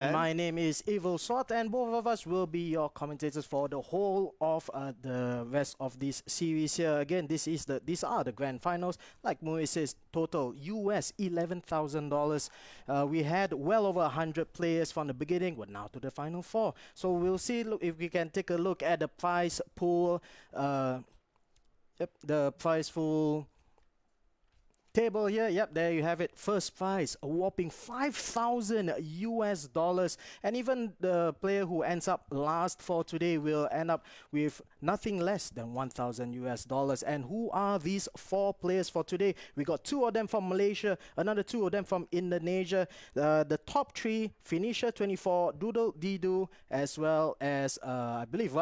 My name is Evil Swat, and both of us will be your commentators for the whole of the rest of this series here. Again, these are the grand finals. Like Moe says, total US $11,000. We had well over 100 players from the beginning. We're now to the final four. So we'll see if we can take a look at the prize pool. The prize pool table here. Yep, there you have it. First prize, a whopping 5,000 US dollars. And even the player who ends up last for today will end up with nothing less than 1,000 US dollars. And who are these four players for today? We got two of them from Malaysia, another two of them from Indonesia. The top three, Finisher 24, Doodle Didu, as well as I believe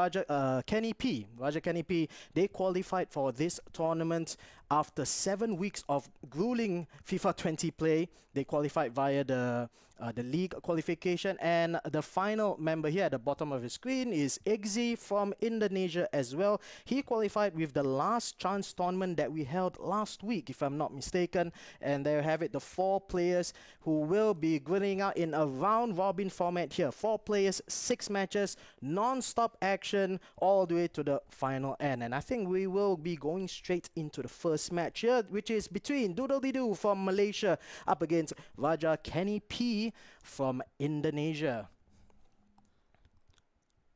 Kenny P. Raja Kenny P. They qualified for this tournament after 7 weeks of grueling FIFA 20 play. They qualified via the league qualification, and the final member here at the bottom of the screen is Igzy from Indonesia as well. He qualified with the last chance tournament that we held last week, if I'm not mistaken. And there you have it, the four players who will be grilling out in a round robin format here. 4 players, 6 matches, non-stop action all the way to the final end. And I think we will be going straight into the first match here, which is between Doodle Didu from Malaysia up against Raja Kenny P from Indonesia.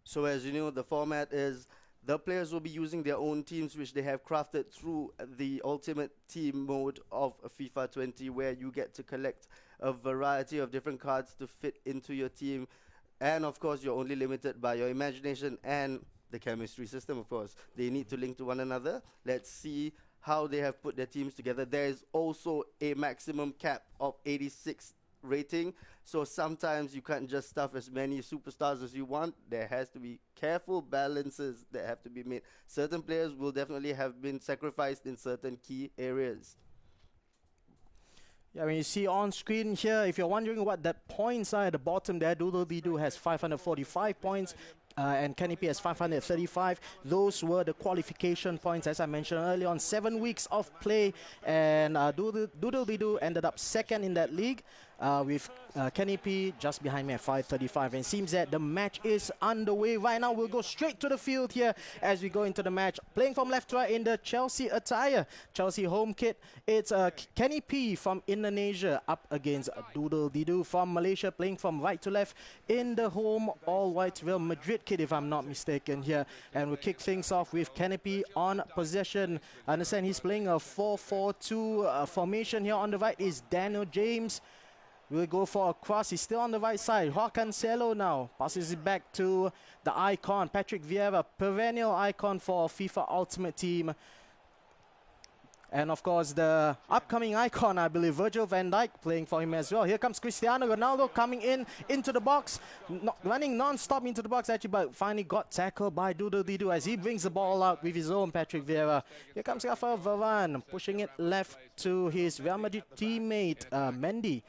So as you know, the format is the players will be using their own teams which they have crafted through the ultimate team mode of FIFA 20, where you get to collect a variety of different cards to fit into your team. And of course, you're only limited by your imagination and the chemistry system, of course. They need to link to one another. Let's see how they have put their teams together. There is also a maximum cap of 86 rating, so sometimes you can't just stuff as many superstars as you want. There has to be careful balances that have to be made. Certain players will definitely have been sacrificed in certain key areas. Yeah, when you see on screen here, if you're wondering what that points are at the bottom there, Doodle Didu has 545 points. And Kenny P has 535. Those were the qualification points, as I mentioned earlier on. 7 weeks of play, and Doodle Didu ended up second in that league, with Kenny P just behind me at 535. And it seems that the match is underway right now. We'll go straight to the field here as we go into the match. Playing from left to right in the Chelsea attire, Chelsea home kit, it's Kenny P from Indonesia up against Doodle Didu from Malaysia, playing from right to left in the home all-white Real Madrid kit, if I'm not mistaken here. And we'll kick things off with Kenny P on possession. I understand he's playing a 4-4-2 formation here. On the right is Daniel James. We'll go for a cross. He's still on the right side. Cancelo now passes it back to the icon, Patrick Vieira, perennial icon for FIFA Ultimate Team. And of course, the upcoming icon, I believe, Virgil van Dijk, playing for him as well. Here comes Cristiano Ronaldo coming into the box, running non-stop into the box actually, but finally got tackled by Doodle Didu as he brings the ball out with his own Patrick Vieira. Here comes Rafael Varane, pushing it left to his Real Madrid teammate, Mendy.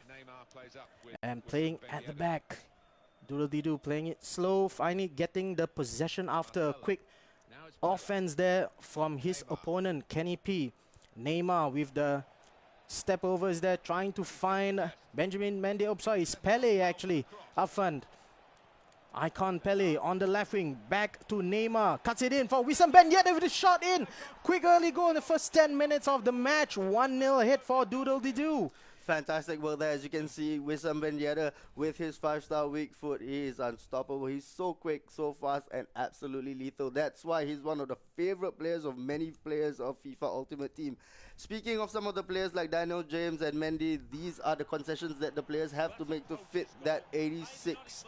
And playing at the back, Doodle Didu playing it slow, finally getting the possession after a quick offense there from his opponent, Kenny P. Neymar with the step overs there, trying to find Benjamin Mendy. Oh, sorry, it's Pele actually up front. Icon Pele on the left wing, back to Neymar, cuts it in for Wissam Ben Yedder with a shot in. Quick early goal in the first 10 minutes of the match. 1-0 hit for Doodle Didu. Fantastic work there. As you can see, Wissam Ben Yedder with his 5-star weak foot, he is unstoppable. He's so quick, so fast, and absolutely lethal. That's why he's one of the favorite players of many players of FIFA Ultimate Team. Speaking of some of the players like Daniel James and Mendy, these are the concessions that the players have to make to fit that 86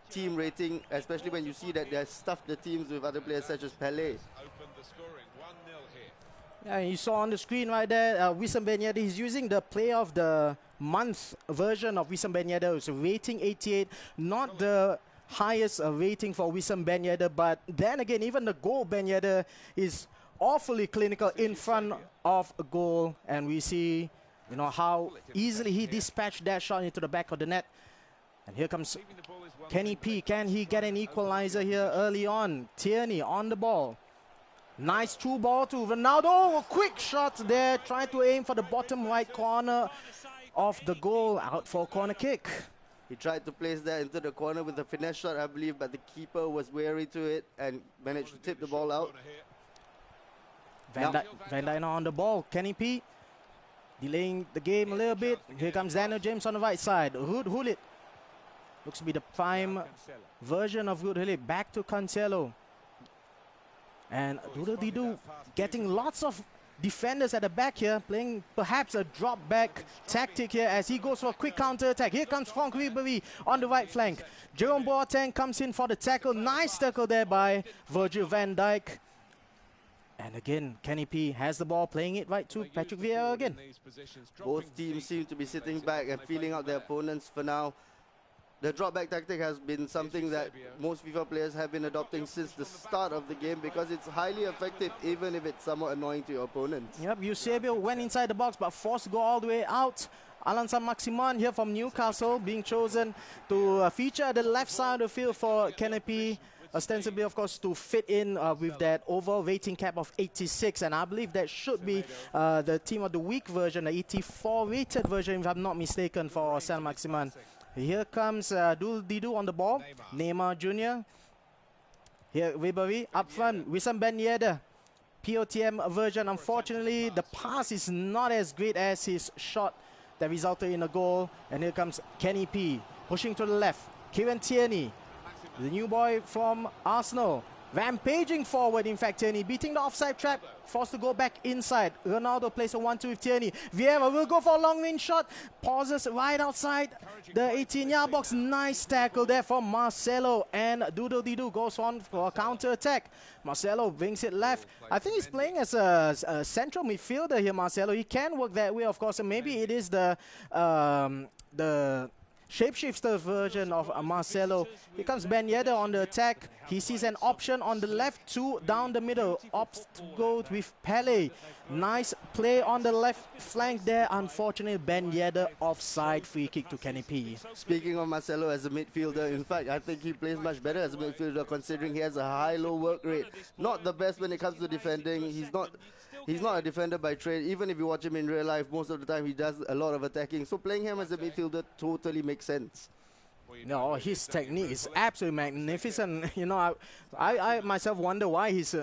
team rating, especially when you see that they stuffed the teams with other players such as Pele. Yeah, you saw on the screen right there, Wissam Ben Yedder. He's using the Player of the Month version of Wissam Ben Yedder. It's a rating 88, not the highest rating for Wissam Ben Yedder, but then again, even the goal Ben Yedder is awfully clinical in front of a goal, and we see, you know, how easily he dispatched that shot into the back of the net. And here comes Kenny P. Can he get an equalizer here early on? Tierney on the ball. Nice through ball to Ronaldo. A quick shot there, trying to aim for the bottom right corner of the goal, out for a corner kick. He tried to place that into the corner with a finesse shot, I believe, but the keeper was wary to it and managed to tip the ball out. Van Dijk now on the ball. Kenny P delaying the game a little bit. Here comes Daniel James on the right side. Ruud Gullit looks to be the prime version of Ruud Gullit. Back to Cancelo. And Doodle Dee getting lots of defenders at the back here, playing perhaps a drop back tactic here as he goes for a quick counter attack. Here comes Franck Ribéry on the right flank. Jerome Boateng comes in for the tackle. Nice tackle there by Virgil van Dijk. And again, Kenny P has the ball, playing it right to Patrick Vieira again. Both teams seem to be sitting back and feeling out their opponents for now. The drop back tactic has been something that most FIFA players have been adopting since the start of the game because it's highly effective even if it's somewhat annoying to your opponents. Yep, Eusebio went inside the box but forced to go all the way out. Alan Saint-Maximin here from Newcastle being chosen to feature at the left side of the field for Kenny P. Ostensibly, of course, to fit in with that overall rating cap of 86. And I believe that should be the Team of the Week version, the 84 rated version, if I'm not mistaken, for Saint-Maximin. Here comes Didu on the ball. Neymar Jr. Here, Ribéry up front. Wissam Ben Yedder. POTM version. Unfortunately, the pass is not as great as his shot that resulted in a goal. And here comes Kenny P. Pushing to the left. Kieran Tierney, the new boy from Arsenal. Rampaging forward, in fact, Tierney beating the offside trap, forced to go back inside. Ronaldo plays a 1-2 with Tierney. Vieira will go for a long range shot, pauses right outside the 18-yard box. Nice tackle there from Marcelo, and Doodle Dee goes on for a counter attack. Marcelo brings it left. I think he's playing as a central midfielder here, Marcelo. He can work that way, of course, and maybe it is the shapeshifter version of Marcelo. Here comes Ben Yedder on the attack. He sees an option on the left, two down the middle. Opts to go with Pele. Nice play on the left flank there. Unfortunately, Ben Yedder offside. Free kick to Kenny P. Speaking of Marcelo as a midfielder, in fact, I think he plays much better as a midfielder considering he has a high-low work rate. Not the best when it comes to defending. He's not a defender by trade. Even if you watch him in real life, most of the time he does a lot of attacking. So playing him as a midfielder totally makes sense. No, his technique is absolutely magnificent. You know, I myself wonder why he's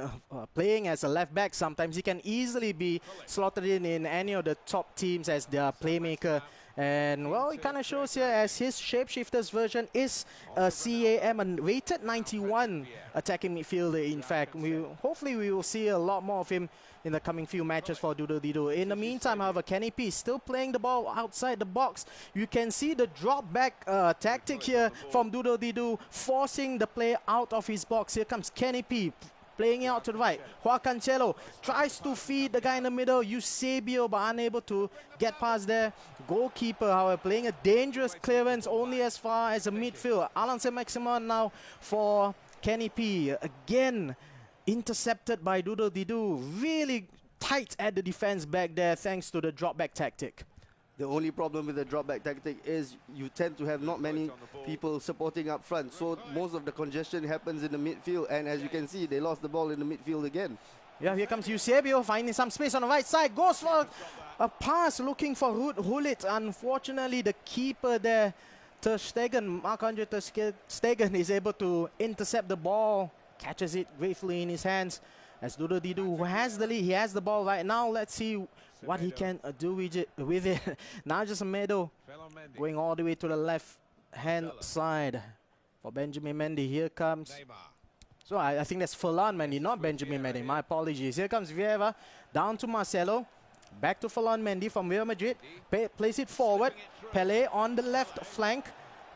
playing as a left back. Sometimes he can easily be slotted in any of the top teams as their playmaker. And well, it kind of shows here as his shapeshifters version is a CAM, and rated 91 attacking midfielder. In fact, hopefully we will see a lot more of him in the coming few matches for Doodle Dee. In the meantime, however, Kenny P is still playing the ball outside the box. You can see the drop back tactic here from Doodle Dee, forcing the play out of his box. Here comes Kenny P playing it out to the right. Joao Cancelo tries to feed the guy in the middle. Eusebio, but unable to get past there. Goalkeeper, however, playing a dangerous clearance only as far as the midfield. Alan Saint-Maximin now for Kenny P. Again, intercepted by Doodle Dee. Really tight at the defense back there thanks to the drop back tactic. The only problem with the drop back tactic is you tend to have not many people supporting up front. So most of the congestion happens in the midfield. And as you can see, they lost the ball in the midfield again. Yeah, here comes Eusebio finding some space on the right side. Goes for a pass looking for Ruud Gullit. Unfortunately, the keeper there, Ter Stegen, Marc-Andre Ter Stegen, is able to intercept the ball. Catches it gratefully in his hands as Doodle Dee, who has the lead. He has the ball right now. Let's see what he can do with it. Now just a medal going all the way to the left-hand side for Benjamin Mendy. Here comes... So I think that's Ferland Mendy, not Benjamin Mendy. My apologies. Here comes Vieira, down to Marcelo. Back to Ferland Mendy from Real Madrid. Plays it forward. Pele on the left flank.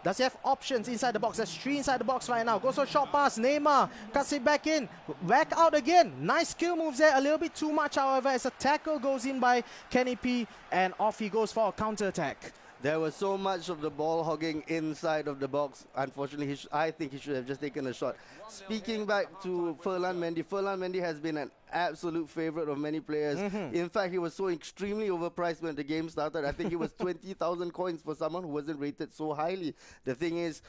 Does he have options inside the box? There's three inside the box right now. Goes for a short pass. Neymar cuts it back in. Back out again. Nice skill moves there. A little bit too much, however, as a tackle goes in by Kenny P. And off he goes for a counter attack. There was so much of the ball hogging inside of the box. Unfortunately, I think he should have just taken a shot. Speaking back to Ferland Mendy has been an absolute favorite of many players. In fact, he was so extremely overpriced when the game started. I think it was 20,000 coins for someone who wasn't rated so highly. The thing is,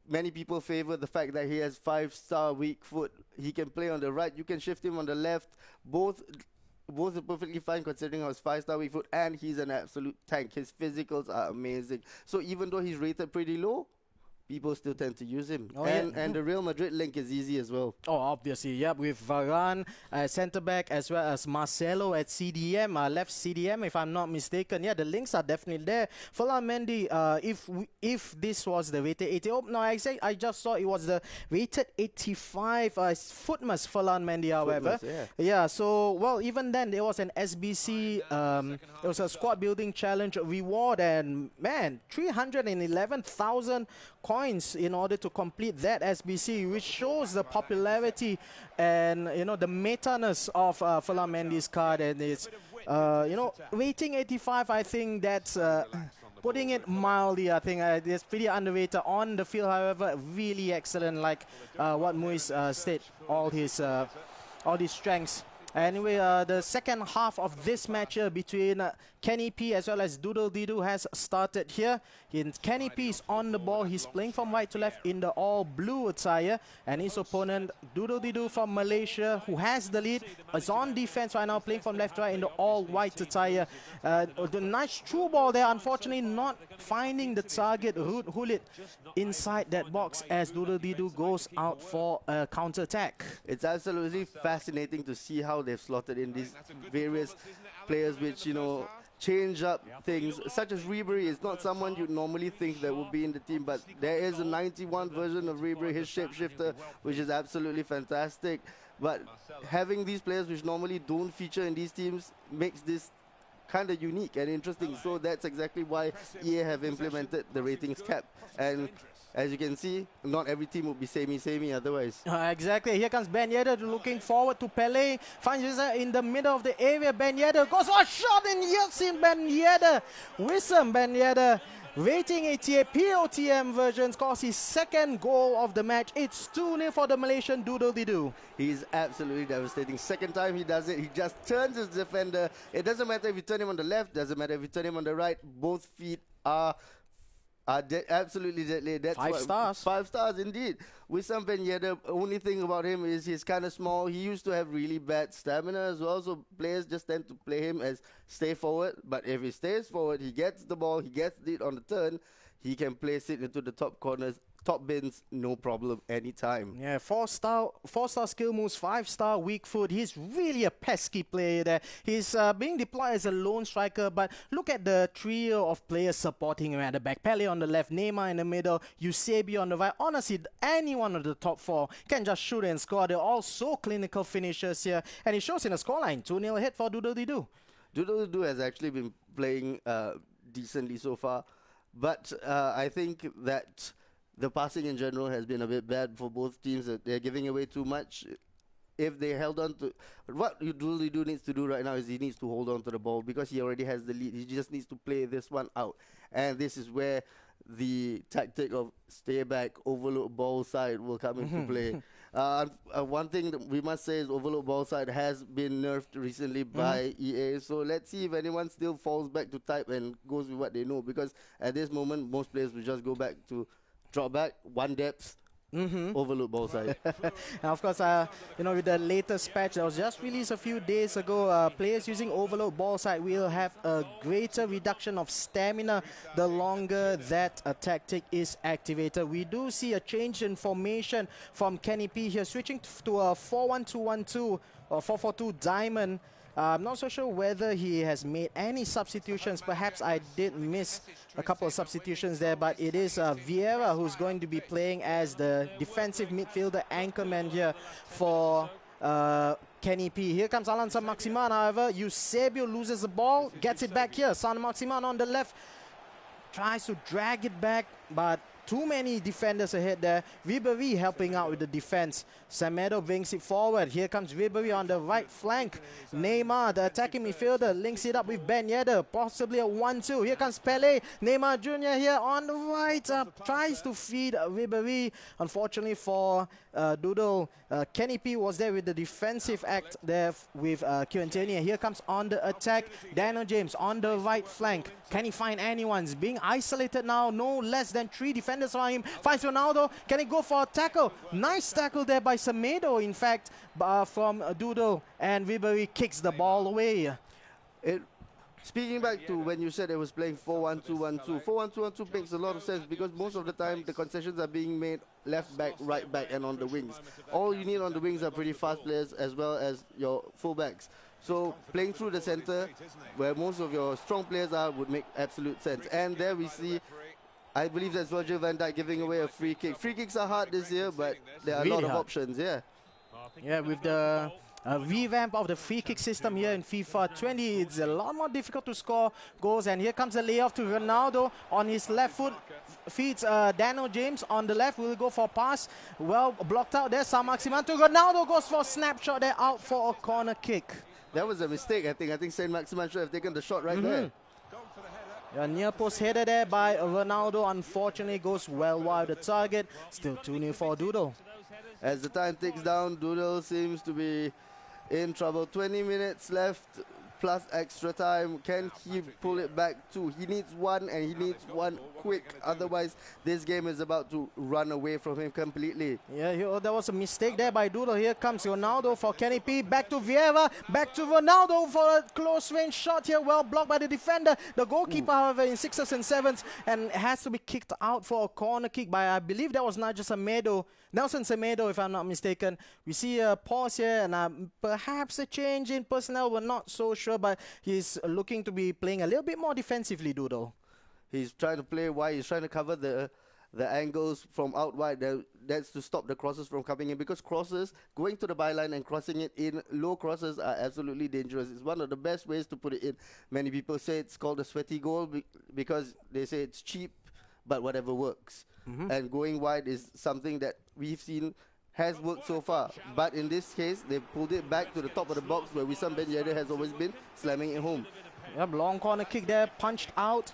many people favor the fact that he has 5-star weak foot. He can play on the right. You can shift him on the left. Both both are perfectly fine considering how he's 5-star weak foot and he's an absolute tank. His physicals are amazing. So even though he's rated pretty low, people still tend to use him. Oh, and the Real Madrid link is easy as well. Oh, obviously, yeah, with Varane centre back as well as Marcelo at CDM, left CDM, if I'm not mistaken. Yeah, the links are definitely there. Ferland Mendy, if this was the rated 80, oh no, I just saw it was the rated 85 Footmas Ferland Mendy, however. Footmas, Yeah, so well, even then there was an SBC, it was a squad building challenge reward, and man, 311,000 coins in order to complete that SBC, which shows the popularity and the meta-ness of Ferland Mendy's card, and it's rating 85. I think that's putting it mildly. I think it's pretty underrated on the field. However, really excellent, like what Muiz said, all his strengths. Anyway, the second half of this match here between Kenny P as well as Doodle Didu has started here. Kenny P is on the ball. He's playing from right to left in the all blue attire. And his opponent, Doodle Didu from Malaysia, who has the lead, is on defense right now, playing from left to right in the all white attire. The nice through ball there, unfortunately not finding the target, Hulit, inside that box as Doodle Didu goes out for a counter attack. It's absolutely fascinating to see how they've slotted in these various players which, change up things, such as Ribery. Is not someone you'd normally think that would be in the team, but there is a 91 version of Ribery, his shapeshifter, which is absolutely fantastic. But having these players which normally don't feature in these teams makes this kind of unique and interesting. So that's exactly why EA have implemented the ratings cap. And as you can see, not every team would be samey otherwise. Exactly. Here comes Ben Yedder looking forward to Pele. Finds himself in the middle of the area. Ben Yedder goes for a shot, and yes, in Ben Yedder. Wissam Ben Yedder. Rating 88 POTM version scores his second goal of the match. It's 2-0 for the Malaysian Doodle Didu. He's absolutely devastating. Second time he does it, he just turns his defender. It doesn't matter if you turn him on the left, doesn't matter if you turn him on the right. Both feet are absolutely deadly. That's 5 stars. 5 stars indeed. Wissam Ben Yedder, only thing about him is he's kind of small. He used to have really bad stamina as well, so players just tend to play him as stay forward. But if he stays forward, he gets the ball, he gets it on the turn, he can place it into the top corners, top bins, no problem, anytime. Yeah, 4-star skill moves, 5-star weak foot. He's really a pesky player there. He's being deployed as a lone striker, but look at the trio of players supporting him at the back. Pele on the left, Neymar in the middle, Eusebio on the right. Honestly, any one of the top 4 can just shoot and score. They're all so clinical finishers here, and it shows in the scoreline. 2-0 ahead for Doodle Didu. Doodle Didu has actually been playing decently so far, but I think that the passing in general has been a bit bad for both teams. They're giving away too much. If they held on to... What Doodle Didu needs to do right now is he needs to hold on to the ball because he already has the lead. He just needs to play this one out. And this is where the tactic of stay back, overload ball side will come into play. One thing that we must say is overload ball side has been nerfed recently by EA. So let's see if anyone still falls back to type and goes with what they know. Because at this moment, most players will just go back to drop back, one depth, overload ball side. And of course, with the latest patch that was just released a few days ago, players using overload ball side will have a greater reduction of stamina the longer that a tactic is activated. We do see a change in formation from Kenny P here, switching to a 4-1-2-1-2 or 4-4-2 diamond. I'm not so sure whether he has made any substitutions. Perhaps I did miss a couple of substitutions there, but it is Vieira who's going to be playing as the defensive midfielder anchorman here for Kenny P. Here comes Alan San Maximan, however. Eusebio loses the ball, gets it back here. San Maximan on the left tries to drag it back, but too many defenders ahead there. Ribery helping out with the defense. Semedo brings it forward. Here comes Ribery on the right flank. Neymar, the attacking midfielder, links it up with Ben Yedder. Possibly a 1-2. Here comes Pele. Neymar Jr. here on the right. Tries to feed Ribery. Unfortunately for Doodle, Kenny P was there with the defensive act there with Quintania. Here comes on the attack. Daniel James on the right flank. Can he find anyone? He's being isolated now. No less than 3 defenders defenders on him. Finds Ronaldo. Can he go for a tackle? Nice tackle there by Semedo, in fact, from Doodle. And Ribery kicks the ball away. Speaking back to when you said it was playing 4-1-2-1-2, 4-1-2-1-2 makes a lot of sense because most of the time the concessions are being made left back, right back, and on the wings. All you need on the wings are pretty fast players as well as your fullbacks. So playing through the center, where most of your strong players are, would make absolute sense. And there we see, I believe that's Virgil van Dijk giving away a free kick. Free kicks are hard this year, but there are Really a lot of hard. options, yeah. Yeah, with the revamp of the free kick system here in FIFA 20, it's a lot more difficult to score goals. And here comes a layoff to Ronaldo on his left foot. Feeds Daniel James on the left. Will go for a pass. Well blocked out there. Saint-Maximin to Ronaldo, goes for a snapshot there, out for a corner kick. That was a mistake, I think. I think Saint-Maximin should have taken the shot right there. A near post header there by Ronaldo. Unfortunately, goes well wide of the target. Still 2-0 for Doodle. As the time ticks down, Doodle seems to be in trouble. 20 minutes left plus extra time. Can he pull it back too? He needs one, and he needs one quick. Otherwise, this game is about to run away from him completely. Yeah, there was a mistake there by Doodle. Here comes Ronaldo for Kenny P. Back to Vieira. Back to Ronaldo for a close range shot here. Well blocked by the defender. The goalkeeper, however, in 6s and 7s, and has to be kicked out for a corner kick by, I believe that was not just Nelson Semedo, if I'm not mistaken. We see a pause here and perhaps a change in personnel. We're not so sure, but he's looking to be playing a little bit more defensively, Doodle. He's trying to play wide. He's trying to cover the angles from out wide. That's to stop the crosses from coming in, because crosses, going to the byline and crossing it in, low crosses are absolutely dangerous. It's one of the best ways to put it in. Many people say it's called a sweaty goal because they say it's cheap, but whatever works. And going wide is something that we've seen has worked so far. But in this case, they pulled it back to the top of the box where Wissam Ben Yedder has always been, slamming it home. Yep, long corner kick there, punched out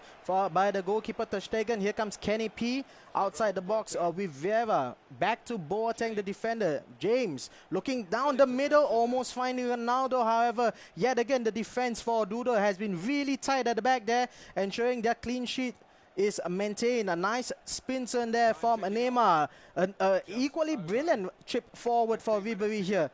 by the goalkeeper Ter Stegen. Here comes Kenny P outside the box with Vieira. Back to Boateng, the defender. James looking down the middle, almost finding Ronaldo. However, yet again, the defense for Doodle has been really tight at the back there, ensuring their clean sheet is maintained. A nice spin turn there from Neymar. An equally brilliant chip forward for Ribery here.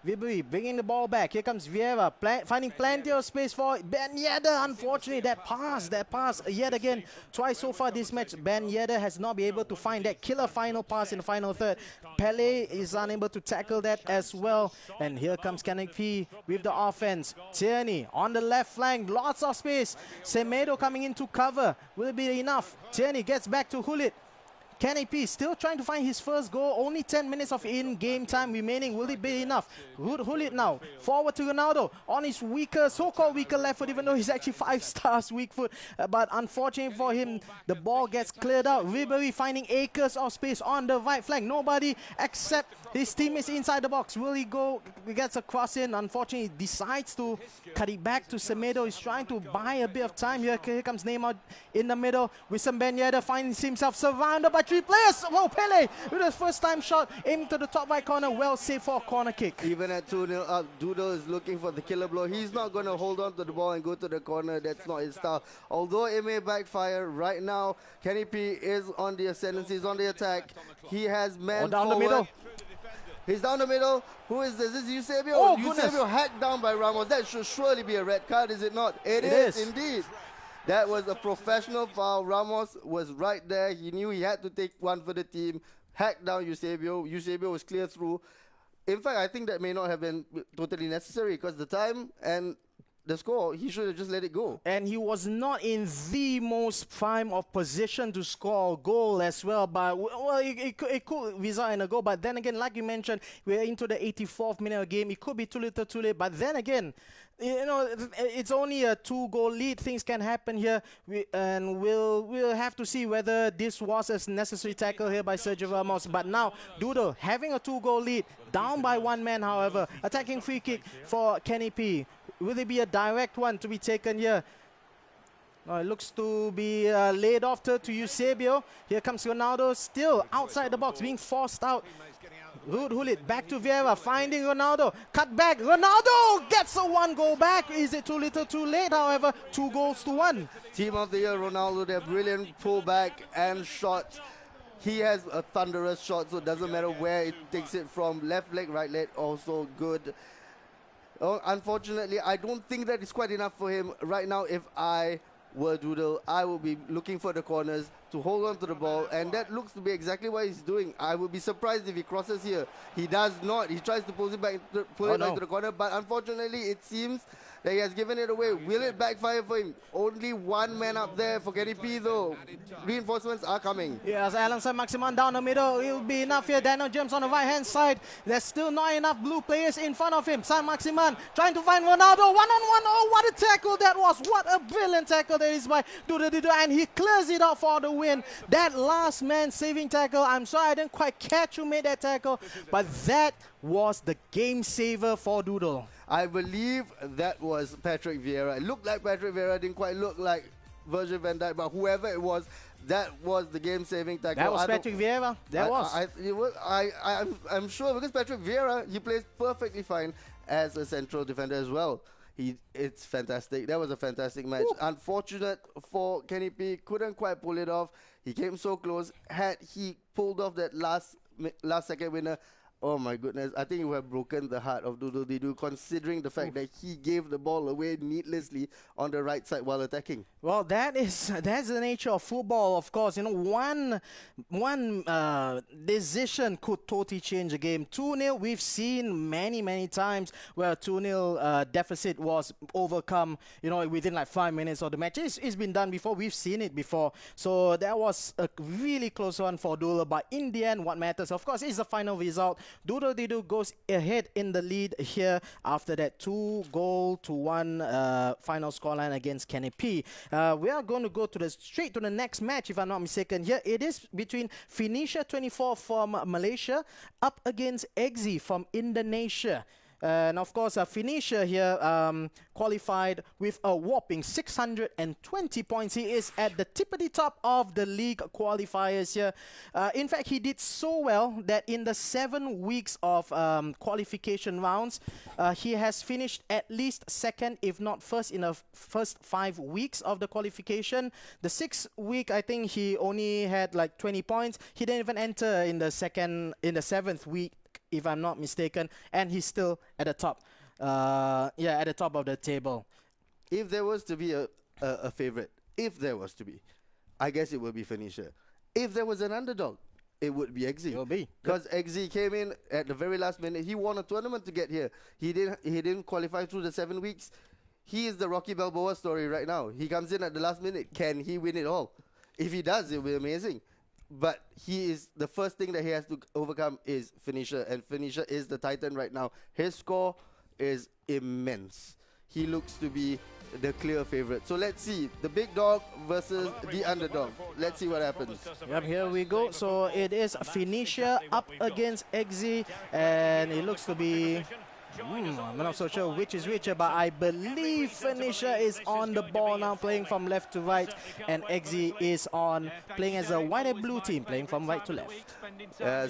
Ribery bringing the ball back. Here comes Vieira, finding plenty of space for Ben Yedder. Unfortunately, that pass, yet again, twice so far this match, Ben Yedder has not been able to find that killer final pass in the final third. Pele is unable to tackle that as well. And here comes Kenny P with the offense. Tierney on the left flank, lots of space. Semedo coming in to cover. Will it be enough? Tierney gets back to Hulit. Kenny P still trying to find his first goal. Only 10 minutes of in-game time remaining. Will it be enough? Hulit now. Forward to Ronaldo on his so-called weaker left foot, even though he's actually 5 stars weak foot. But unfortunately for him, the ball gets cleared out. Ribery finding acres of space on the right flank. Nobody except his teammates inside the box. Will he go? He gets a cross in. Unfortunately, he decides to cut it back to Semedo. He's trying to buy a bit of time here. Here comes Neymar in the middle. Wissam Ben Yedder finds himself surrounded by 3 players. Whoa, Pele with a first time shot aiming to the top right corner. Well saved for a corner kick. Even at 2-0 up, Doodle is looking for the killer blow. He's not going to hold on to the ball and go to the corner. That's not his style. Although it may backfire right now, Kenny P is on the ascendancy. He's on the attack. He has man down forward. the middle. He's down the middle. Who is this? This is Eusebio. Oh, Eusebio hacked down by Ramos. That should surely be a red card, is it not? It is indeed. That was a professional foul. Ramos was right there. He knew he had to take one for the team. Hacked down Eusebio. Eusebio was clear through. In fact, I think that may not have been totally necessary because the time and the score, he should have just let it go. And he was not in the most prime of position to score a goal as well. But, well, it could result in a goal. But then again, like you mentioned, we're into the 84th minute of the game. It could be too little, too late. But then again, you know, it's only a 2-goal lead. Things can happen here. And we'll have to see whether this was a necessary tackle here by Sergio Ramos. But now, Doodle having a 2-goal lead, down by 1 man, however. Attacking free kick for Kenny P. Will it be a direct one to be taken here? No, it looks to be laid off to Eusebio. Here comes Ronaldo, still outside the box, being forced out Rude Hulit back to Vieira, finding Ronaldo. Cut back. Ronaldo gets a 1 goal back. Is it too little too late? However, 2 goals to 1. Team of the year, Ronaldo, their brilliant pullback and shot. He has a thunderous shot, so it doesn't matter where it takes it from. Left leg, right leg, also good. Oh, unfortunately, I don't think that is quite enough for him. Right now, if I were Doodle, I will be looking for the corners to hold on to the ball, and that looks to be exactly what he's doing. I would be surprised if he crosses here. He does not. He tries to pull it back into the corner, but unfortunately, it seems that he has given it away. Will it backfire for him? Only one man up there for Kenny P, though. Reinforcements are coming. Yes, Alan Saint-Maximin down the middle. It will be enough here. Daniel James on the right-hand side. There's still not enough blue players in front of him. Saint-Maximin trying to find Ronaldo. One-on-one. Oh, what a tackle that was. What a brilliant tackle that is by Dudu. And he clears it out for the win. That last man saving tackle. I'm sorry I didn't quite catch who made that tackle. But that was the game saver for Doodle. I believe that was Patrick Vieira. It looked like Patrick Vieira, didn't quite look like Virgil van Dijk, but whoever it was, that was the game-saving tackle. That was Patrick Vieira. I'm sure, because Patrick Vieira, he plays perfectly fine as a central defender as well. It's fantastic. That was a fantastic match. Ooh. Unfortunate for Kenny P, couldn't quite pull it off. He came so close. Had he pulled off that last second winner, oh my goodness, I think it would have broken the heart of Doodle Didu, considering the fact that he gave the ball away needlessly on the right side while attacking. Well, that's the nature of football, of course. You know, one decision could totally change a game. 2-0, we've seen many times where 2-0 deficit was overcome, you know, within like 5 minutes of the match. It's been done before. We've seen it before. So that was a really close one for Doodle. But in the end, what matters, of course, is the final result. Doodle Didu goes ahead in the lead here after that 2-1 final scoreline against Kenny P. We are going to go straight to the next match, if I'm not mistaken. Here it is between Phoenicia 24 from Malaysia up against Exi from Indonesia. And of course, Phoenicia here qualified with a whopping 620 points. He is at the tippity-top of the league qualifiers here. In fact, he did so well that in the 7 weeks of qualification rounds, he has finished at least second, if not first, in the first 5 weeks of the qualification. The 6th week, I think he only had like 20 points. He didn't even enter in the 7th week, if I'm not mistaken, and he's still at the top. At the top of the table. If there was to be a favorite, I guess it would be Phoenicia. If there was an underdog, it would be Exi. It will be. Because Exi came in at the very last minute. He won a tournament to get here. He didn't qualify through the 7 weeks. He is the Rocky Balboa story right now. He comes in at the last minute. Can he win it all? If he does, it will be amazing. But the first thing that he has to overcome is Phoenicia, and Phoenicia is the Titan right now. His score is immense. He looks to be the clear favorite. So let's see, the big dog versus the underdog. Let's see what happens. Yep, here we go. So it is Phoenicia up against Exi, and it looks to be... I'm not so sure which is which, but I believe Phoenicia is on the ball now, playing from left to right, and Exi is playing as a white and blue team, playing from right to left.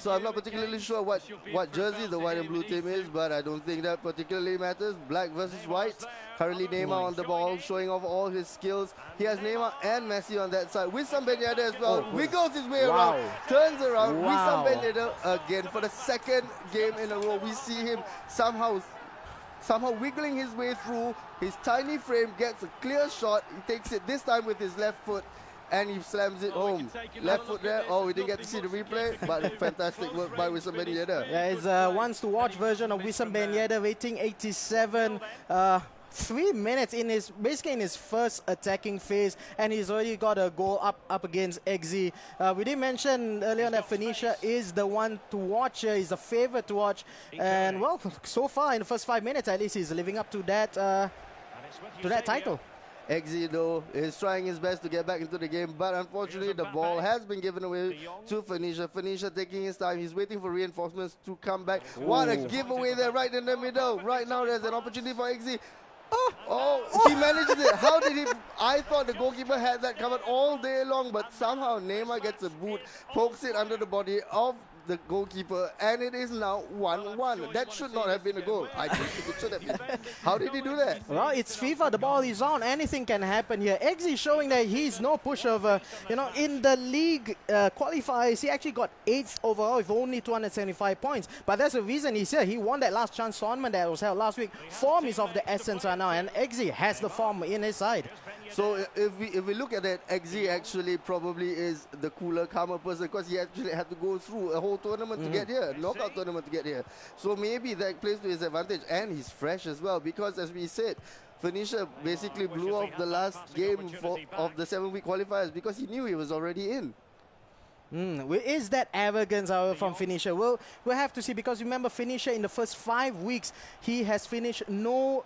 So I'm not particularly sure what jersey the white and blue team is, but I don't think that particularly matters. Black versus white. Currently Neymar on the ball, showing off all his skills. He has Neymar and Messi on that side. Wissam Ben Yedder as well. Wiggles his way around, turns around. Wissam Ben Yedder again for the second game in a row. We see him somehow wiggling his way through. His tiny frame gets a clear shot. He takes it this time with his left foot, and he slams it home. Left foot there. Oh, we didn't get to see the replay, but fantastic work by Wissam Ben Yedder. Yeah, it's a once-to-watch version of Wissam Ben Yedder, rating 87. 3 minutes in his first attacking phase, and he's already got a goal up against Exi. We did mention earlier that Phoenicia is the one to watch here. He's a favorite to watch, and well, so far in the first 5 minutes at least, he's living up to that title. Exi, though, is trying his best to get back into the game, but unfortunately the ball has been given away to Phoenicia. Phoenicia taking his time. He's waiting for reinforcements to come back. Ooh. What a giveaway there right in the middle. Right now there's an opportunity for Exi. He managed it. How did he? I thought the goalkeeper had that covered all day long, but somehow Neymar gets a boot, pokes it under the body of the goalkeeper, and it is now 1-1. That should not have been a goal. I just think it should have been. How did he do that? Well, it's FIFA. The ball is on. Anything can happen here. Eggsy showing that he's no pushover. You know, in the league qualifiers, he actually got 8th overall with only 275 points. But that's the reason he's here. He won that last chance tournament that was held last week. Form is of the essence right now, and Eggsy has the form in his side. So if we look at it, XZ actually probably is the cooler, calmer person because he actually had to go through a whole tournament to get here, knockout tournament to get here. So maybe that plays to his advantage, and he's fresh as well because, as we said, Phoenicia basically blew off the last game of the 7-week qualifiers because he knew he was already in. Is that arrogance, however, from Phoenicia? We'll have to see, because remember, Phoenicia in the first 5 weeks, he has finished no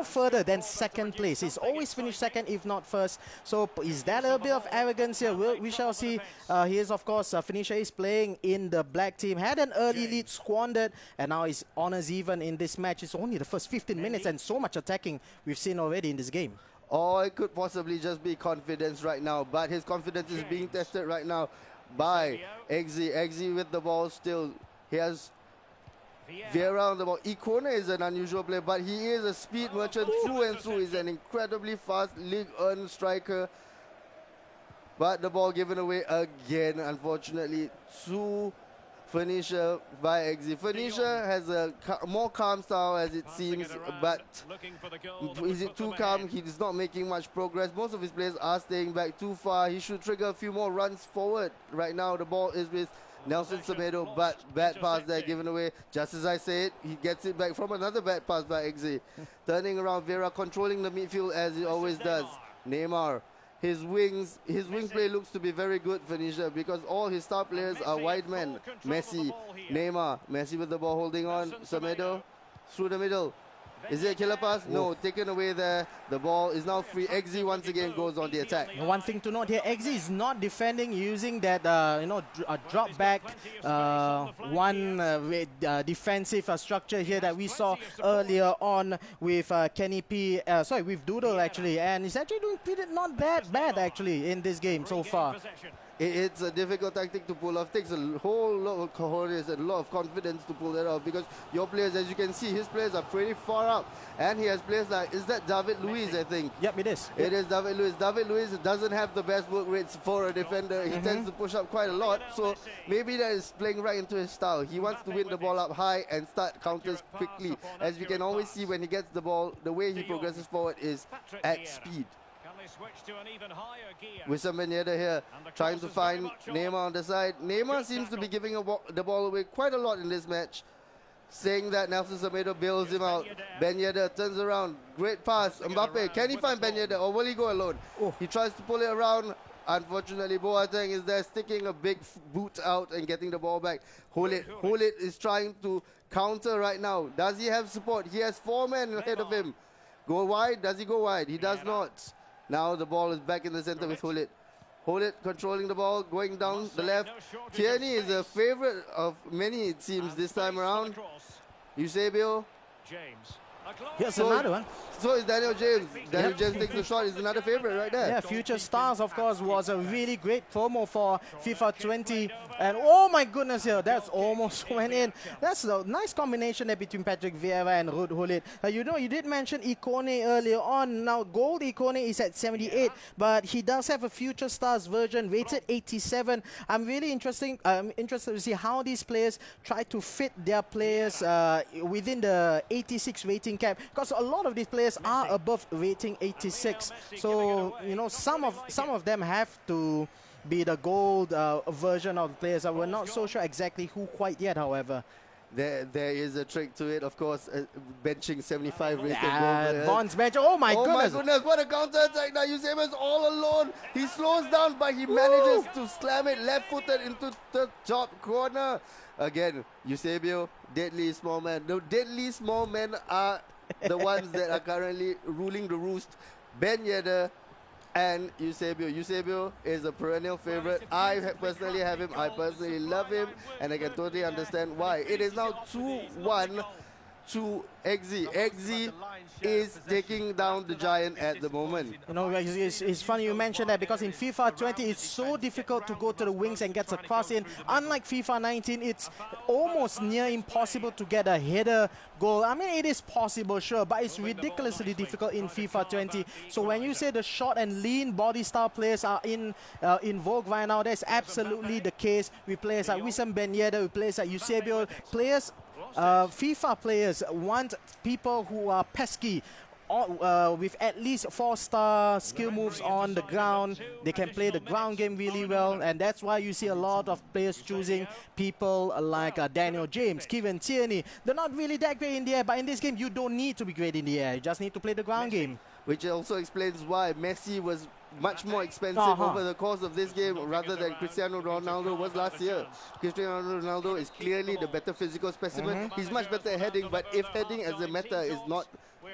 further than 2nd place. He's always finished 2nd, if not 1st. So is that a bit of arrogance here? We shall see. He is, of course, Phoenicia is playing in the black team. Had an early lead, squandered, and now his honors even in this match. It's only the first 15 minutes, and so much attacking we've seen already in this game. Or it could possibly just be confidence right now, but his confidence is being tested right now by Eggsy. Eggsy with the ball still. He has Vieira on the ball. Ikone is an unusual player, but he is a speed merchant through and through. He's an incredibly fast League Earn striker. But the ball given away again, unfortunately, to Phoenicia by Eggsy. Phoenicia has a more calm style, as it seems, but is it too calm? He's not making much progress. Most of his players are staying back too far. He should trigger a few more runs forward. Right now, the ball is with Nelson Semedo, but bad pass there given away. Just as I said, he gets it back from another bad pass by Eggsy. Turning around, Vieira controlling the midfield as he always does. Neymar. His wing play looks to be very good for Phoenicia because all his star players are wide men. Messi, Neymar, Messi with the ball holding on. Semedo through the middle. Is it a killer pass? No, taken away there. The ball is now free. Eggsy once again goes on the attack. One thing to note here, Eggsy is not defending using that drop back defensive structure here that we saw earlier on with Kenny P. With Doodle actually, and he's actually doing not that bad actually in this game so far. It's a difficult tactic to pull off. It takes a whole lot of cojones and a lot of confidence to pull that off because your players, as you can see, his players are pretty far up. And he has players like, is that David Luiz, I think? Yep, it is. It is David Luiz. David Luiz doesn't have the best work rates for a defender. He tends to push up quite a lot. So maybe that is playing right into his style. He wants to win the ball up high and start counters quickly. As you can always see when he gets the ball, the way he progresses forward is at speed. Wissam Ben Yedder here, trying to find Neymar on the side. Neymar seems to be giving the ball away quite a lot in this match, saying that Nelson Semedo bails him out. Ben Yedder turns around, great pass. Mbappe, can he find Ben Yedder or will he go alone? He tries to pull it around. Unfortunately, Boateng is there sticking a big boot out and getting the ball back. Hulit is trying to counter right now. Does he have support? He has 4 men ahead of him. Go wide? Does he go wide? He does not. Now the ball is back in the center with Hulit. Hulit controlling the ball, going down the left. Tierney is a favorite of many, it seems, this time around. Eusebio. Here's another one. So is Daniel James. Daniel James takes the shot. He's another favorite right there. Yeah, Future Stars, of course, was a really great promo for FIFA 20. And oh my goodness, here, that's almost went in. That's a nice combination there between Patrick Vieira and Ruud Gullit. You did mention Ikone earlier on. Now, gold Ikone is at 78, but he does have a Future Stars version rated 87. I'm really interested to see how these players try to fit their players within the 86 rating cap, because a lot of these players are above rating 86. So, some of them have to be the gold version of the players. We're not so sure exactly who quite yet, however. There is a trick to it, of course, benching 75 rated Vaughn's bench. Oh my goodness. Oh my goodness, what a counter attack now. Eusebio's all alone. He slows down, but he manages to slam it left-footed into the top corner. Again, Eusebio, deadly small man. The deadly small men are the ones that are currently ruling the roost. Ben Yedder and Eusebio. Eusebio is a perennial favorite. I personally have him. I personally love him. And I can totally understand why. It is now 2-1 to XZ. XZ is taking down the giant at the moment. You know, it's funny you mentioned that, because in FIFA 20 it's so difficult to go to the wings and get a cross in. Unlike FIFA 19, it's almost near impossible to get a header goal. I mean, it is possible, sure, but it's ridiculously difficult in FIFA 20. So when you say the short and lean body style players are in vogue right now, that's absolutely the case. With players like Wissam Ben Yedder, with players like Eusebio, players, FIFA players want people who are pesky, with at least 4-star skill moves on the ground. They can play the ground game really well, and that's why you see a lot of players choosing people like Daniel James, Kevin Tierney. They're not really that great in the air, but in this game you don't need to be great in the air. You just need to play the ground game. Which also explains why Messi was much more expensive over the course of this game rather than Cristiano Ronaldo was last year. Cristiano Ronaldo is clearly the better physical specimen. He's much better at heading, but if heading as a meta is not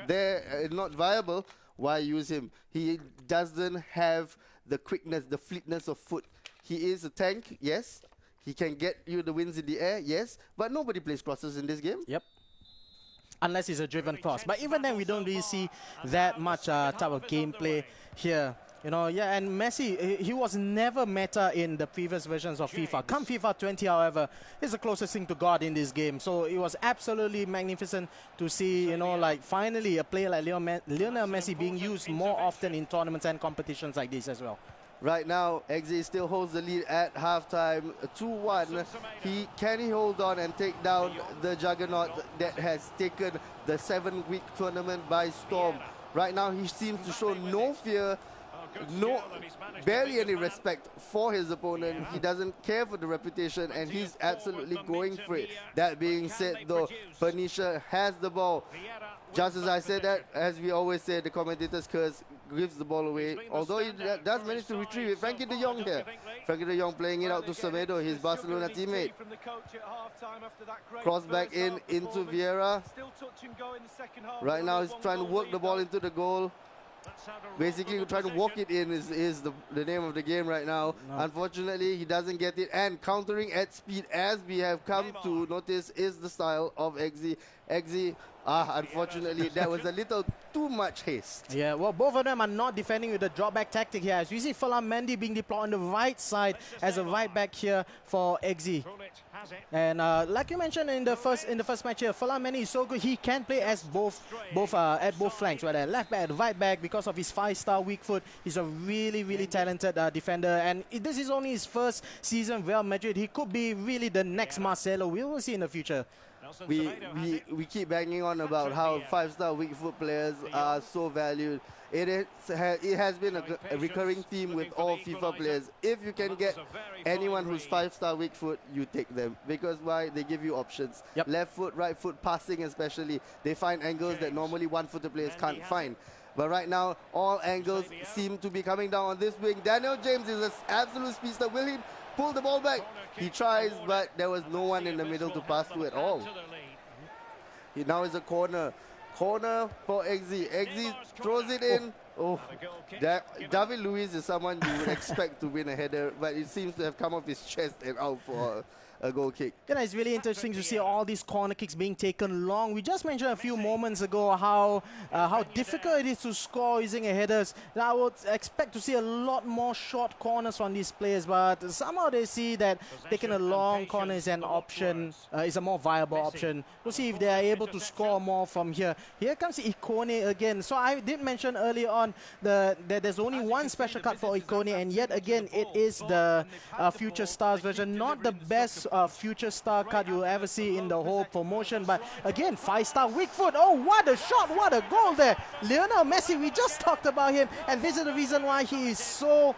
there, not viable, why use him? He doesn't have the quickness, the fleetness of foot. He is a tank, yes. He can get you the wins in the air, yes. But nobody plays crosses in this game. Yep. Unless it's a driven cross. But even then, we don't really see that much type of gameplay here. You know, yeah, and Messi, he was never meta in the previous versions of FIFA. Come FIFA 20, however, is the closest thing to God in this game. So it was absolutely magnificent to see, you know, like finally a player like Lionel Messi being used more often in tournaments and competitions like this as well. Right now, XZ still holds the lead at halftime, 2-1. Can he hold on and take down the juggernaut that has taken the 7-week tournament by storm? Right now, he seems to show no fear, barely any respect for his opponent. He doesn't care for the reputation, and he's absolutely going for it. That being said, though, Phoenicia has the ball. Just as I said that, as we always say, the commentator's curse gives the ball away. Although he does manage to retrieve it. Frankie de Jong here. Frankie de Jong playing it out to Semedo, his Barcelona teammate. Cross back into Vieira. Right now he's trying to work the ball into the goal. Basically trying to walk it in is the name of the game right now. No. Unfortunately, he doesn't get it, and countering at speed, as we have come to notice, is the style of XZ. XZ, unfortunately, that was a little too much haste. Yeah, well, both of them are not defending with the drop back tactic here. As we see Falam Mendy being deployed on the right side as a right back here for XZ. And like you mentioned in the first match here, Falam Mendy is so good. He can play as both flanks, whether left back and right back, because of his 5-star weak foot. He's a really talented defender, and this is only his first season with Real Madrid. He could be really the next Marcelo. We will see in the future. We keep banging on about how 5-star weak foot players are so valued. It has been a recurring theme with all FIFA players. If you can get anyone who's 5-star weak foot, you take them. Because why? They give you options. Yep. Left foot, right foot, passing especially. They find angles that normally one-footed players can't find. But right now, all angles seem to be coming down on this wing. Daniel James is an absolute speedster. Will he pull the ball back? He tries, but there was no one in the middle to pass to at all. Now is a corner. Corner for XZ. XZ throws it in. Oh, David Luiz is someone you would expect to win a header, but it seems to have come off his chest and out for a goal kick. Yeah, it's really interesting to see all these corner kicks being taken long. We just mentioned a few moments ago how difficult it is to score using a headers. I would expect to see a lot more short corners from these players, but somehow they see that taking a long corner is an option, is a more viable option. We'll see if they are able to score more from here. Here comes Ikone again. So I did mention earlier on that there's only one special card for Ikone, and yet again it is the Future Stars version. Not the best Future Star card you'll ever see in the whole promotion, but again, 5-star weak foot. Oh, what a shot, what a goal there. Lionel Messi, we just talked about him, and this is the reason why he is so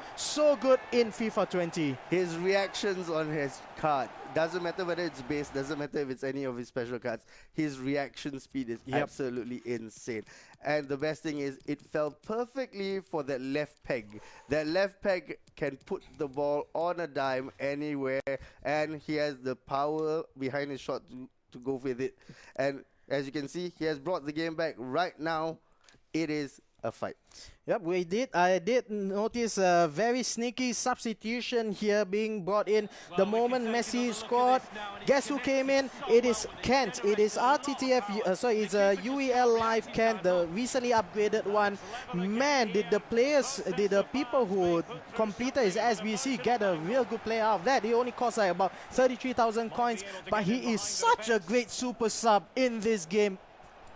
good in FIFA 20. His reactions on his card, doesn't matter whether it's base, doesn't matter if it's any of his special cards, his reaction speed is absolutely insane. And the best thing is, it fell perfectly for that left peg. That left peg can put the ball on a dime anywhere, and he has the power behind his shot to go with it. And as you can see, he has brought the game back. Right now, it is a fight. Yep, we did. I did notice a very sneaky substitution here being brought in. The moment Messi scored, guess who came in? It is Kent. It is RTTF, sorry, it's a UEL Live Kent, the recently upgraded one. Man, did the people who completed his SBC get a real good play out of that. He only cost like about 33,000 coins, but he is such a great super sub in this game.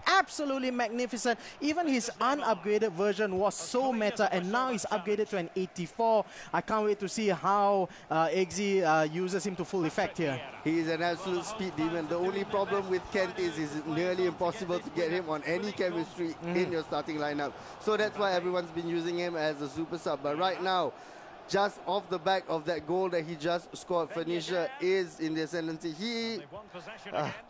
Absolutely magnificent. Even his unupgraded version was so meta, and now he's upgraded to an 84. I can't wait to see how Eggsy uses him to full effect here. He is an absolute speed demon. The only problem with Kent is it's nearly impossible to get him on any chemistry in your starting lineup. So that's why everyone's been using him as a super sub. But right now, just off the back of that goal that he just scored, Phoenicia is in the ascendancy.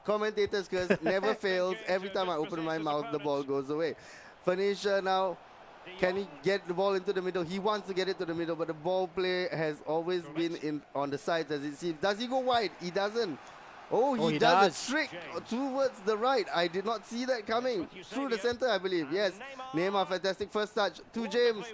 Commentators' curse never fails. Every time I open my mouth, the ball goes away. Phoenicia now, can he get the ball into the middle? He wants to get it to the middle, but the ball play has always been on the sides, as it seems. Does he go wide? He doesn't. Oh, he does a trick towards the right. I did not see that coming. Through the center, I believe. Yes. Neymar, fantastic first touch to James.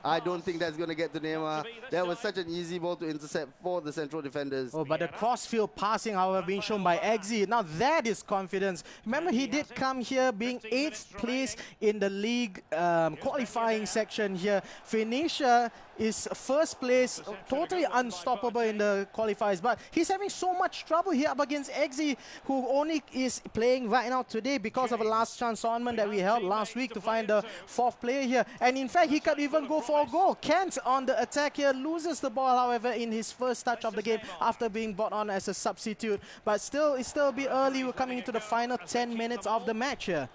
I don't think that's going to get to Neymar. That was such an easy ball to intercept for the central defenders. Oh, but the crossfield passing, however, being shown by Eggsy. Now that is confidence. Remember, he did come here being 8th place in the league qualifying section here. Phoenicia is first place, totally unstoppable in the qualifiers, but he's having so much trouble here up against Eggsy, who only is playing right now today because of a last chance tournament that we held last week to find the 4th player here. And in fact, he could even go for a goal. Kent on the attack here loses the ball, however, in his first touch of the game after being brought on as a substitute. But still, it's still a bit early. We're coming into the final 10 minutes of the match here.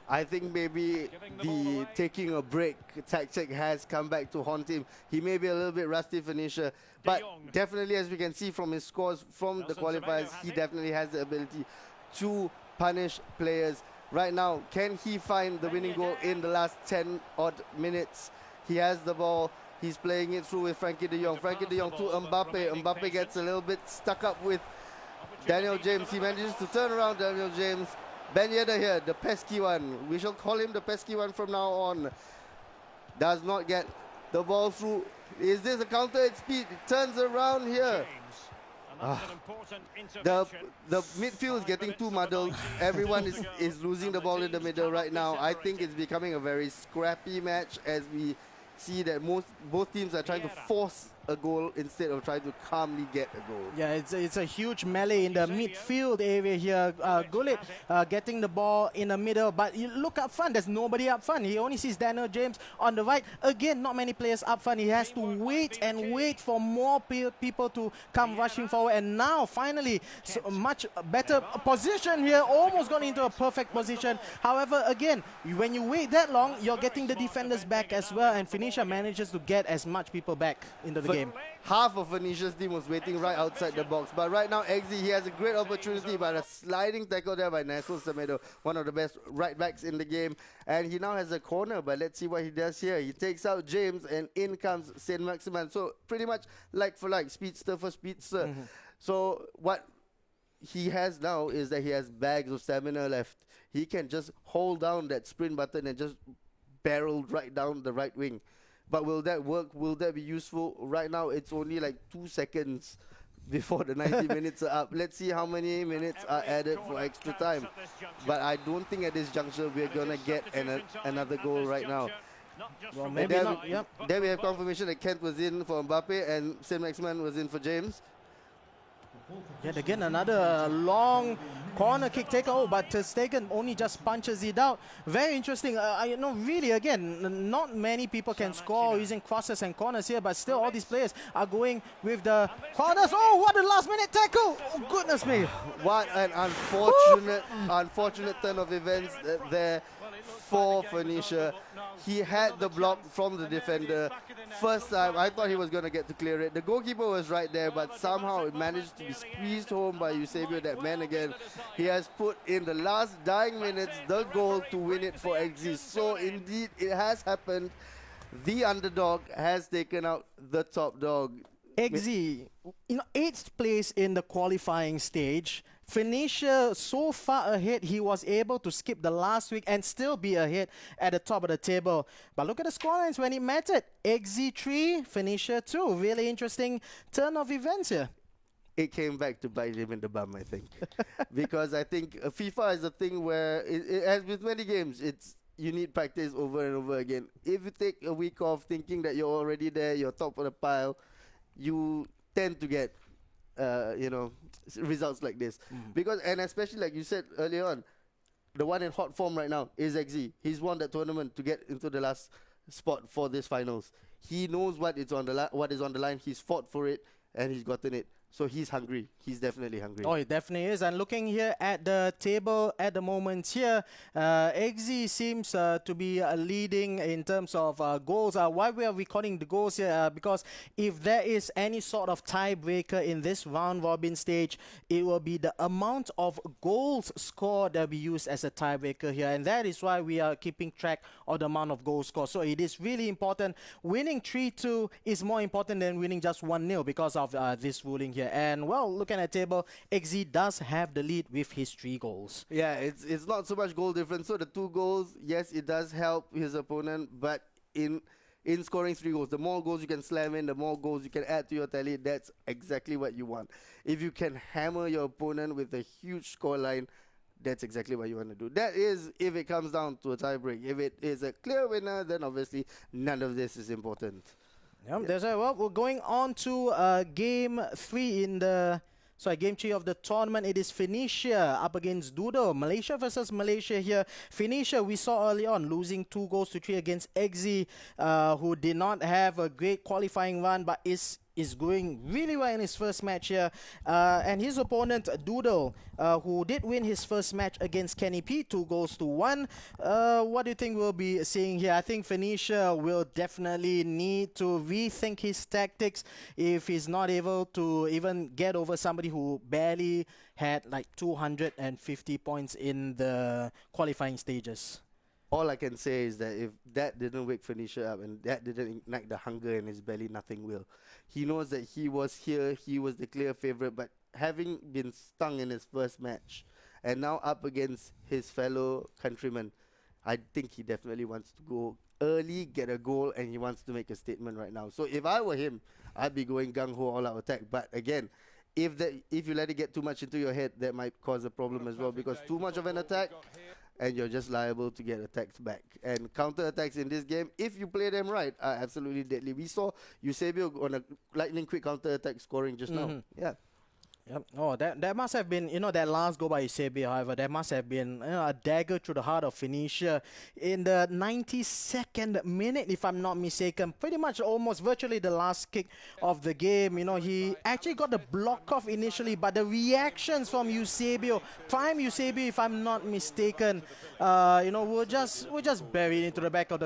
I think maybe the taking a break tactic has come back to haunt him. He may be a little bit rusty, Phoenicia, but definitely, as we can see from his scores from the qualifiers, he definitely has the ability to punish players. Right now, can he find the winning goal in the last 10 odd minutes? He has the ball. He's playing it through with Frankie de Jong. Frankie de Jong to Mbappe. Mbappe gets a little bit stuck up with Daniel James. He manages to turn around Daniel James. Ben Yedder here, the pesky one. We shall call him the pesky one from now on. Does not get the ball through. Is this a counter at speed? It turns around here. The midfield is getting too muddled. Everyone is losing the ball in the middle right now. I think it's becoming a very scrappy match as we see that both teams are trying to force a goal instead of trying to calmly get a goal. Yeah, it's a huge melee in the midfield area here. Gullit getting the ball in the middle, but you look up front, there's nobody up front. He only sees Daniel James on the right. Again, not many players up front. He has to wait and wait for more people to come rushing forward. And now, finally, so much better position here. Almost got into a perfect position. However, again, when you wait that long, you're getting the defenders back as well. And Phoenicia manages to get as much people back into the game. Half of Phoenicia's team was waiting right outside the box. But right now, Eggsy, he has a great opportunity, but a sliding tackle there by Nestle Semedo, one of the best right backs in the game. And he now has a corner, but let's see what he does here. He takes out James, and in comes Saint Maximin. So pretty much like for like, speedster for speedster. So what he has now is that he has bags of stamina left. He can just hold down that sprint button and just barrel right down the right wing. But will that work? Will that be useful? Right now, it's only like 2 seconds before the 90 minutes are up. Let's see how many minutes are added for extra time. But I don't think at this juncture we're going to get another goal right now. Well, maybe not. Yep. Then we have confirmation that Kent was in for Mbappe and Saint Maximin was in for James. Yet again, another long corner kick taker. Oh, but Ter Stegen only just punches it out. Very interesting. Really, again, not many people can score using crosses and corners here, but still all these players are going with the corners. Oh, what a last-minute tackle. Oh, goodness me. What an unfortunate turn of events there for Phoenicia. He had the block from the defender. First time, I thought he was going to get to clear it. The goalkeeper was right there, but somehow it managed to be squeezed home by Eusebio, that man again. He has put in the last dying minutes the goal to win it for Eggsy. So indeed, it has happened. The underdog has taken out the top dog. Eggsy, 8th place in the qualifying stage. Phoenicia so far ahead, he was able to skip the last week and still be ahead at the top of the table. But look at the scorelines when it mattered. XZ 3, Phoenicia 2. Really interesting turn of events here. It came back to bite him in the bum, I think. Because I think FIFA is a thing where, as with many games, you need practice over and over again. If you take a week off thinking that you're already there, you're top of the pile, you tend to get, results like this. Because, and especially like you said earlier on, the one in hot form right now is XZ. He's won that tournament to get into the last spot for this finals. He knows what is on the line. He's fought for it and he's gotten it. So he's hungry. He's definitely hungry. Oh, he definitely is. And looking here at the table at the moment here, XZ seems to be leading in terms of goals. Why we are recording the goals here? Because if there is any sort of tiebreaker in this round robin stage, it will be the amount of goals scored that we use as a tiebreaker here. And that is why we are keeping track of the amount of goals scored. So it is really important. Winning 3-2 is more important than winning just 1-0 because of this ruling here. And well, looking at the table, XZ does have the lead with his 3 goals. Yeah, it's not so much goal difference. So the 2 goals, yes, it does help his opponent, but in scoring 3 goals, the more goals you can slam in, the more goals you can add to your tally. That's exactly what you want. If you can hammer your opponent with a huge scoreline, that's exactly what you want to do. That is if it comes down to a tie break. If it is a clear winner, then obviously none of this is important. That's right. Well, we're going on to game 3 in the... game 3 of the tournament. It is Phoenicia up against Doodle. Malaysia versus Malaysia here. Phoenicia, we saw early on, losing 2-3 against XZ, who did not have a great qualifying run, but is going really well in his first match here. And his opponent, Doodle, who did win his first match against Kenny P, 2-1. What do you think we'll be seeing here? I think Phoenicia will definitely need to rethink his tactics if he's not able to even get over somebody who barely had like 250 points in the qualifying stages. All I can say is that if that didn't wake Phoenicia up and that didn't ignite the hunger in his belly, nothing will. He knows that he was here, he was the clear favorite, but having been stung in his first match and now up against his fellow countrymen, I think he definitely wants to go early, get a goal, and he wants to make a statement right now. So if I were him, I'd be going gung-ho all-out attack. But again, if you let it get too much into your head, that might cause a problem as well, because too much of an attack and you're just liable to get attacked back. And counter-attacks in this game, if you play them right, are absolutely deadly. We saw Eusebio on a lightning quick counter-attack scoring just now. Yeah. Yep. Oh, that must have been, that last goal by Eusebio, however, that must have been a dagger through the heart of Phoenicia. In the 92nd minute, if I'm not mistaken, pretty much almost virtually the last kick of the game. He actually got the block off initially, but the reactions from Eusebio, prime Eusebio, if I'm not mistaken, were just buried into the back of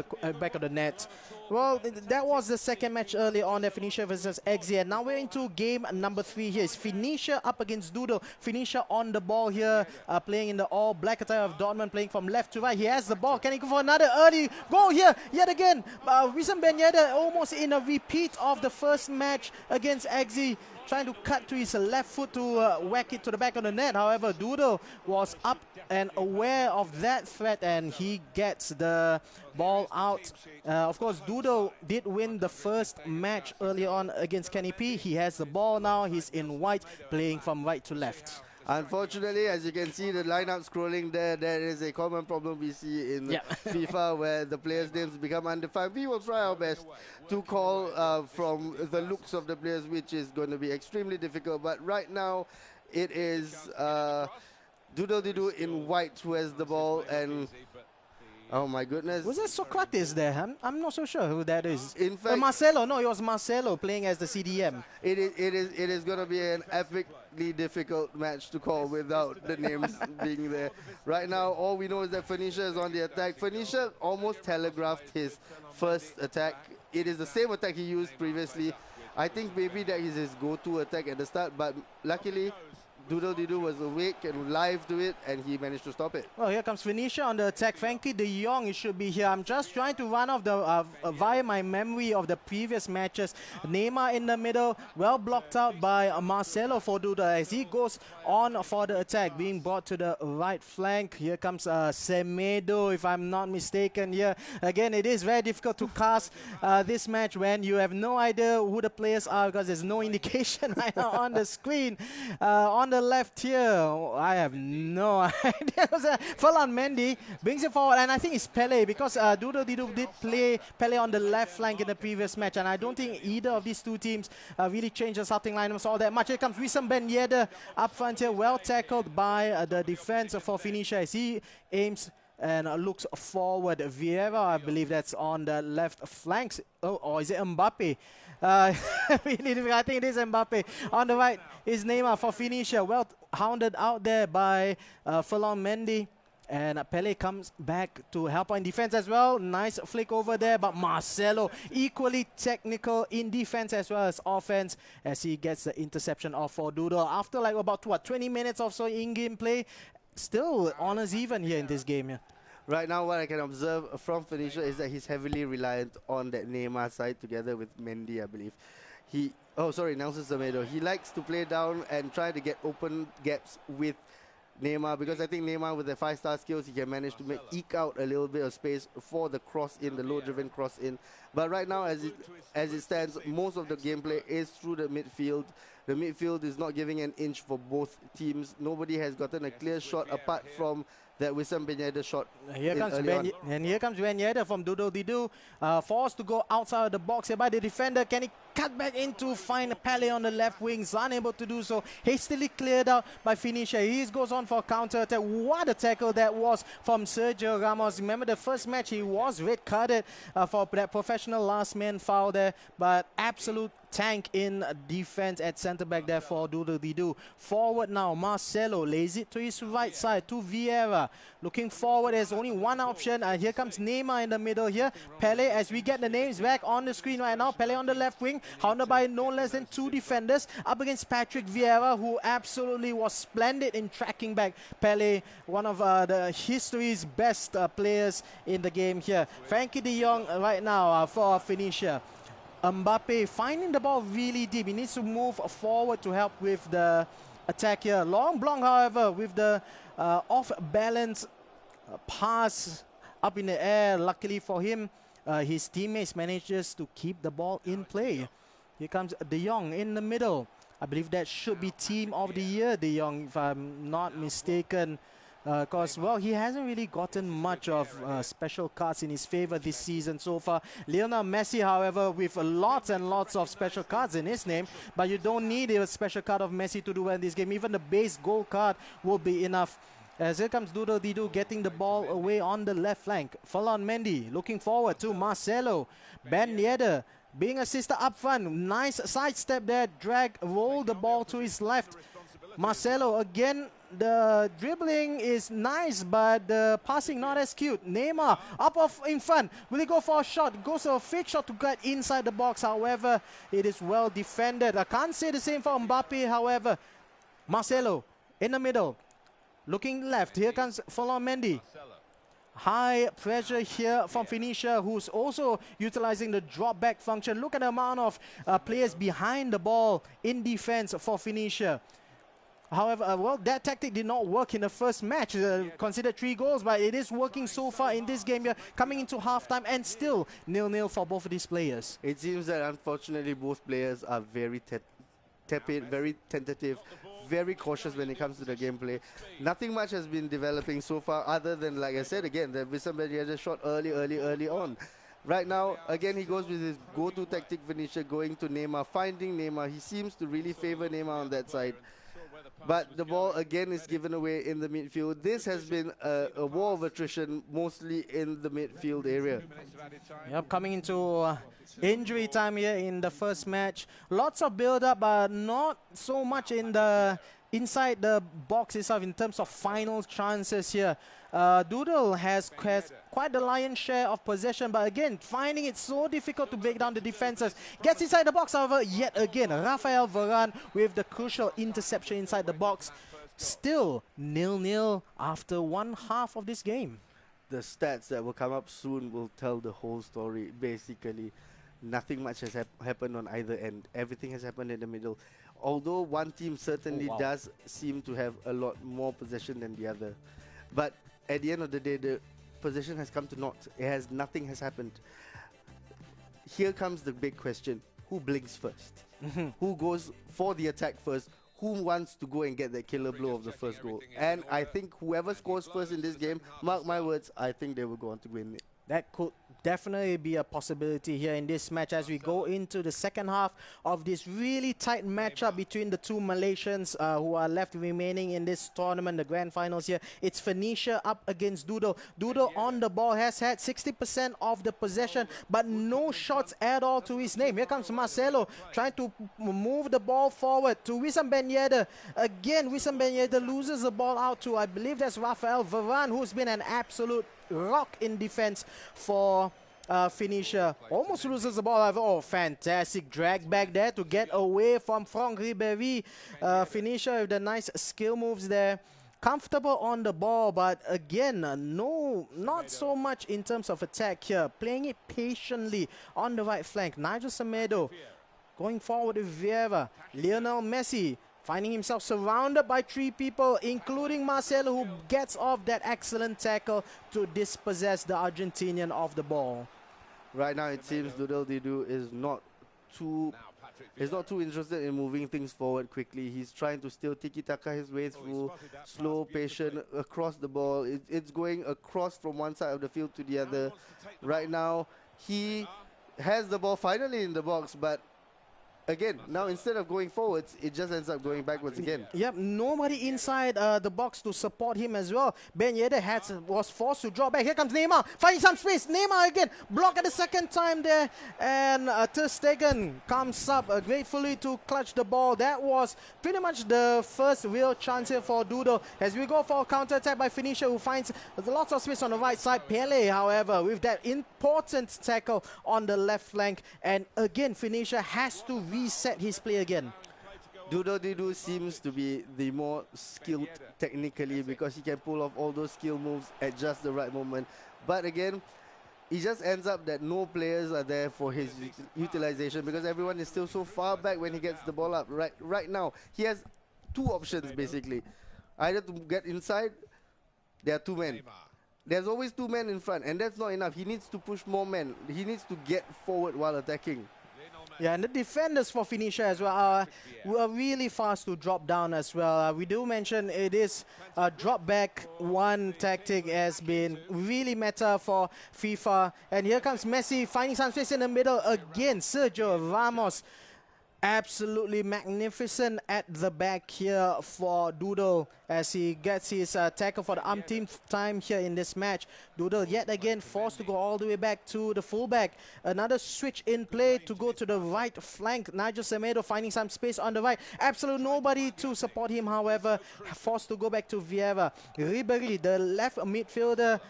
the net. Well, that was the second match early on, Phoenicia versus XZ. Now we're into game number 3 here. It's Phoenicia up against Doodle. Phoenicia on the ball here, playing in the all-black attire of Dortmund, playing from left to right. He has the ball. Can he go for another early goal here? Yet again, Wisam Ben Yedder almost in a repeat of the first match against XZ, trying to cut to his left foot to whack it to the back of the net. However, Doodle was up and aware of that threat, and he gets the ball out. Of course, Doodle did win the first match early on against Kenny P. He has the ball now. He's in white, playing from right to left. Unfortunately, as you can see, the lineup scrolling there is a common problem we see in FIFA where the players' names become undefined. We will try our best to call from the looks of the players, which is going to be extremely difficult. But right now, it is Doodle Didu in white who has the ball, and oh my goodness. Was that Socrates there? I'm not so sure who that is. In fact, Marcelo. No, it was Marcelo playing as the CDM. It is going to be an epically difficult match to call without the names being there. Right now, all we know is that Phoenicia is on the attack. Phoenicia almost telegraphed his first attack. It is the same attack he used previously. I think maybe that is his go-to attack at the start, but luckily, Doodle-Dee-Doo was awake and live to it, and he managed to stop it. Well, here comes Phoenicia on the attack. Frankie de Jong, it should be here. I'm just trying to run off the via my memory of the previous matches. Neymar in the middle, well blocked out by Marcelo for Doodle as he goes on for the attack, being brought to the right flank. Here comes Semedo, if I'm not mistaken. Here again, it is very difficult to cast this match when you have no idea who the players are because there's no indication right now on the screen. On the left here, I have no idea. Ferland Mendy brings it forward, and I think it's Pele because Doodle-Dee-Doo did play Pele on the left flank in the previous match, and I don't think either of these two teams really changed the starting lineups all that much. Here comes Wissam Ben Yedder up front here, well tackled by the defense for Phoenicia as he aims and looks forward. Vieira, I believe that's on the left flanks. Oh, or is it Mbappe? I think it is Mbappe. On the right is Neymar for Phoenicia. Well hounded out there by Ferland Mendy. And Pele comes back to help in defense as well. Nice flick over there, but Marcelo equally technical in defense as well as offense as he gets the interception off for Doodle. After like about 20 minutes or so in-game play, still honors even here in this game. Yeah. Right now, what I can observe from Phoenicia is that he's heavily reliant on that Neymar side together with Mendy, I believe. Nelson Semedo. He likes to play down and try to get open gaps with Neymar, because I think Neymar with the 5-star skills, he can manage to eke out a little bit of space for the cross in, the low-driven cross in. But right now, as it stands, most of the gameplay is through the midfield. The midfield is not giving an inch for both teams. Nobody has gotten a clear shot apart from that Wissam Ben Yedder shot. Here comes Ben Yedder from Doodle-Dee-Doo, forced to go outside of the box here by the defender. Can he cut back in to find Pele on the left wing? Is unable to do so. Hastily cleared out by Phoenicia. He goes on for a counter attack. What a tackle that was from Sergio Ramos. Remember the first match he was red carded for that professional last man foul there, but absolute tank in defense at centre back there for Doodle-Dee-Doo. Forward now, Marcelo lays it to his right side to Vieira. Looking forward, there's only one option. Here comes Neymar in the middle here. Pele, as we get the names back on the screen right now. Pele on the left wing, hounded by no less than 2 defenders, up against Patrick Vieira, who absolutely was splendid in tracking back Pele, one of the history's best players in the game here. Frankie de Jong right now for Phoenicia. Mbappe finding the ball really deep. He needs to move forward to help with the attack here. Long Blanc, however, with the off-balance pass up in the air. Luckily for him, his teammates manages to keep the ball in play. Here comes De Jong in the middle. I believe that should be Team of the Year, De Jong, if I'm not mistaken. Because, well, he hasn't really gotten much of special cards in his favor this season so far. Lionel Messi, however, with lots and lots of special cards in his name, but you don't need a special card of Messi to do well in this game. Even the base gold card will be enough. As here comes Doodle-Dee-Doo getting the ball away on the left flank. Ferland Mendy looking forward to Marcelo. Ben Yedder being assisted up front. Nice sidestep there. Drag, roll the ball to his left. Marcelo again. The dribbling is nice, but the passing not as cute. Neymar up off in front. Will he go for a shot? Goes for a fake shot to get inside the box. However, it is well defended. I can't say the same for Mbappe, however. Marcelo in the middle. Looking left. Here comes Ferland Mendy. High pressure here from Phoenicia, who's also utilizing the drop back function. Look at the amount of players behind the ball in defense for Phoenicia. However, well, that tactic did not work in the first match. Considered 3 goals, but it is working so far in this game here, coming into halftime, and still 0-0 for both of these players. It seems that unfortunately both players are very tepid, very tentative, very cautious when it comes to the gameplay. Nothing much has been developing so far, other than, like I said again, the Wissam Ben Yedder shot early on. Right now, again, he goes with his go-to tactic, Phoenicia, going to Neymar, finding Neymar. He seems to really favor Neymar on that side. But the ball again is given away in the midfield. This has been a war of attrition, mostly in the midfield area. Yep, coming into injury time here in the first match. Lots of build-up, but not so much in the inside the box itself in terms of final chances here. Doodle has quite the lion's share of possession, but again, finding it so difficult to break down the defenses. Gets inside the box, however, yet again, Rafael Varane with the crucial interception inside the box. Still 0-0 after one half of this game. The stats that will come up soon will tell the whole story. Basically, nothing much has happened on either end. Everything has happened in the middle. Although one team certainly does seem to have a lot more possession than the other. But at the end of the day, the possession has come to naught. Nothing has happened. Here comes the big question. Who blinks first? Who goes for the attack first? Who wants to go and get that killer blow of the first goal? And I think whoever scores first in this game, mark my words, I think they will go on to win it. That could definitely be a possibility here in this match as we go into the second half of this really tight matchup between the two Malaysians who are left remaining in this tournament, the grand finals here. It's Phoenicia up against Doodle. Doodle on the ball has had 60% of the possession, but no shots at all to his name. Here comes Marcelo trying to move the ball forward to Wissam Ben Yedder. Again, Wissam Ben Yedder loses the ball out to, I believe that's Rafael Varane, who's been an absolute rock in defense for Phoenicia. Almost loses the ball. Oh, fantastic drag back there to get away from Franck Ribéry. Phoenicia with the nice skill moves there. Comfortable on the ball, but again, no, not so much in terms of attack here. Playing it patiently on the right flank. Nigel Semedo going forward with Vieira. Lionel Messi finding himself surrounded by three people, including Marcelo, who gets off that excellent tackle to dispossess the Argentinian of the ball. Right now, it seems Doodle Didu is not too interested in moving things forward quickly. He's trying to still tiki-taka his way through, slow, patient, across the ball. It's going across from one side of the field to the other. Right now, he has the ball finally in the box, but again, now instead of going forwards, it just ends up going backwards again. Yep, nobody inside the box to support him as well. Ben Yedder was forced to draw back. Here comes Neymar, finding some space. Neymar again, block at the second time there. And Ter Stegen comes up gratefully to clutch the ball. That was pretty much the first real chance here for Doodle. As we go for a counter-attack by Phoenicia, who finds lots of space on the right side. Pele, however, with that important tackle on the left flank. And again, Phoenicia has to reset his play again. Doodle Didu seems to be the more skilled technically because he can pull off all those skill moves at just the right moment. But again, it just ends up that no players are there for his utilization because everyone is still so far back when he gets the ball up. Right now, he has two options basically. Either to get inside, there are two men. There's always two men in front, and that's not enough. He needs to push more men. He needs to get forward while attacking. Yeah, and the defenders for Phoenicia as well were really fast to drop down as well. We do mention it is a drop back one tactic has been really meta for FIFA. And here comes Messi finding some space in the middle again. Sergio Ramos absolutely magnificent at the back here for Doodle as he gets his tackle for the umpteenth time here in this match. Doodle yet again forced to go all the way back to the fullback. Another switch in play to go to the right flank. Nigel Semedo finding some space on the right. Absolutely nobody to support him, however, forced to go back to Vieira. Ribéry, the left midfielder,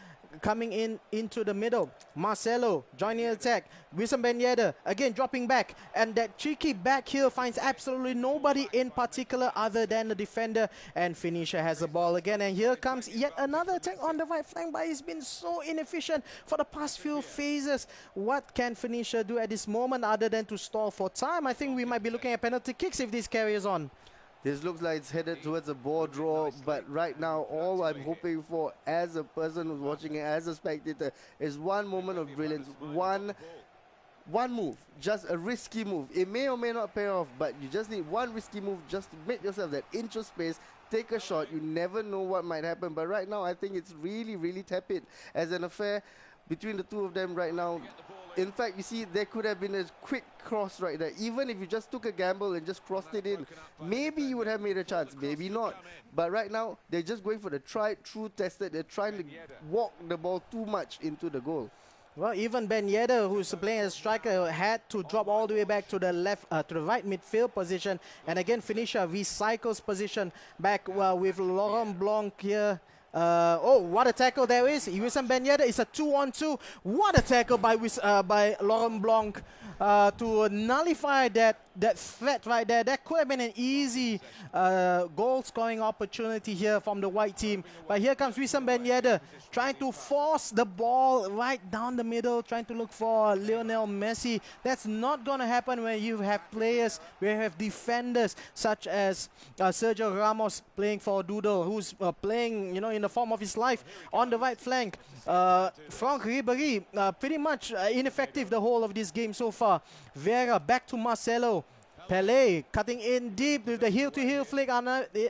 coming into the middle. Marcelo joining the attack. Wissam Ben Yedder again dropping back, and that cheeky back heel finds absolutely nobody in particular other than the defender, and Phoenicia has the ball again. And here comes yet another attack on the right flank, but he's been so inefficient for the past few phases. What can Phoenicia do at this moment other than to stall for time? I think we might be looking at penalty kicks if this carries on. This looks like it's headed towards a ball draw, but right now all I'm hoping for as a person who's watching it, as a spectator, is one moment of brilliance, one move, just a risky move. It may or may not pay off, but you just need one risky move just to make yourself that inch of space, take a shot. You never know what might happen, but right now I think it's really, really tepid as an affair between the two of them right now. In fact, you see, there could have been a quick cross right there. Even if you just took a gamble and just crossed it in, maybe you would have made a chance, maybe not. But right now, they're just going for the tried, true, tested. They're trying to walk the ball too much into the goal. Well, even Ben Yedder, who's playing as striker, had to drop all the way back to the left, to the right midfield position. And again, Finisher recycles position back with Laurent Blanc here. Oh, what a tackle there is. Wissam Ben Yedder is a 2-on-2. What a tackle by Laurent Blanc to nullify that threat right there. That could have been an easy goal scoring opportunity here from the white team. But here comes Wissam Ben Yedder trying to force the ball right down the middle, trying to look for Lionel Messi. That's not going to happen when you have players, when you have defenders such as Sergio Ramos playing for Doodle, who's playing, in the form of his life on the right flank. Franck Ribéry pretty much ineffective the whole of this game so far. Vieira back to Marcelo. Pelé cutting in deep with the heel-to-heel flick,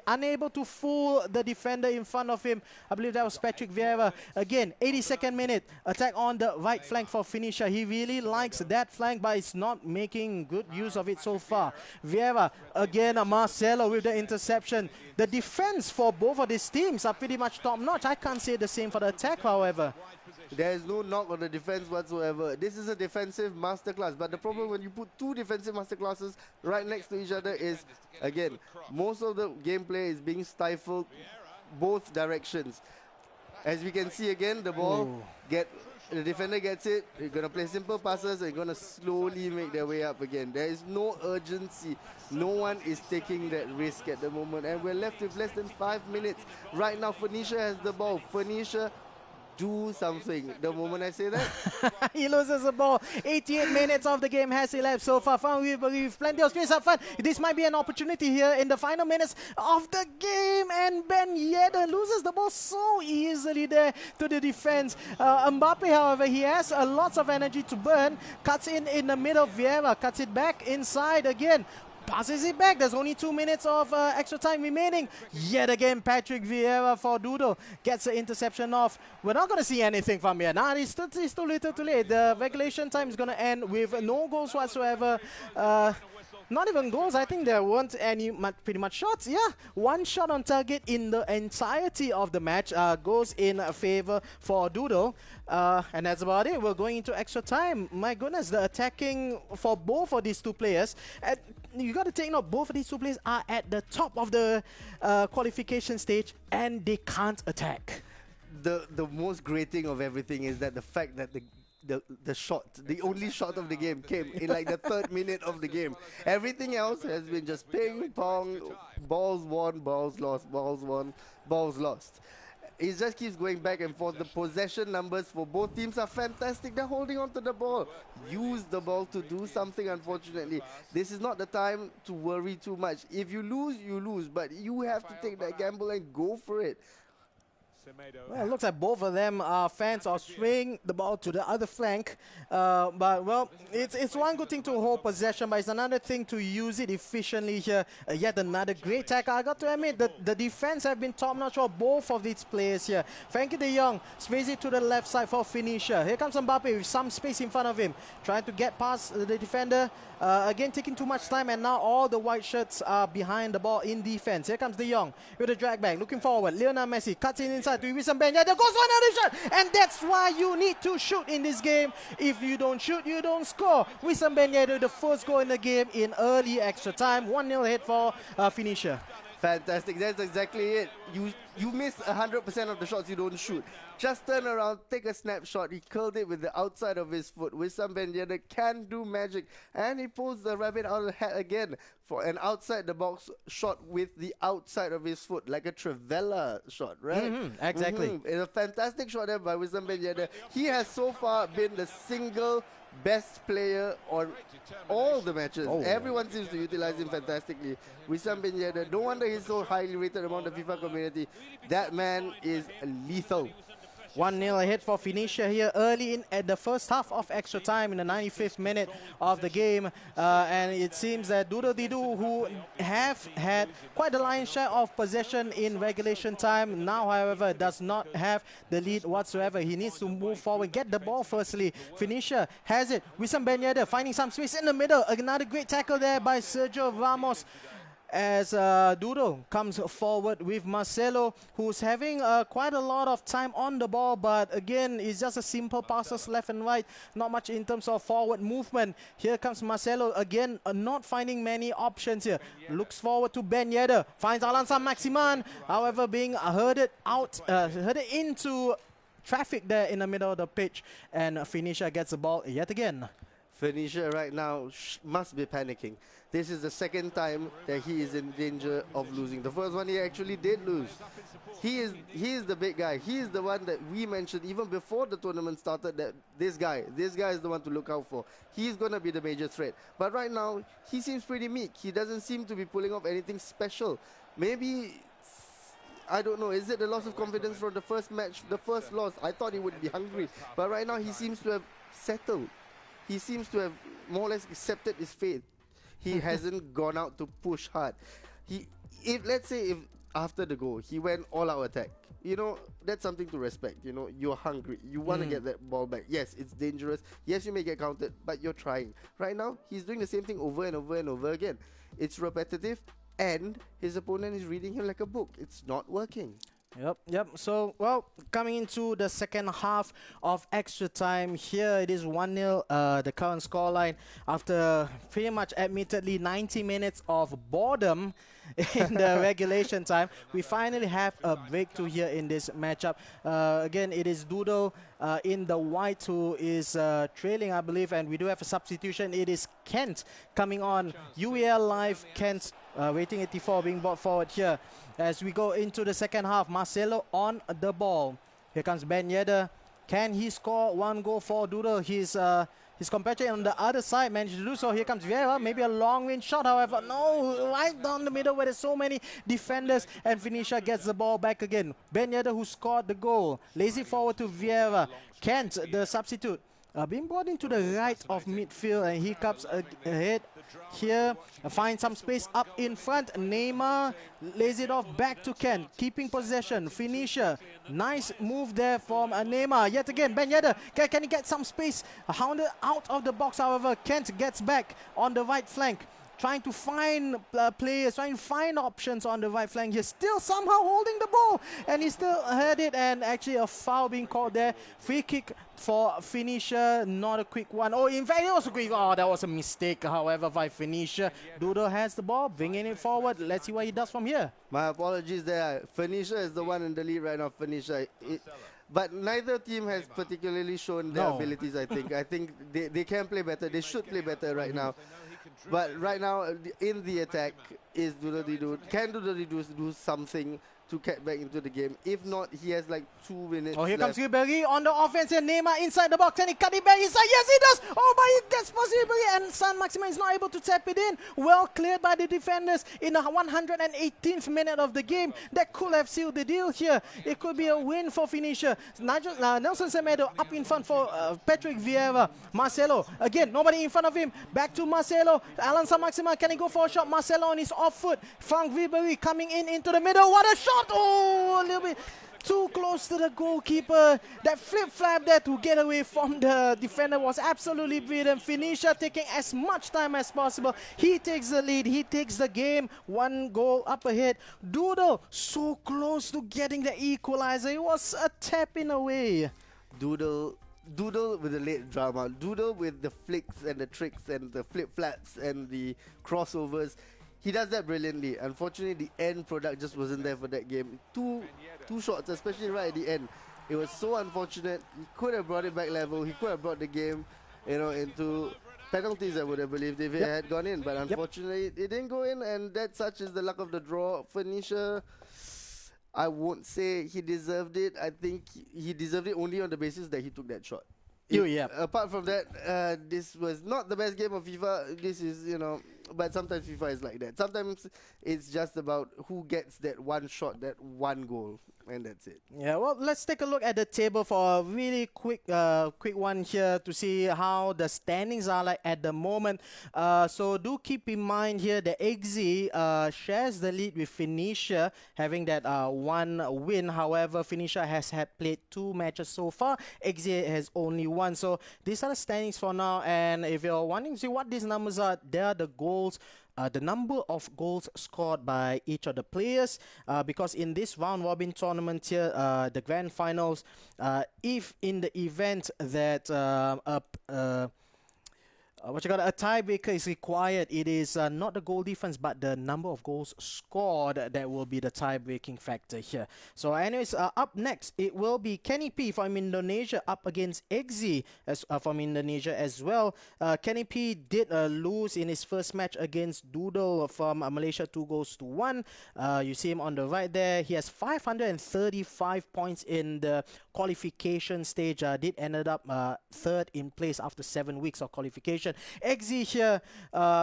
unable to fool the defender in front of him. I believe that was Patrick Vieira. Again, 82nd minute, attack on the right flank for Finisher. He really likes that flank, but is not making good use of it so far. Vieira, again, Marcelo with the interception. The defense for both of these teams are pretty much top-notch. I can't say the same for the attack, however. There is no knock on the defense whatsoever. This is a defensive masterclass. But the problem when you put two defensive masterclasses right next to each other is, again, most of the gameplay is being stifled both directions. As we can see again, the ball, the defender gets it. They're going to play simple passes. They're going to slowly make their way up again. There is no urgency. No one is taking that risk at the moment. And we're left with less than 5 minutes. Right now, Phoenicia has the ball. Phoenicia, do something. The moment I say that, he loses the ball. 88 minutes of the game has elapsed so far. We've plenty of space up front. This might be an opportunity here in the final minutes of the game. And Ben Yedder loses the ball so easily there to the defense. Mbappe, however, he has lots of energy to burn. Cuts in the middle. Vieira cuts it back inside again. Passes it back. There's only 2 minutes of extra time remaining. Yet again, Patrick Vieira for Doodle gets the interception off. We're not going to see anything from here. Nah, it's too little too late. The regulation time is going to end with no goals whatsoever. Not even goals. I think there weren't any pretty much shots. Yeah, one shot on target in the entirety of the match goes in favor for Doodle. And that's about it. We're going into extra time. My goodness, the attacking for both of these two players. You got to take note, both of these two players are at the top of the qualification stage and they can't attack. the most great thing of everything is that the fact that the shot, the only shot of the game came in like the 3rd minute of the game. Everything else has been just ping pong, balls won, balls lost, balls won, balls lost. It just keeps going back and forth. The possession numbers for both teams are fantastic. They're holding on to the ball. Use the ball to do something, unfortunately. This is not the time to worry too much. If you lose, you lose. But you have to take that gamble and go for it. Well, it looks like both of them are fans of swing the ball to the other flank. But, well, it's one good thing to hold possession, but it's another thing to use it efficiently here. Yet another great tackle. I got to admit, the defense have been top-notch for both of these players here. Frankie de Jong sprays it to the left side for finisher. Here comes Mbappe with some space in front of him, trying to get past the defender. Again, taking too much time, and now all the white shirts are behind the ball in defense. Here comes de Jong with a drag back, looking forward. Lionel Messi cuts in inside to Wissam Ben Yedder. There goes for another shot, and that's why you need to shoot in this game. If you don't shoot, you don't score. Wissam Ben Yedder, the first goal in the game in early extra time. 1-0 hit for finisher. Fantastic. That's exactly it. You miss 100% of the shots you don't shoot. Just turn around, take a snapshot. He curled it with the outside of his foot. Wissam Ben Yedder can do magic. And he pulls the rabbit out of the hat again for an outside the box shot with the outside of his foot. Like a Trivela shot, right? Exactly. It's a fantastic shot there by Wissam Ben Yedder. He has so far been the single best player on all the matches. Everyone seems to utilize him fantastically. Wissam Ben Yedder, no wonder he's so highly rated among the FIFA community. That man is lethal. 1-0 ahead for Finisher here early in at the first half of extra time in the 95th minute of the game. And it seems that Doodle Didu, who have had quite a lion's share of possession in regulation time, now, however, does not have the lead whatsoever. He needs to move forward, get the ball firstly. Finisher has it. Wissam Ben Yedder finding some space in the middle. Another great tackle there by Sergio Ramos. as Doodle comes forward with Marcelo, who's having quite a lot of time on the ball, but again, it's just a simple passes left and right, not much in terms of forward movement. Here comes Marcelo again, not finding many options here. Looks forward to Ben Yedder, finds Alansan Maximan, however, being herded into traffic there in the middle of the pitch, and Finisher gets the ball yet again. Finisher right now must be panicking. This is the second time that he is in danger of losing. The first one he actually did lose. He is the big guy. He is the one that we mentioned even before the tournament started, that this guy is the one to look out for. He's going to be the major threat. But right now, he seems pretty meek. He doesn't seem to be pulling off anything special. Maybe, I don't know, is it the loss of confidence from the first match, the first loss? I thought he would be hungry. But right now, he seems to have settled. He seems to have more or less accepted his fate. He hasn't gone out to push hard. Let's say if after the goal, he went all-out attack. You know, that's something to respect. You know, you're hungry. You want to get that ball back. Yes, it's dangerous. Yes, you may get counted, but you're trying. Right now, he's doing the same thing over and over and over again. It's repetitive, and his opponent is reading him like a book. It's not working. Yep. So, well, coming into the second half of extra time, here it is 1-0, the current scoreline, after pretty much admittedly 90 minutes of boredom in the regulation time. We finally have a breakthrough here in this matchup. Again, it is Doodle in the white who is trailing, I believe, and we do have a substitution. It is Kent coming on. UEL Live, Kent, rating 84, being brought forward here. As we go into the second half, Marcelo on the ball. Here comes Ben Yedder. Can he score one goal for Doodle? His compatriot on the other side managed to do so. Here comes Vieira. Maybe a long-range shot, however. No, right down the middle where there's so many defenders. And Finisher gets the ball back again. Ben Yedder, who scored the goal, lays it forward to Vieira. Kent, the substitute, being brought into the right of midfield, and he comes ahead here, finds some space up in front. Neymar lays it off back to Kent, keeping possession. Finisher, nice move there from Neymar. Yet again, Ben Yedder, can he get some space? Hounded out of the box, however, Kent gets back on the right flank, trying to find players, trying to find options on the right flank. He's still somehow holding the ball, and he still had it, and actually a foul being called there. Free kick for Finisher, not a quick one. Oh, in fact, it was a quick. Oh, that was a mistake, however, by Finisher. Doodle has the ball, bringing it forward. Let's see what he does from here. My apologies there. Finisher is the one in the lead right now. Finisher. But neither team has particularly shown their abilities, I think. I think they can play better. They should play better right now. But right now, in the attack, is can Doodle do something to get back into the game? If not, he has like 2 minutes. Oh, here comes Ribery on the offense here. Neymar inside the box, and he cut it back inside. Yes, he does. Oh, but he gets past Ribery, and San Maximin is not able to tap it in. Well cleared by the defenders in the 118th minute of the game. That could have sealed the deal here. It could be a win for Finisher. Nelson Semedo up in front for Patrick Vieira. Marcelo, again, nobody in front of him. Back to Marcelo. Alan San Maximin, can he go for a shot? Marcelo on his off foot. Frank Ribery coming into the middle. What a shot! Oh, a little bit too close to the goalkeeper. That flip-flap there to get away from the defender was absolutely brilliant. Finisher taking as much time as possible. He takes the lead. He takes the game. 1 goal up ahead. Doodle so close to getting the equalizer. It was a tap in a way. Doodle with the late drama. Doodle with the flicks and the tricks and the flip-flaps and the crossovers. He does that brilliantly. Unfortunately, the end product just wasn't there for that game. Two shots, especially right at the end. It was so unfortunate. He could have brought it back level. He could have brought the game, into penalties, I would have believed, if it had gone in. But unfortunately, it didn't go in, and that such is the luck of the draw. Finisher, I won't say he deserved it. I think he deserved it only on the basis that he took that shot. Apart from that, this was not the best game of FIFA. This is, but sometimes FIFA is like that. Sometimes it's just about who gets that one shot, that one goal, and that's it. Yeah, well, let's take a look at the table for a really quick one here to see how the standings are like at the moment. So do keep in mind here that XZ shares the lead with Finisher, having that 1 win. However, Finisher has played 2 matches so far. XZ has only 1. So these are the standings for now. And if you're wanting to see what these numbers are, they are the goals the number of goals scored by each of the players, because in this round robin tournament here, the grand finals, if in the event that a tiebreaker is required, it is not the goal difference but the number of goals scored that will be the tie-breaking factor here. So anyways, up next it will be Kenny P from Indonesia up against Exi from Indonesia as well. Kenny P did lose in his first match against Doodle from Malaysia, 2-1. You see him on the right there. He has 535 points in the qualification stage. Did ended up third in place after 7 weeks of qualification. Exi here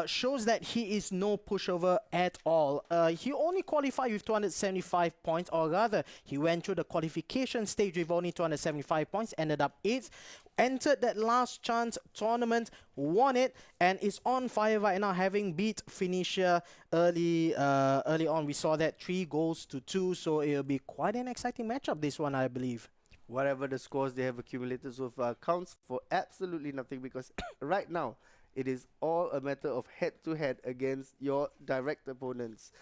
shows that he is no pushover at all. He only qualified with 275 points, or rather, he went through the qualification stage with only 275 points, ended up 8th, entered that last chance tournament, won it, and is on fire right now, having beat Phoenicia early on. We saw that 3-2, so it'll be quite an exciting matchup, this one, I believe. Whatever the scores they have accumulated so far counts for absolutely nothing, because right now it is all a matter of head-to-head against your direct opponents.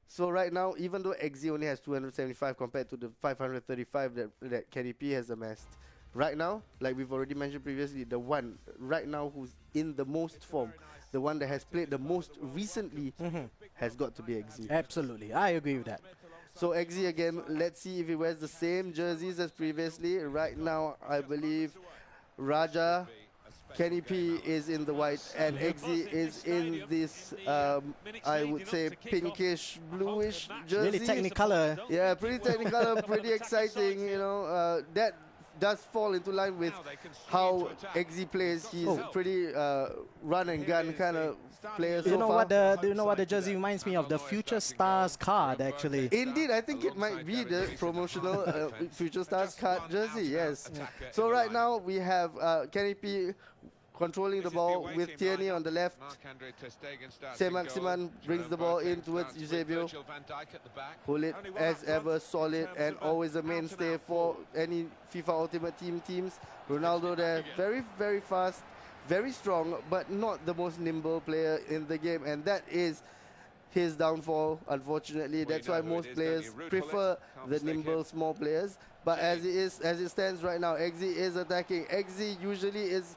So right now, even though Exi only has 275 compared to the 535 that Kenny P has amassed, right now, like we've already mentioned previously, the one right now who's in the most form, the one that has played the most recently, has got to be Exi. Absolutely, I agree with that. So Exi again, let's see if he wears the same jerseys as previously. Right now, I believe Raja, Kenny P is in the white, and Exi is in this, I would say, pinkish, bluish jersey. Really technicolor. Yeah, pretty technicolor, pretty exciting, you know. That does fall into line with how Exi plays. He's pretty run and gun kind of player so far. Do you know what the jersey reminds me of? The Future Stars card, actually. Indeed, I think it might be the promotional Future Stars card jersey, yes. So right now we have Kenny P controlling the ball with Tierney on the left. Saint-Maximin brings the ball in towards Eusebio. Hullet, as ever, solid and always a mainstay for any FIFA Ultimate Team teams. Ronaldo there, very, very fast, very strong, but not the most nimble player in the game, and that is his downfall, unfortunately. That's why most players prefer the nimble small players. But as it stands right now, Exi is attacking. Exi usually is,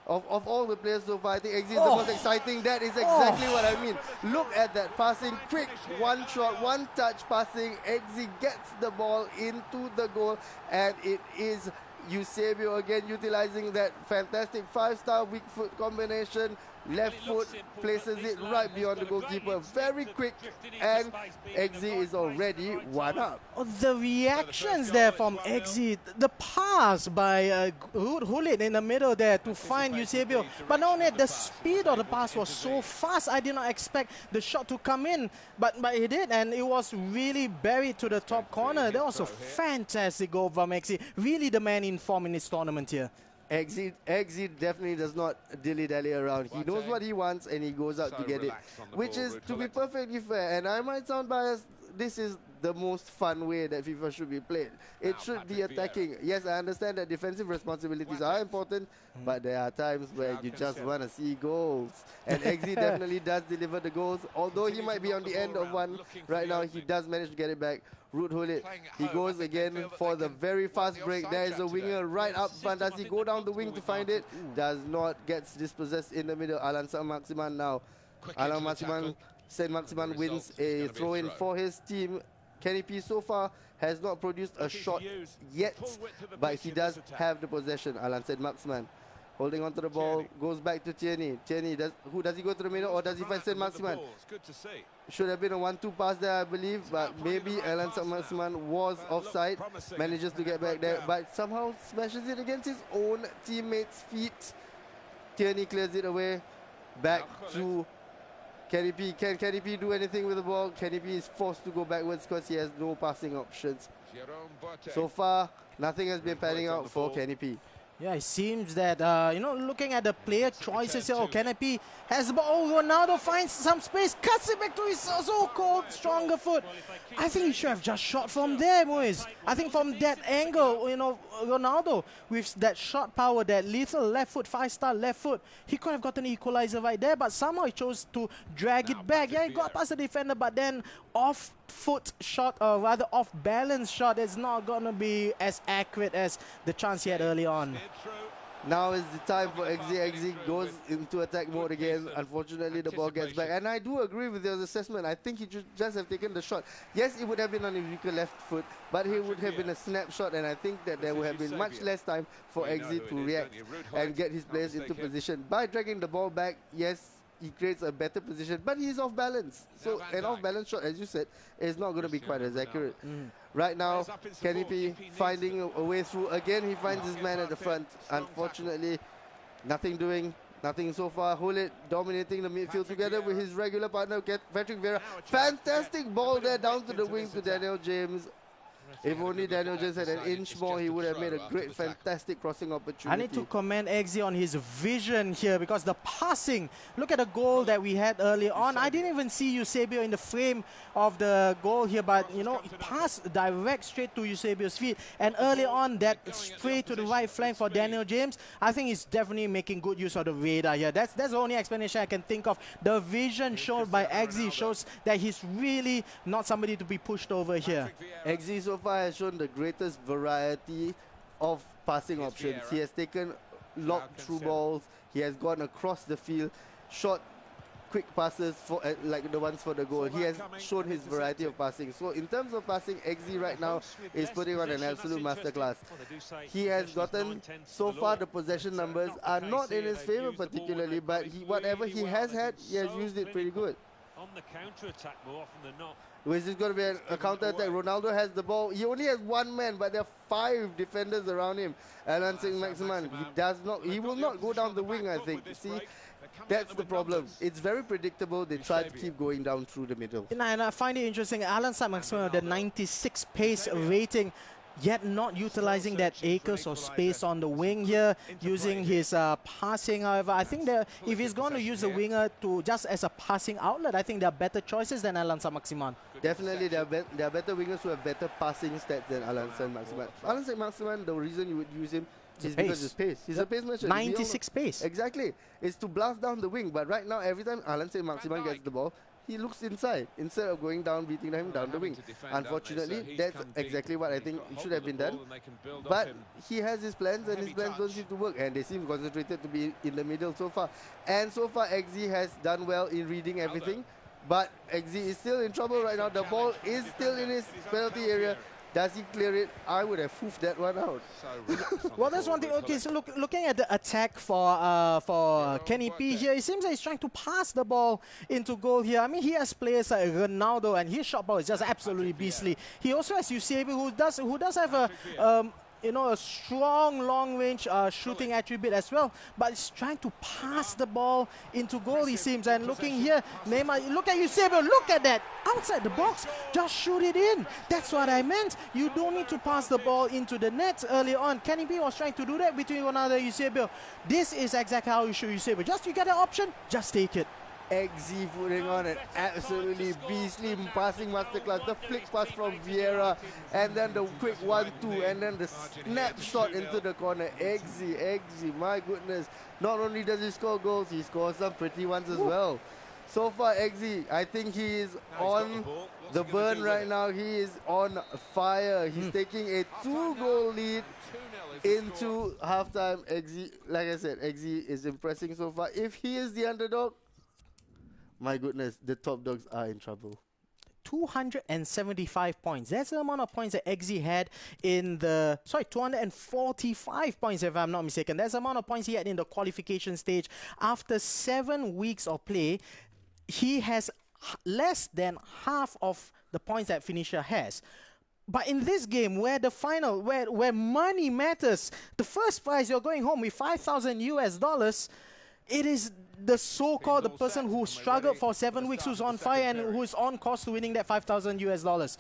of all the players so far, I think Exi is the most exciting. That is exactly what I mean. Look at that passing, quick one shot, one touch passing. Exi gets the ball into the goal, and it is Eusebio again utilizing that fantastic 5-star weak foot combination. Left foot places it right beyond the goalkeeper. Very quick, and Exi is already 1-up. Oh, the reactions there from Exi, the pass by Hullet in the middle there to find Eusebio. But not only the speed of the pass was so fast, I did not expect the shot to come in, but it did, and it was really buried to the top corner. That was a fantastic goal from Exi. Really the man in form in this tournament here. Exi definitely does not dilly-dally around. He knows what he wants and he goes out to get it, which is, to be perfectly fair, and I might sound biased, this is the most fun way that FIFA should be played. It should be attacking. Yes, I understand that defensive responsibilities are important, but there are times where you just want to see goals. And Exi definitely does deliver the goals. Although he might be on the end of one right now, he does manage to get it back. Ruud Hullet, he goes again for the very fast break. There is a winger right up front. Does he go down the wing to find it? Does not, gets dispossessed in the middle. Alan Saint-Maximin now. Saint-Maximin wins a throw-in for his team. Kenny P so far has not produced a shot yet, but he does have the possession. Alan Saint-Maximin holding onto the ball, goes back to Tierney. Tierney, does he go to the middle, or does he find Saint-Maximin? Should have been a 1-2 pass there, I believe, but maybe Alan Saint-Maximin was offside. Manages to get back there, but somehow smashes it against his own teammates' feet. Tierney clears it away. Back to Kenny P. Can Kenny P do anything with the ball? Kenny P is forced to go backwards because he has no passing options. So far, nothing has been panning out for Kenny P. Yeah, it seems that, looking at the player choices here, Canopy has the ball. Oh, Ronaldo finds some space, cuts it back to his so-called stronger foot. I think he should have just shot from there, boys. I think from that angle, Ronaldo, with that shot power, that lethal left foot, 5-star left foot, he could have gotten an equalizer right there, but somehow he chose to drag it back. Yeah, he got past the defender, but then off-foot shot, or rather off-balance shot, is not going to be as accurate as the chance he had early on. Now is the time for XZ. XZ goes into attack mode again. Unfortunately, the ball gets back. And I do agree with your assessment. I think he should just have taken the shot. Yes, it would have been on his weaker left foot, but it would have been a snapshot. And I think that there would have been much less time for XZ to react and get his players into position. By dragging the ball back, yes, he creates a better position, but he's off balance. So an off balance shot, as you said, is not going to be quite as accurate. Right now, Canopy finding a way through. Again, he finds his man at the front. Unfortunately, nothing doing. Nothing so far. Hullet dominating the midfield together with his regular partner, Patrick Vieira. Fantastic ball there down to the wing to Daniel James. If only Daniel James had an inch more, he would have made a great, fantastic crossing opportunity. I need to commend XZ on his vision here, because the passing, look at the goal that we had early on. I didn't even see Eusebio in the frame of the goal here, but he passed direct straight to Eusebio's feet. And early on, that straight to the right flank for Daniel James, I think he's definitely making good use of the radar here. That's the only explanation I can think of. The vision shown by XZ shows that he's really not somebody to be pushed over here. XZ so far has shown the greatest variety of passing options. He has taken locked through balls. He has gone across the field, shot quick passes for like the ones for the goal. He has shown his variety of passing. So in terms of passing, XZ right now is putting on an absolute masterclass. He has gotten, so far the possession numbers are not in his favor particularly, but whatever he has had, he has used it pretty good. On the counter-attack more often than not. This is going to be a counter-attack. Ronaldo has the ball. He only has one man, but there are 5 defenders around him. Alan Saint-Maximin, he will not go down the wing, I think. See, that's the problem. It's very predictable. They try to keep going down through the middle. And I find it interesting, Alan Saint-Maximin, the 96 pace rating, yet not utilizing that acres of space on the wing here, using his passing. However, I think that if he's going to use the winger to just as a passing outlet, I think there are better choices than Alan Saint-Maximin. Definitely, there are better wingers who have better passing stats than Alan Saint-Maximin. Alan Saint-Maximin, the reason you would use him is because his pace. He's a pace merchant. 96 pace. Exactly. It's to blast down the wing. But right now, every time Alan Saint-Maximin gets the ball, he looks inside instead of going down, beating him down the wing. Unfortunately, that's exactly what I think should have been done. But he has his plans, and his plans don't seem to work, and they seem concentrated to be in the middle so far. And so far, XZ has done well in reading everything, but XZ is still in trouble right now. The ball is still in his penalty area. Does he clear it? I would have hoofed that one out. Well, that's one thing. Okay, so looking at the attack for Kenny P here, it seems like he's trying to pass the ball into goal here. I mean, he has players like Ronaldo, and his shot ball is just absolutely beastly. He also has Eusebio, who does have a a strong long-range shooting attribute as well, but he's trying to pass the ball into goal, he seems. And looking here, Neymar, look at Eusebio, look at that, outside the box, just shoot it in. That's what I meant. You don't need to pass the ball into the net early on. Kenny B was trying to do that between Ronaldo and Eusebio. This is exactly how you shoot Eusebio. Just you get an option, just take it. XZ putting on an absolutely beastly passing masterclass. The flick pass from Vieira, and then the quick 1-2, and then the snapshot into the corner. XZ, my goodness. Not only does he score goals, he scores some pretty ones as well. So far, XZ, I think he is on the burn right now. He is on fire. He's taking a 2-goal lead into halftime. XZ, like I said, XZ is impressing so far. If he is the underdog, my goodness, the top dogs are in trouble. 275 points. That's the amount of points that XZ had in the... Sorry, 245 points if I'm not mistaken. That's the amount of points he had in the qualification stage. After 7 weeks of play, he has less than half of the points that Finisher has. But in this game, where the final, where money matters, the first prize you're going home with $5,000 US, it is the so-called the person who struggled for 7 weeks, who's on fire and who is on course to winning that $5,000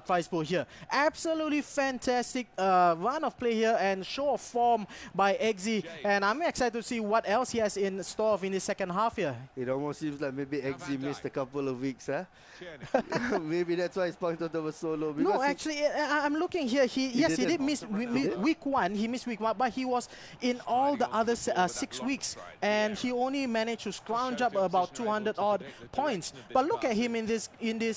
prize pool here. Absolutely fantastic run of play here and show of form by XZ, and I'm excited to see what else he has in store in his second half here. It almost seems like maybe XZ missed a couple of weeks, huh? Maybe that's why his point total was so low. No, actually, I'm looking here. He did miss week 1. He missed week 1, but he was in all the other 6 weeks, and he only managed to scrounge up about 200 odd points. But look at him in this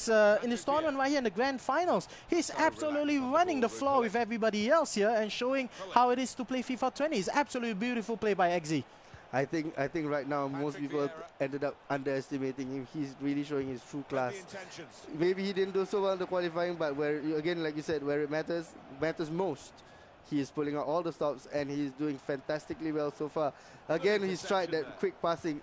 tournament right here in the grand finals. He's absolutely running the floor with everybody else here and showing how it is to play FIFA 20. It's absolutely beautiful play by XZ. I think right now most people ended up underestimating him. He's really showing his true class. Maybe he didn't do so well in the qualifying, but again, like you said, where it matters most, he is pulling out all the stops and he's doing fantastically well so far. Again, he's tried that quick passing.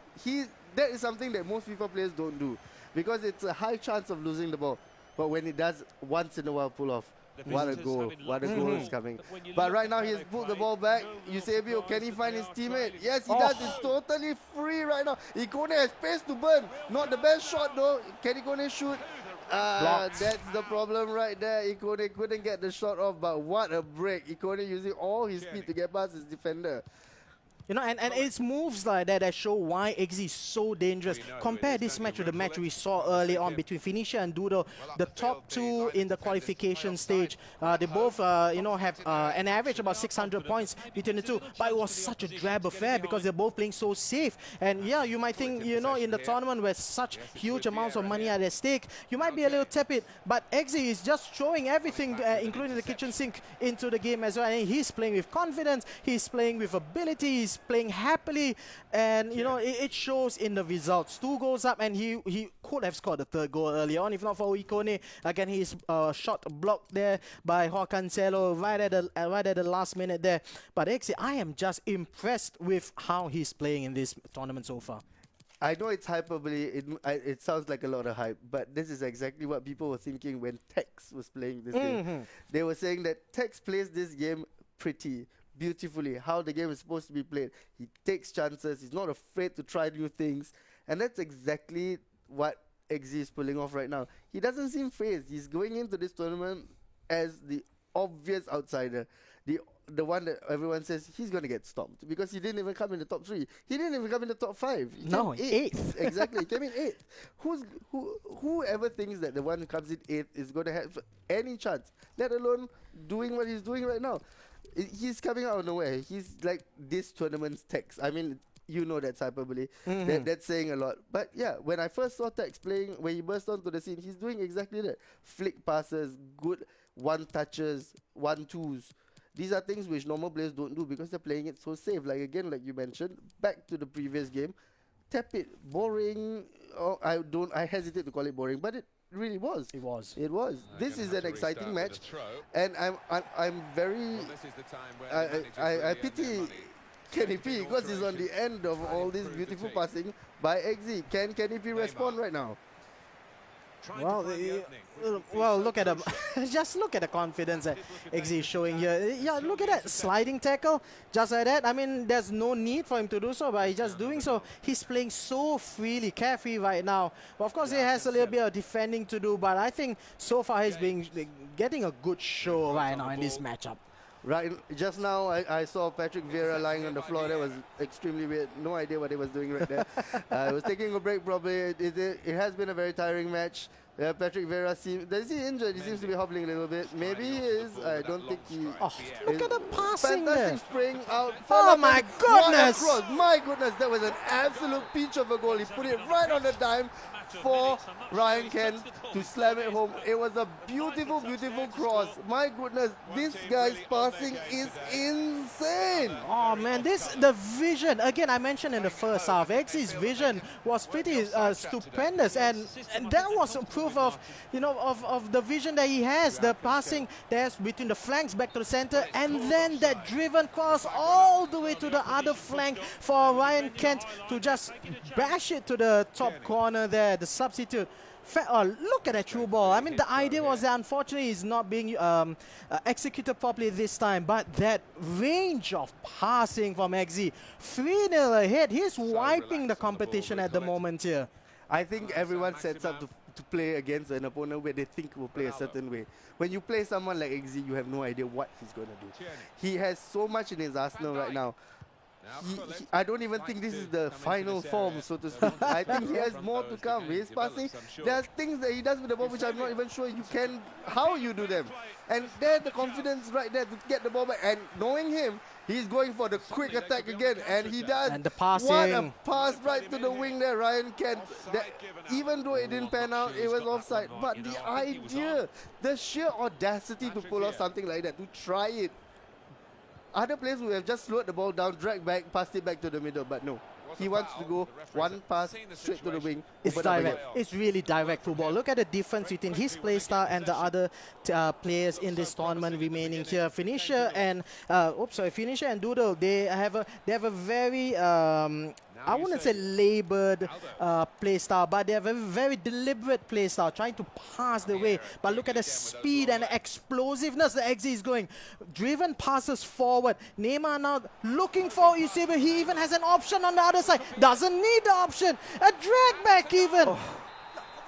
That is something that most FIFA players don't do because it's a high chance of losing the ball. But when it does once in a while pull off, what a goal. What a goal is coming. But right now he's pulled the ball back. Eusebio, can he find his teammate? Yes, he does. It's totally free right now. Ikone has space to burn. Not the best shot though. Can Ikone shoot? That's the problem right there. Ikone couldn't get the shot off, but what a break. Ikone using all his speed to get past his defender. You know, and it's moves like that show why XZ is so dangerous. Compare this match with the match we saw early on between Finisher and Doodle. The top two in the qualification stage. They both, you know, have an average about 600 points between the two. But it was such a drab affair because they're both playing so safe. And yeah, you might think, you know, in the tournament where such huge amounts of money are at stake, you might be a little tepid. But XZ is just throwing everything, including the kitchen sink, into the game as well. And he's playing with confidence. He's playing with ability. He's playing happily, and you know it shows in the results. 2 goals up, and he could have scored the 3rd goal early on if not for Ikone. Again, his shot blocked there by Cancelo right at the last minute there. But actually, I am just impressed with how he's playing in this tournament so far. I know it's hyperbole, it sounds like a lot of hype, but this is exactly what people were thinking when Tex was playing this game. They were saying that Tex plays this game pretty, beautifully, how the game is supposed to be played. He takes chances, he's not afraid to try new things, and that's exactly what XZ is pulling off right now. He doesn't seem phased. He's going into this tournament as the obvious outsider, the one that everyone says he's going to get stomped because he didn't even come in the top 3. He didn't even come in the top 5. He no, came 8th. Exactly, he came in 8th. Whoever thinks that the one who comes in 8th is going to have any chance, let alone doing what he's doing right now. He's coming out of nowhere. He's like this tournament's Tex. I mean, you know that's hyperbole. That's saying a lot. But yeah, when I first saw Tex playing, when he burst onto the scene, he's doing exactly that. Flick passes, good one-touches, one-twos. These are things which normal players don't do because they're playing it so safe. Like again, like you mentioned, back to the previous game, tepid, boring. Oh, I hesitate to call it boring, but it really was. It was. It was. This is an exciting match, and I'm very. I pity Kenny P because he's on the end of all this beautiful passing by XZ. Can Kenny P respond right now? Well, look at him. Just look at the confidence that XZ is showing here. Yeah, look at that sliding tackle, just like that. I mean, there's no need for him to do so, but he's just doing so. He's playing so freely, carefree right now. Well, of course, he has a little bit of defending to do, but I think so far he's been getting a good show right now in this matchup. Right, just now I saw Patrick Vieira lying on the floor. That was extremely weird. No idea what he was doing right there. He was taking a break probably. It has been a very tiring match. Patrick Vieira is he injured? He seems to be hobbling a little bit. Maybe he is. I don't think he. Oh, look at the passing there. Fantastic spring out. Oh my goodness! My goodness, that was an absolute peach of a goal. He put it right on the dime for Ryan Kent to slam it home. It was a beautiful, beautiful cross. My goodness, this guy's passing is insane. Oh man, the vision, again I mentioned in the first half, XZ's vision was pretty stupendous, and that was proof of, you know, of the vision that he has, the passing there's between the flanks back to the center, and then that driven cross all the way to the other flank for Ryan Kent to just bash it to the top corner there, the substitute. Look at that through ball. I mean, the idea was that unfortunately it's not being executed properly this time, but that range of passing from XZ, 3-0 ahead. He's wiping the competition at the moment here. I think everyone sets up to play against an opponent where they think will play a certain way. When you play someone like XZ, you have no idea what he's going to do. He has so much in his arsenal right now. I don't even think this is the final form, so to speak. I think he has more to come. His passing, there are things that he does with the ball which I'm not even sure how you do them. And there's the confidence right there to get the ball back. And knowing him, he's going for the quick attack again, and he does. And the passing. What a pass right to the wing there, Ryan Kent. Even though it didn't pan out, it was offside. But the idea, the sheer audacity to pull off something like that, to try it. Other players would have just slowed the ball down, dragged back, passed it back to the middle, but no. He wants to go one pass straight to the wing. It's direct. It's really direct football. Look at the difference between his play style and the other players in this tournament remaining here. Finisher and Finisher and Doodle. They have a very I wouldn't say labored play style, but they have a very deliberate play style, trying to pass the way. But look at the speed and the explosiveness that XZ is going. Driven passes forward. Neymar now looking for Eusebio. He even has an option on the other side. Doesn't need the option. A drag back even. Oh.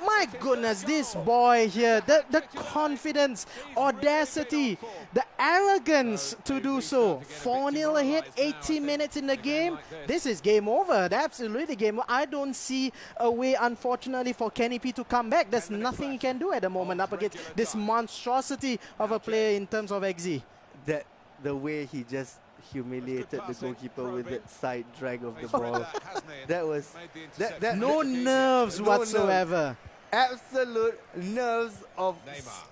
My goodness, this boy here, the confidence, audacity, the arrogance to do so. 4-0 ahead, 80 minutes in the game. This is game over. Absolutely game over. I don't see a way, unfortunately, for Kenny P to come back. There's nothing he can do at the moment up against this monstrosity of a player in terms of XZ. The way he just humiliated the goalkeeper with that side drag of the ball. That was no nerves whatsoever. Nerves. Absolute nerves of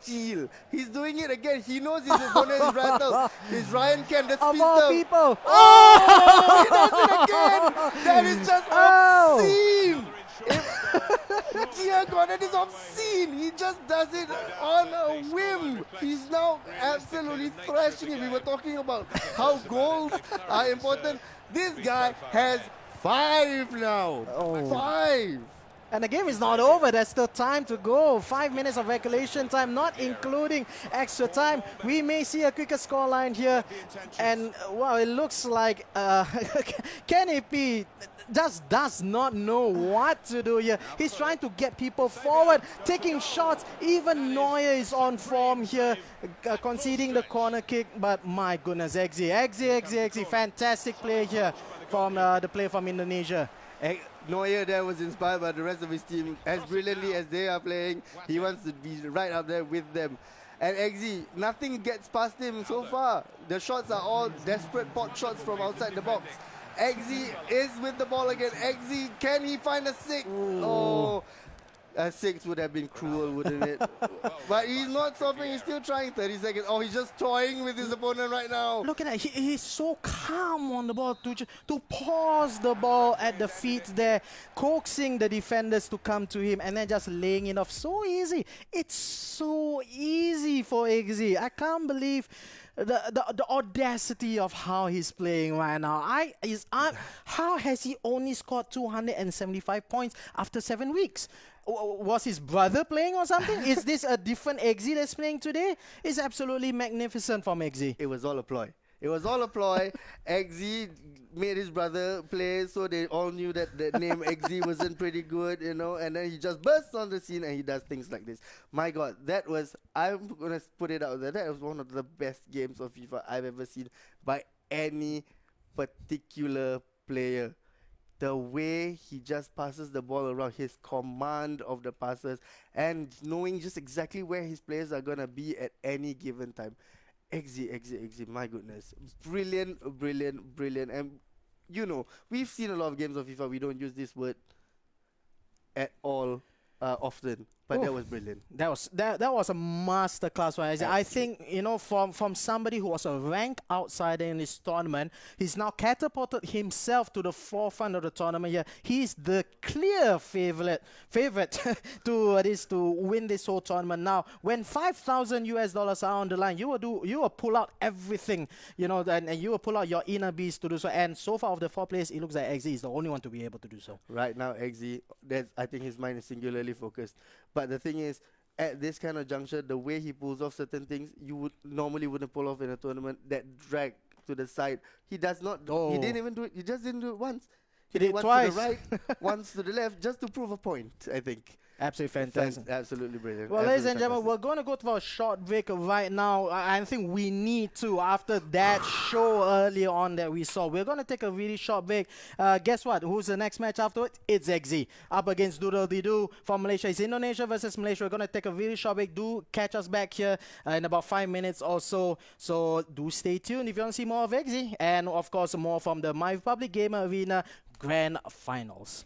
steel. He's doing it again. He knows his opponent is rattled. It's Ryan Kent, the speedster. Of all people. Oh! He does it again. That is just obscene. Dear God, that is obscene. He just does it on a whim. He's now absolutely thrashing it. We were talking about how goals are important. This guy has 5 now. 5. And the game is not over. There's still time to go. 5 minutes of regulation time, not including extra time. We may see a quicker scoreline here. And, well, it looks like Kenny P just does not know what to do here. He's trying to get people forward, taking shots. Even Neuer is on form here, conceding the corner kick. But, my goodness, XZ, fantastic play here from the player from Indonesia. Neuer there was inspired by the rest of his team. As brilliantly as they are playing, he wants to be right up there with them. And XZ, nothing gets past him so far. The shots are all desperate pot shots from outside the box. XZ is with the ball again. XZ, can he find a 6? Ooh. Oh, a 6 would have been cruel, wouldn't it? But he's not stopping. He's still trying. 30 seconds. Oh, he's just toying with his opponent right now. Look at that. He's so calm on the ball to pause the ball at the feet there, coaxing the defenders to come to him and then just laying it off. So easy. It's so easy for XZ. I can't believe the audacity of how he's playing right now. How has he only scored 275 points after 7 weeks? Was his brother playing or something? Is this a different XZ that's playing today? It's absolutely magnificent from XZ. It was all a ploy. It was all a ploy. XZ made his brother play, so they all knew that the name XZ wasn't pretty good, you know, and then he just bursts on the scene and he does things like this. My God, that was, I'm going to put it out there, that was one of the best games of FIFA I've ever seen by any particular player. The way he just passes the ball around, his command of the passes, and knowing just exactly where his players are going to be at any given time. XZ, my goodness. Brilliant. And, you know, we've seen a lot of games of FIFA. We don't use this word at all often. But that was brilliant. That was a masterclass. Right? I think, you know, from somebody who was a rank outsider in this tournament, he's now catapulted himself to the forefront of the tournament here. He's the clear favorite to win this whole tournament. Now, when $5,000 are on the line, you will pull out everything, you know, and you will pull out your inner beast to do so. And so far of the 4 players, it looks like XZ is the only one to be able to do so. Right now, XZ, I think his mind is singularly focused. But the thing is, at this kind of juncture, the way he pulls off certain things, you would normally wouldn't pull off in a tournament. That drag to the side, he does not. He Oh. didn't even do it. He just didn't do it once. He did did once twice. to the right, once to the left, just to prove a point. I think. Absolutely fantastic. Absolutely brilliant. Well, ladies and Absolutely gentlemen, fantastic. we're going to go to a short break right now. I think we need to, after that show earlier on that we saw, we're going to take a really short break. Guess what? Who's the next match afterwards? It's XZ up against Doodle Dee Doo from Malaysia. It's Indonesia versus Malaysia. We're going to take a really short break. Do catch us back here in about 5 minutes or so. So do stay tuned if you want to see more of XZ. And, of course, more from the MyRepublic Gamer Arena Grand Finals.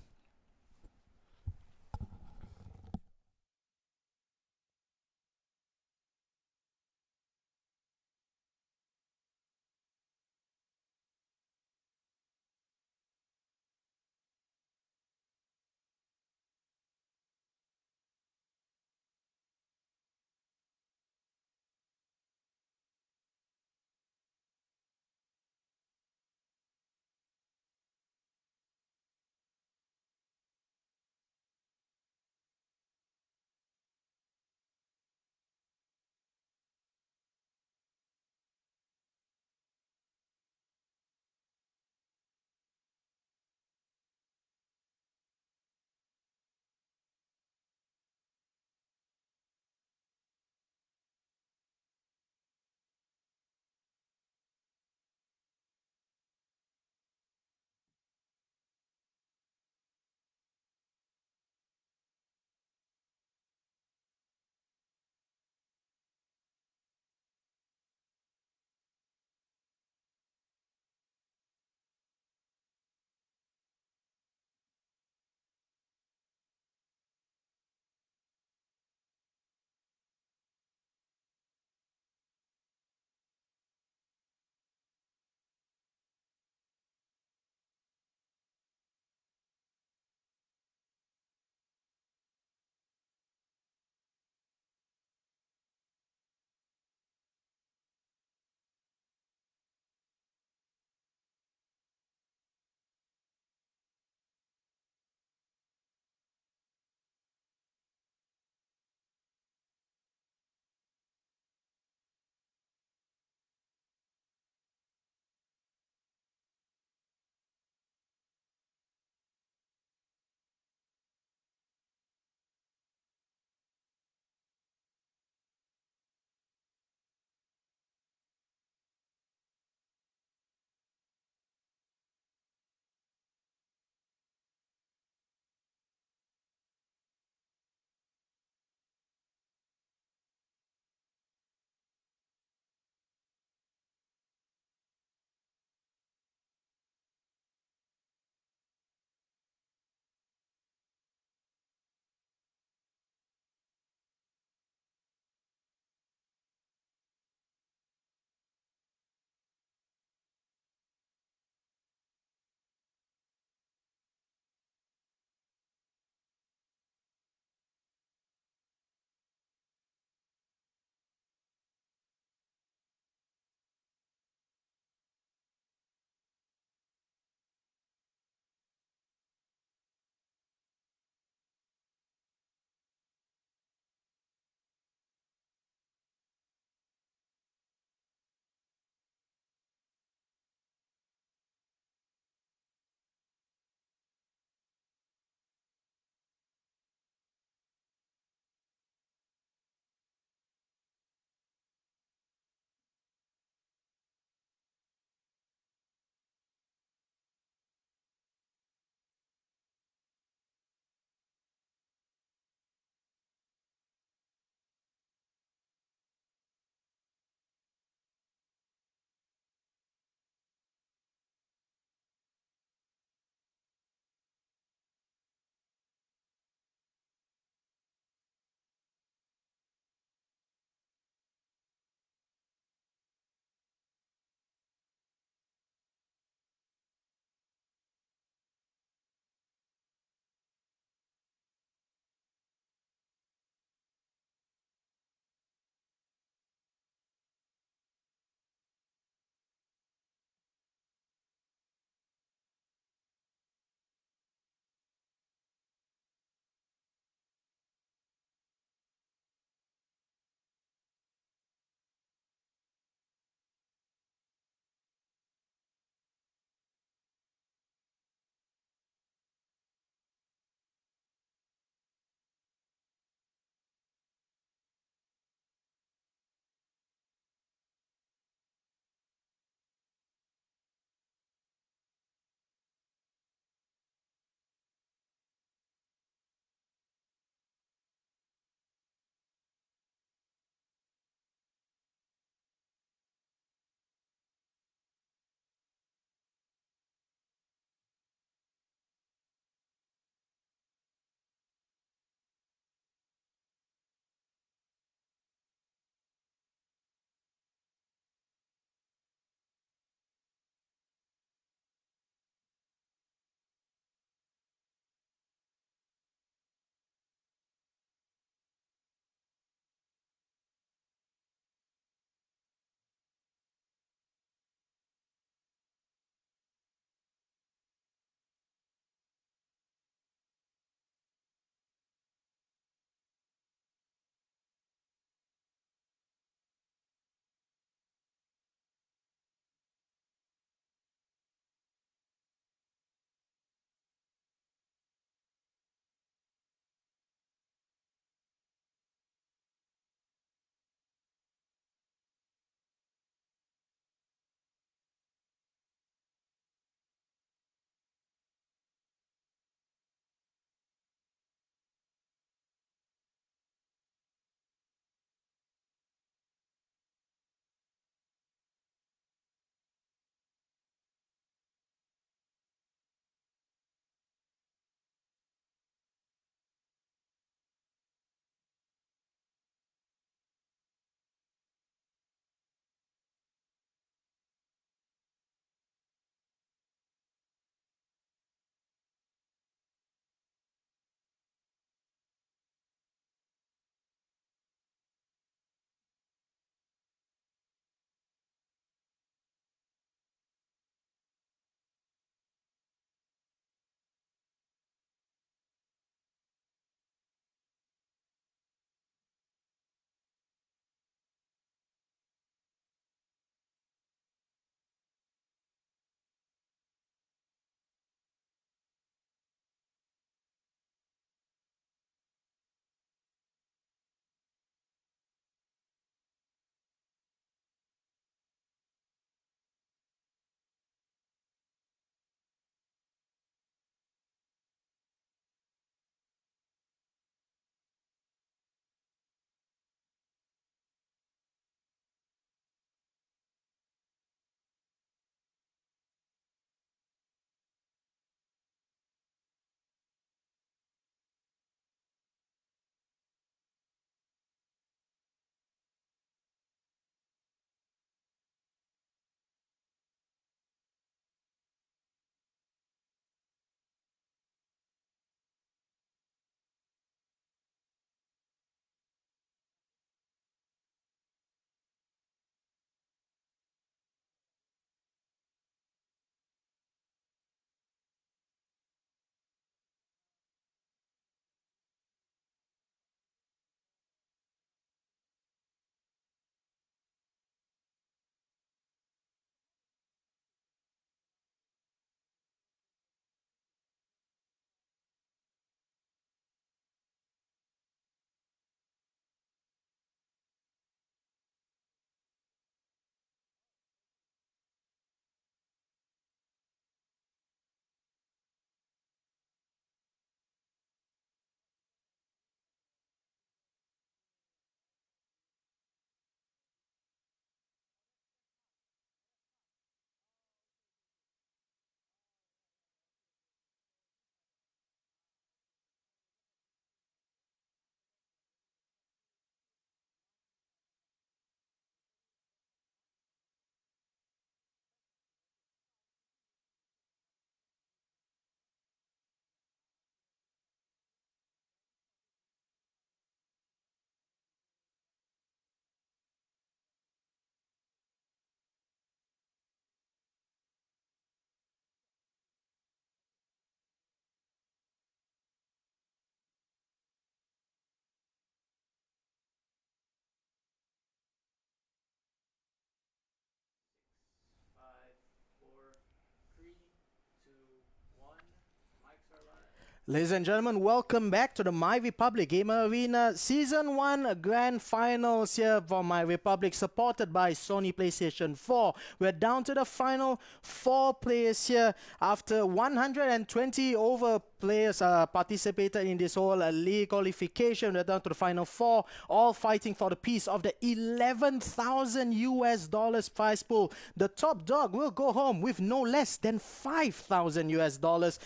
Ladies and gentlemen, welcome back to the MyRepublic Gamer Arena Season 1 Grand Finals here for MyRepublic, supported by Sony PlayStation 4. We're down to the final 4 players here after 120 over players participated in this whole league qualification. We're down to the final 4, all fighting for the piece of the $11,000 prize pool. The top dog will go home with no less than $5,000.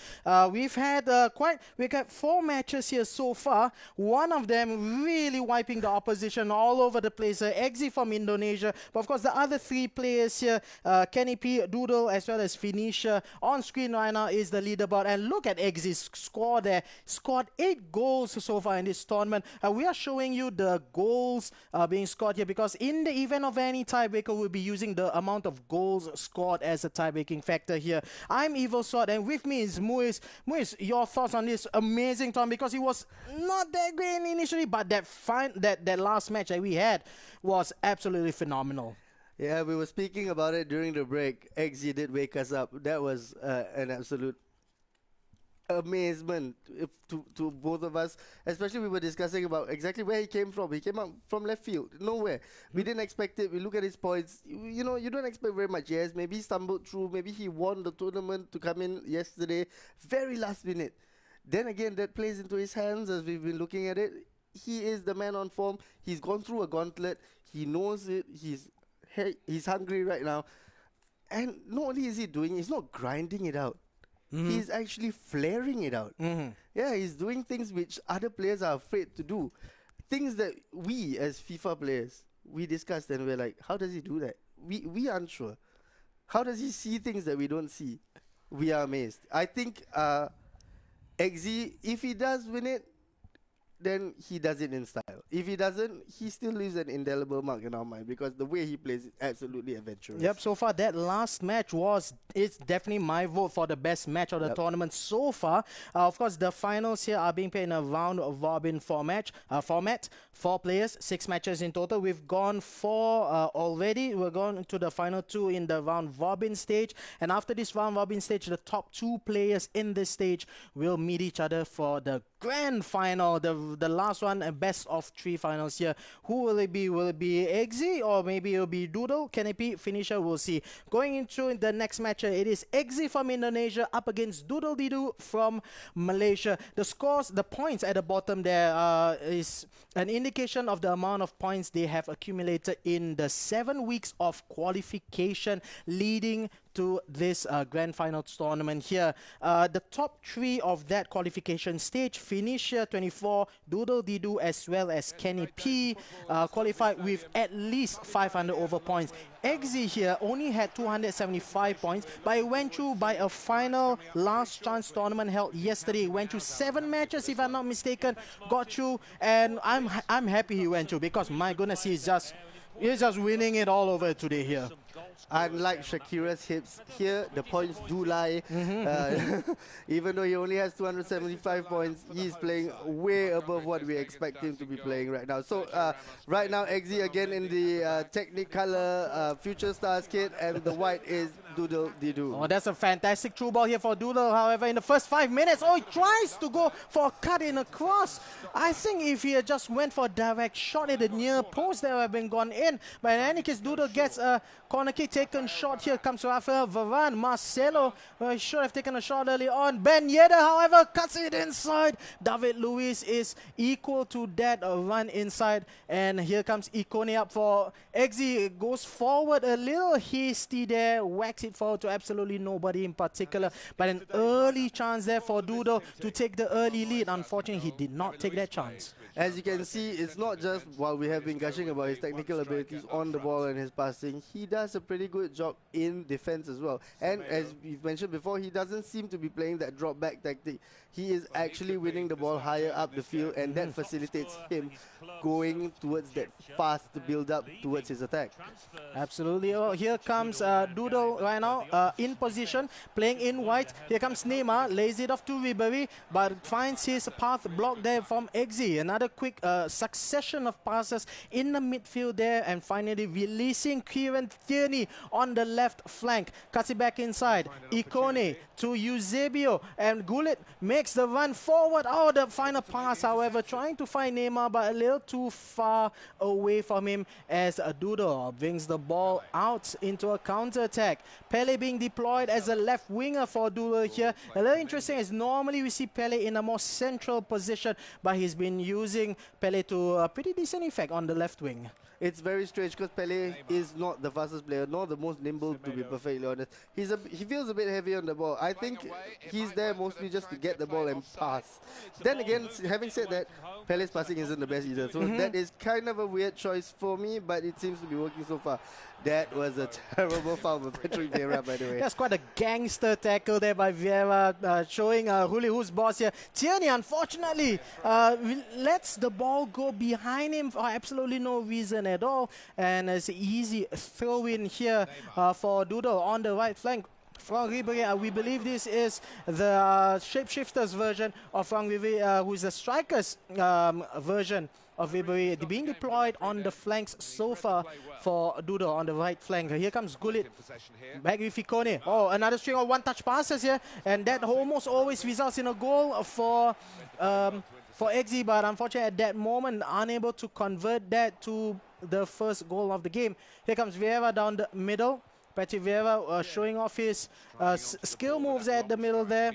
We got 4 matches here so far. One of them really wiping the opposition all over the place. Exi from Indonesia. But of course, the other 3 players here, Kenny P, Doodle, as well as Finisher. On screen right now is the leaderboard. And look at Exi's score there. Scored 8 goals so far in this tournament. We are showing you the goals being scored here because in the event of any tiebreaker, we'll be using the amount of goals scored as a tie-breaking factor here. I'm Evil Sword, and with me is Muiz. Muiz, your thoughts on this amazing tournament, because he was not that great initially, but that last match that we had was absolutely phenomenal. Yeah, we were speaking about it during the break. XG did wake us up. That was an absolute amazement to both of us. Especially we were discussing about exactly where he came from. He came out from left field, nowhere. We didn't expect it. We look at his points. You know, you don't expect very much. Yes, maybe he stumbled through. Maybe he won the tournament to come in yesterday. Very last minute. Then again, that plays into his hands as we've been looking at it. He is the man on form. He's gone through a gauntlet. He knows it. He's hungry right now. And not only is he doing it, he's not grinding it out. He's actually flaring it out. Yeah, he's doing things which other players are afraid to do. Things that we as FIFA players, we discussed and we're like, how does he do that? We aren't sure. How does he see things that we don't see? We are amazed. I think XZ, if he does win it, then he does it in style. If he doesn't, he still leaves an indelible mark in our mind because the way he plays is absolutely adventurous. Yep, so far that last match it's definitely my vote for the best match of the tournament so far. Of course, the finals here are being played in a round-robin format. 4 players, 6 matches in total. We've gone 4 already. We're going to the final 2 in the round-robin stage. And after this round-robin stage, the top 2 players in this stage will meet each other for the grand final, the last one, a best of 3 finals here. Who will it be? Will it be Exi or maybe it'll be Doodle? Can it be Finisher? We'll see. Going into the next match, it is Exi from Indonesia up against Doodle Didu from Malaysia. The scores, the points at the bottom there is an indication of the amount of points they have accumulated in the 7 weeks of qualification leading to this grand final tournament here. The top 3 of that qualification stage, Finisher 24, Doodle Didu as well as Kenny P, qualified with at least 500 over points. Exi here only had 275 points, but it went through by a final last chance tournament held yesterday. It went through 7 matches, if I'm not mistaken, got through, and I'm happy he went through because my goodness, he's just winning it all over today here. Unlike Shakira's hips, here the points do lie. Even though he only has 275 points, he's playing way above what we expect him to be playing right now. So right now, Exi again in the Technicolor Future Stars kit, and the white is Doodle Didu. Oh, that's a fantastic through ball here for Doodle. However, in the first 5 minutes, he tries to go for a cut in a cross. I think if he had just went for a direct shot at the near post, that would have been gone in. But in any case, Doodle gets a corner kick taken shot. Here comes Rafael Varane. Marcelo should have taken a shot early on. Ben Yedder, however, cuts it inside. David Luiz is equal to that run inside. And here comes Ikone up for Exi. Goes forward a little hasty there. Whacks it forward to absolutely nobody in particular. But an early chance there for Doodle to take the early lead. Unfortunately, he did not take that chance. As you can see, it's not just while we have been gushing about his technical abilities on the ball and his passing, he does a pretty good job in defense as well. And as we've mentioned before, he doesn't seem to be playing that drop back tactic. He is actually winning the ball higher up the field, and that facilitates him going towards that fast build up towards his attack. Absolutely. Oh, here comes Doodle right now in position, playing in white. Here comes Neymar, lays it off to Ribery, but finds his path blocked there from Exi. Another quick succession of passes in the midfield there, and finally releasing Kieran Thier Tierney on the left flank. Cuts it back inside. Ikone to Eusebio, and Gullit makes the run forward. Oh, the final pass, however, trying to find Neymar, but a little too far away from him as Doodle brings the ball out into a counter-attack. Pele being deployed as a left winger for Doodle here. A little interesting is normally we see Pele in a more central position, but he's been using Pele to a pretty decent effect on the left wing. It's very strange because Pele is not the fastest player, nor the most nimble, to be perfectly honest. He feels a bit heavy on the ball. I think he's there mostly just to get the ball and pass. Then again, having said that, Pele's passing isn't the best either. So that is kind of a weird choice for me, but it seems to be working so far. That was a terrible foul by Patrick Vieira, by the way. That's quite a gangster tackle there by Vieira, showing Huli who's boss here. Tierney, unfortunately, lets the ball go behind him for absolutely no reason at all. And it's an easy throw-in here for Doodle on the right flank. Franck Ribéry, we believe this is the shapeshifters version of Franck Ribéry, who is the strikers version of Ribéry, being deployed on the flanks so far for Doodle on the right flank. Here comes Gullit, back with Ikone. Oh, another string of one-touch passes here, and that almost always results in a goal for XG, but unfortunately at that moment, unable to convert that to the first goal of the game. Here comes Vieira down the middle. Patrick Vieira showing off his skill moves at the middle there.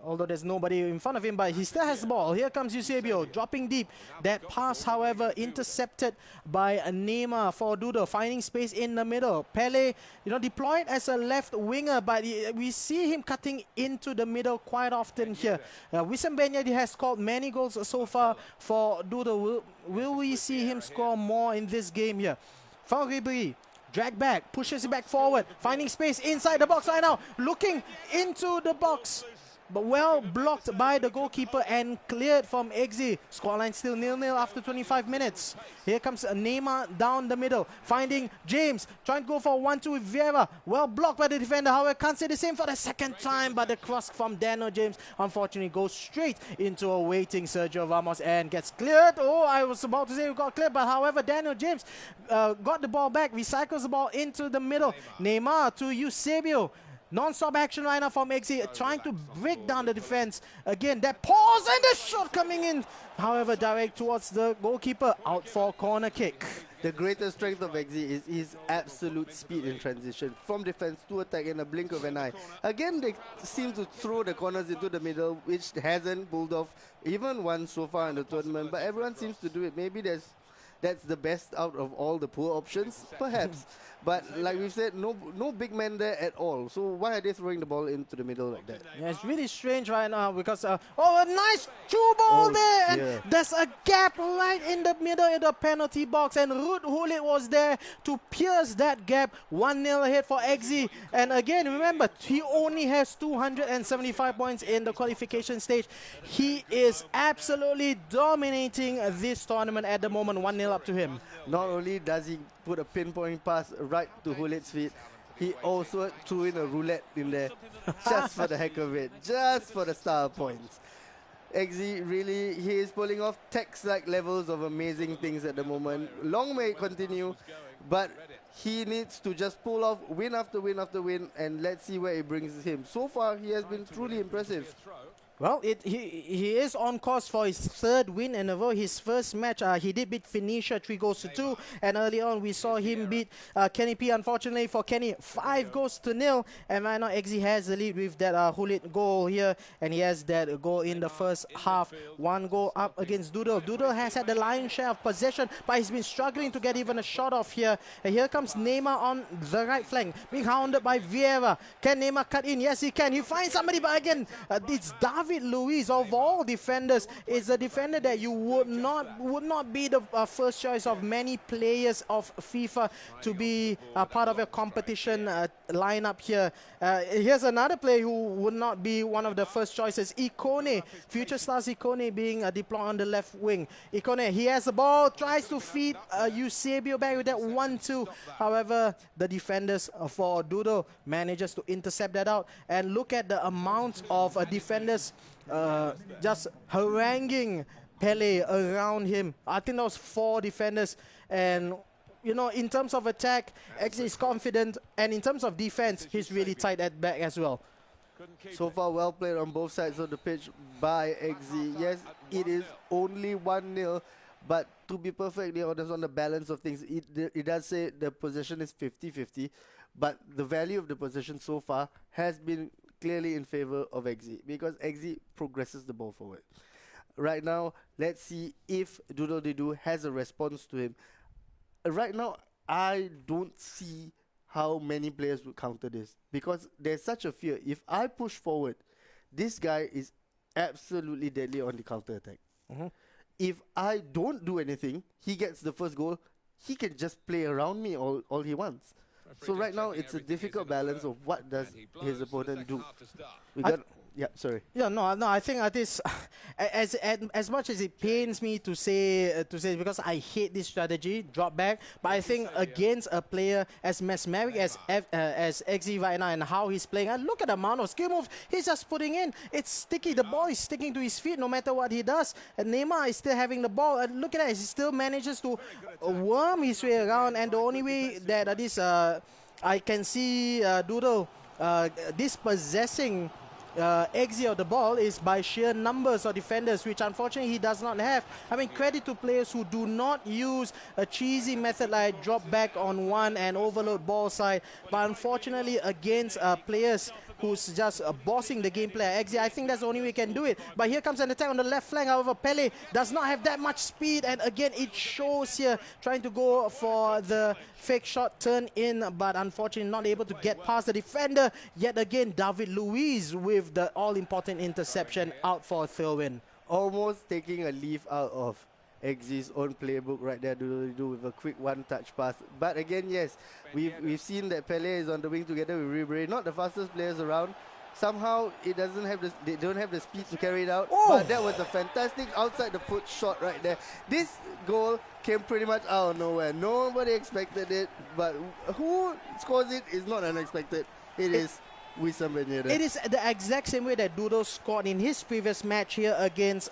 Although there's nobody in front of him, but he still has the ball. Here comes Eusebio, dropping deep. That pass, however, intercepted by Neymar for Doodle, finding space in the middle. Pele, deployed as a left winger, but we see him cutting into the middle quite often here. Wissam Ben Yedder has scored many goals so far for Doodle. Will we see him score more in this game here? Franck Ribéry, drag back, pushes it back forward, finding space inside the box right now, looking into the box, but well blocked by the goalkeeper and cleared from XG. Scoreline still 0-0 after 25 minutes. Here comes Neymar down the middle, finding James, trying to go for 1-2 with Vieira. Well blocked by the defender, however, can't say the same for the second time, but the cross from Daniel James unfortunately goes straight into a waiting Sergio Ramos and gets cleared. Oh, I was about to say we got cleared, but however, Daniel James got the ball back, recycles the ball into the middle. Neymar to Eusebio. Non-stop action right now from XG, trying to break down the defense. Again, that pause and the shot coming in. However, direct towards the goalkeeper, out for corner kick. The greatest strength of XG is his absolute speed in transition from defense to attack in a blink of an eye. Again, they seem to throw the corners into the middle, which hasn't pulled off even once so far in the tournament, but everyone seems to do it. Maybe that's the best out of all the poor options, perhaps. But like we've said, no big man there at all. So why are they throwing the ball into the middle like that? Yeah, it's really strange right now because, oh, a nice through ball there. And there's a gap right in the middle of the penalty box. And Ruud Gullit was there to pierce that gap. 1-0 ahead for XG. And again, remember, he only has 275 points in the qualification stage. He is absolutely dominating this tournament at the moment. 1-0 up to him. Not only does he put a pinpoint pass right to Gullit's feet, he also threw in a roulette in there just for the heck of it, just for the star points. XG really, he is pulling off Tex-like levels of amazing things at the moment. Long may it continue, but he needs to just pull off win after win after win, and let's see where it brings him. So far, he has been truly impressive. Well, he is on course for his third win in a row. His first match, he did beat Phoenicia 3-2, and early on we saw him beat Kenny P. Unfortunately for Kenny, 5-0. And right now XG has the lead with that Gullit goal here, and he has that goal in the first half. 1 goal up against Doodle. Doodle has had the lion's share of possession, but he's been struggling to get even a shot off here. And here comes Neymar on the right flank, being hounded by Vieira. Can Neymar cut in? Yes, he can. He finds somebody, but again, it's David Luiz, of all defenders, is a defender that you would not be the first choice of many players of FIFA to be part of your competition lineup here. Here's another player who would not be one of the first choices, Ikone. Future stars Ikone being deployed on the left wing. Ikone, he has the ball, tries to feed Eusebio back with that 1-2. However, the defenders for Doodle manages to intercept that out. And look at the amount of defenders just haranguing Pele around him. I think that was 4 defenders, and you know, in terms of attack, XZ is confident, and in terms of defense, he's really tight at back as well. So far, well played on both sides of the pitch by XZ. Yes, it is only 1-0, but to be perfectly honest on the balance of things, it does say the possession is 50-50, but the value of the possession so far has been clearly in favor of XZ because XZ progresses the ball forward. Right now, let's see if Doodle De Doo has a response to him. Right now, I don't see how many players would counter this because there's such a fear. If I push forward, this guy is absolutely deadly on the counter attack. If I don't do anything, he gets the first goal. He can just play around me all he wants. So right now, it's a difficult balance of what does his opponent do. We got. Yeah, sorry. Yeah, no, I think that is as much as it pains me to say because I hate this strategy, drop back. But I think against a player as mesmeric as XZ right now and how he's playing, and look at the amount of skill moves he's just putting in. It's sticky. The ball is sticking to his feet no matter what he does. And Neymar is still having the ball. And look at that, he still manages to worm his way around. And the only way that I can see Doodle dispossessing XZ of the ball is by sheer numbers of defenders, which unfortunately he does not have. I mean, credit to players who do not use a cheesy method like drop back on one and overload ball side, but unfortunately against players who's just bossing the gameplay. XZ, I think that's the only way he can do it. But here comes an attack on the left flank. However, Pele does not have that much speed, and again it shows here, trying to go for the fake shot turn in, but unfortunately not able to get past the defender. Yet again, David Luiz with the all-important interception out for a throw-in. Almost taking a leaf out of XZ's own playbook right there to do with a quick one-touch pass. But again, yes, we've seen that Pele is on the wing together with Ribery, not the fastest players around. Somehow they don't have the speed to carry it out. But that was a fantastic outside the foot shot right there. This goal came pretty much out of nowhere. Nobody expected it, but who scores it is not unexpected. It is It is the exact same way that Doodle scored in his previous match here against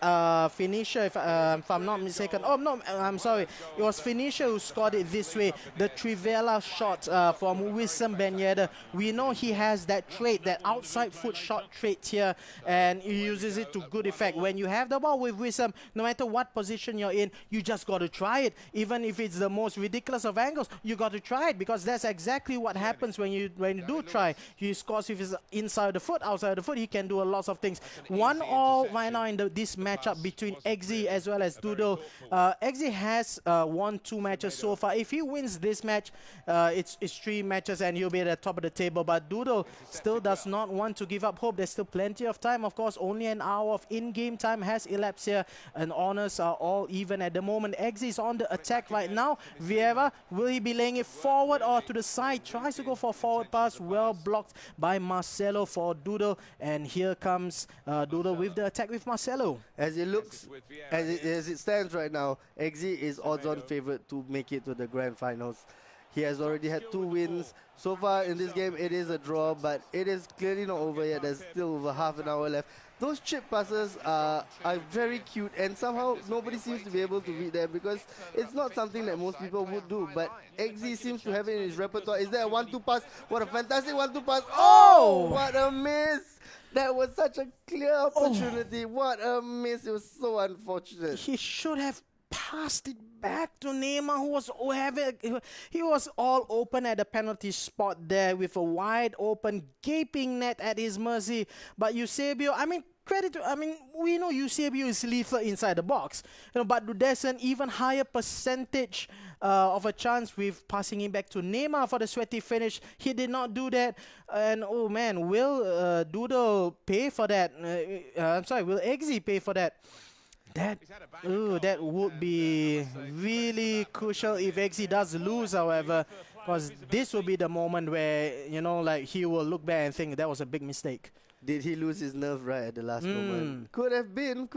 Finisher, if I'm not mistaken. Oh, no, I'm sorry. It was Finisher who scored it this way. The Trivela shot from Wissam Ben Yedder. We know he has that trait, that outside foot shot trait here, and he uses it to good effect. When you have the ball with Wissam, no matter what position you're in, you just got to try it. Even if it's the most ridiculous of angles, you got to try it, because that's exactly what happens when you do try. He scores with his inside the foot, outside the foot, he can do a lot of things. 1-1 right now in this matchup between XZ as well as Doodle. XZ has won 2 matches so far. If he wins this match, it's 3 matches and he'll be at the top of the table. But Doodle still does not want to give up hope. There's still plenty of time. Of course, only an hour of in-game time has elapsed here, and honors are all even at the moment. XZ is on the attack right now. Vieira, will he be laying it forward or to the side? Tries to go for a forward pass, well blocked by Marcelo for Doodle, and here comes Doodle with the attack with Marcelo. As it stands right now, XZ is odds-on favorite to make it to the grand finals. He has already had 2 wins. So far in this game, it is a draw, but it is clearly not over yet. There's still over half an hour left. Those chip passes are very cute, and somehow nobody seems to be able to read them, because it's not something that most people would do. But XZ seems to have it in his repertoire. Is there a 1-2 pass? What a fantastic 1-2 pass. Oh, what a miss. That was such a clear opportunity. What a miss. It was so unfortunate. He should have passed it back to Neymar, he was all open at the penalty spot there with a wide open gaping net at his mercy. But Eusebio, we know Eusebio is lethal inside the box, but there's an even higher percentage of a chance with passing him back to Neymar for the sweaty finish. He did not do that, and oh man, will Doodle pay for that? Will XZ pay for that? That would be really crucial if XZ does lose, however, because this will be the moment where, he will look back and think that was a big mistake. Did he lose his nerve right at the last moment? Could have been.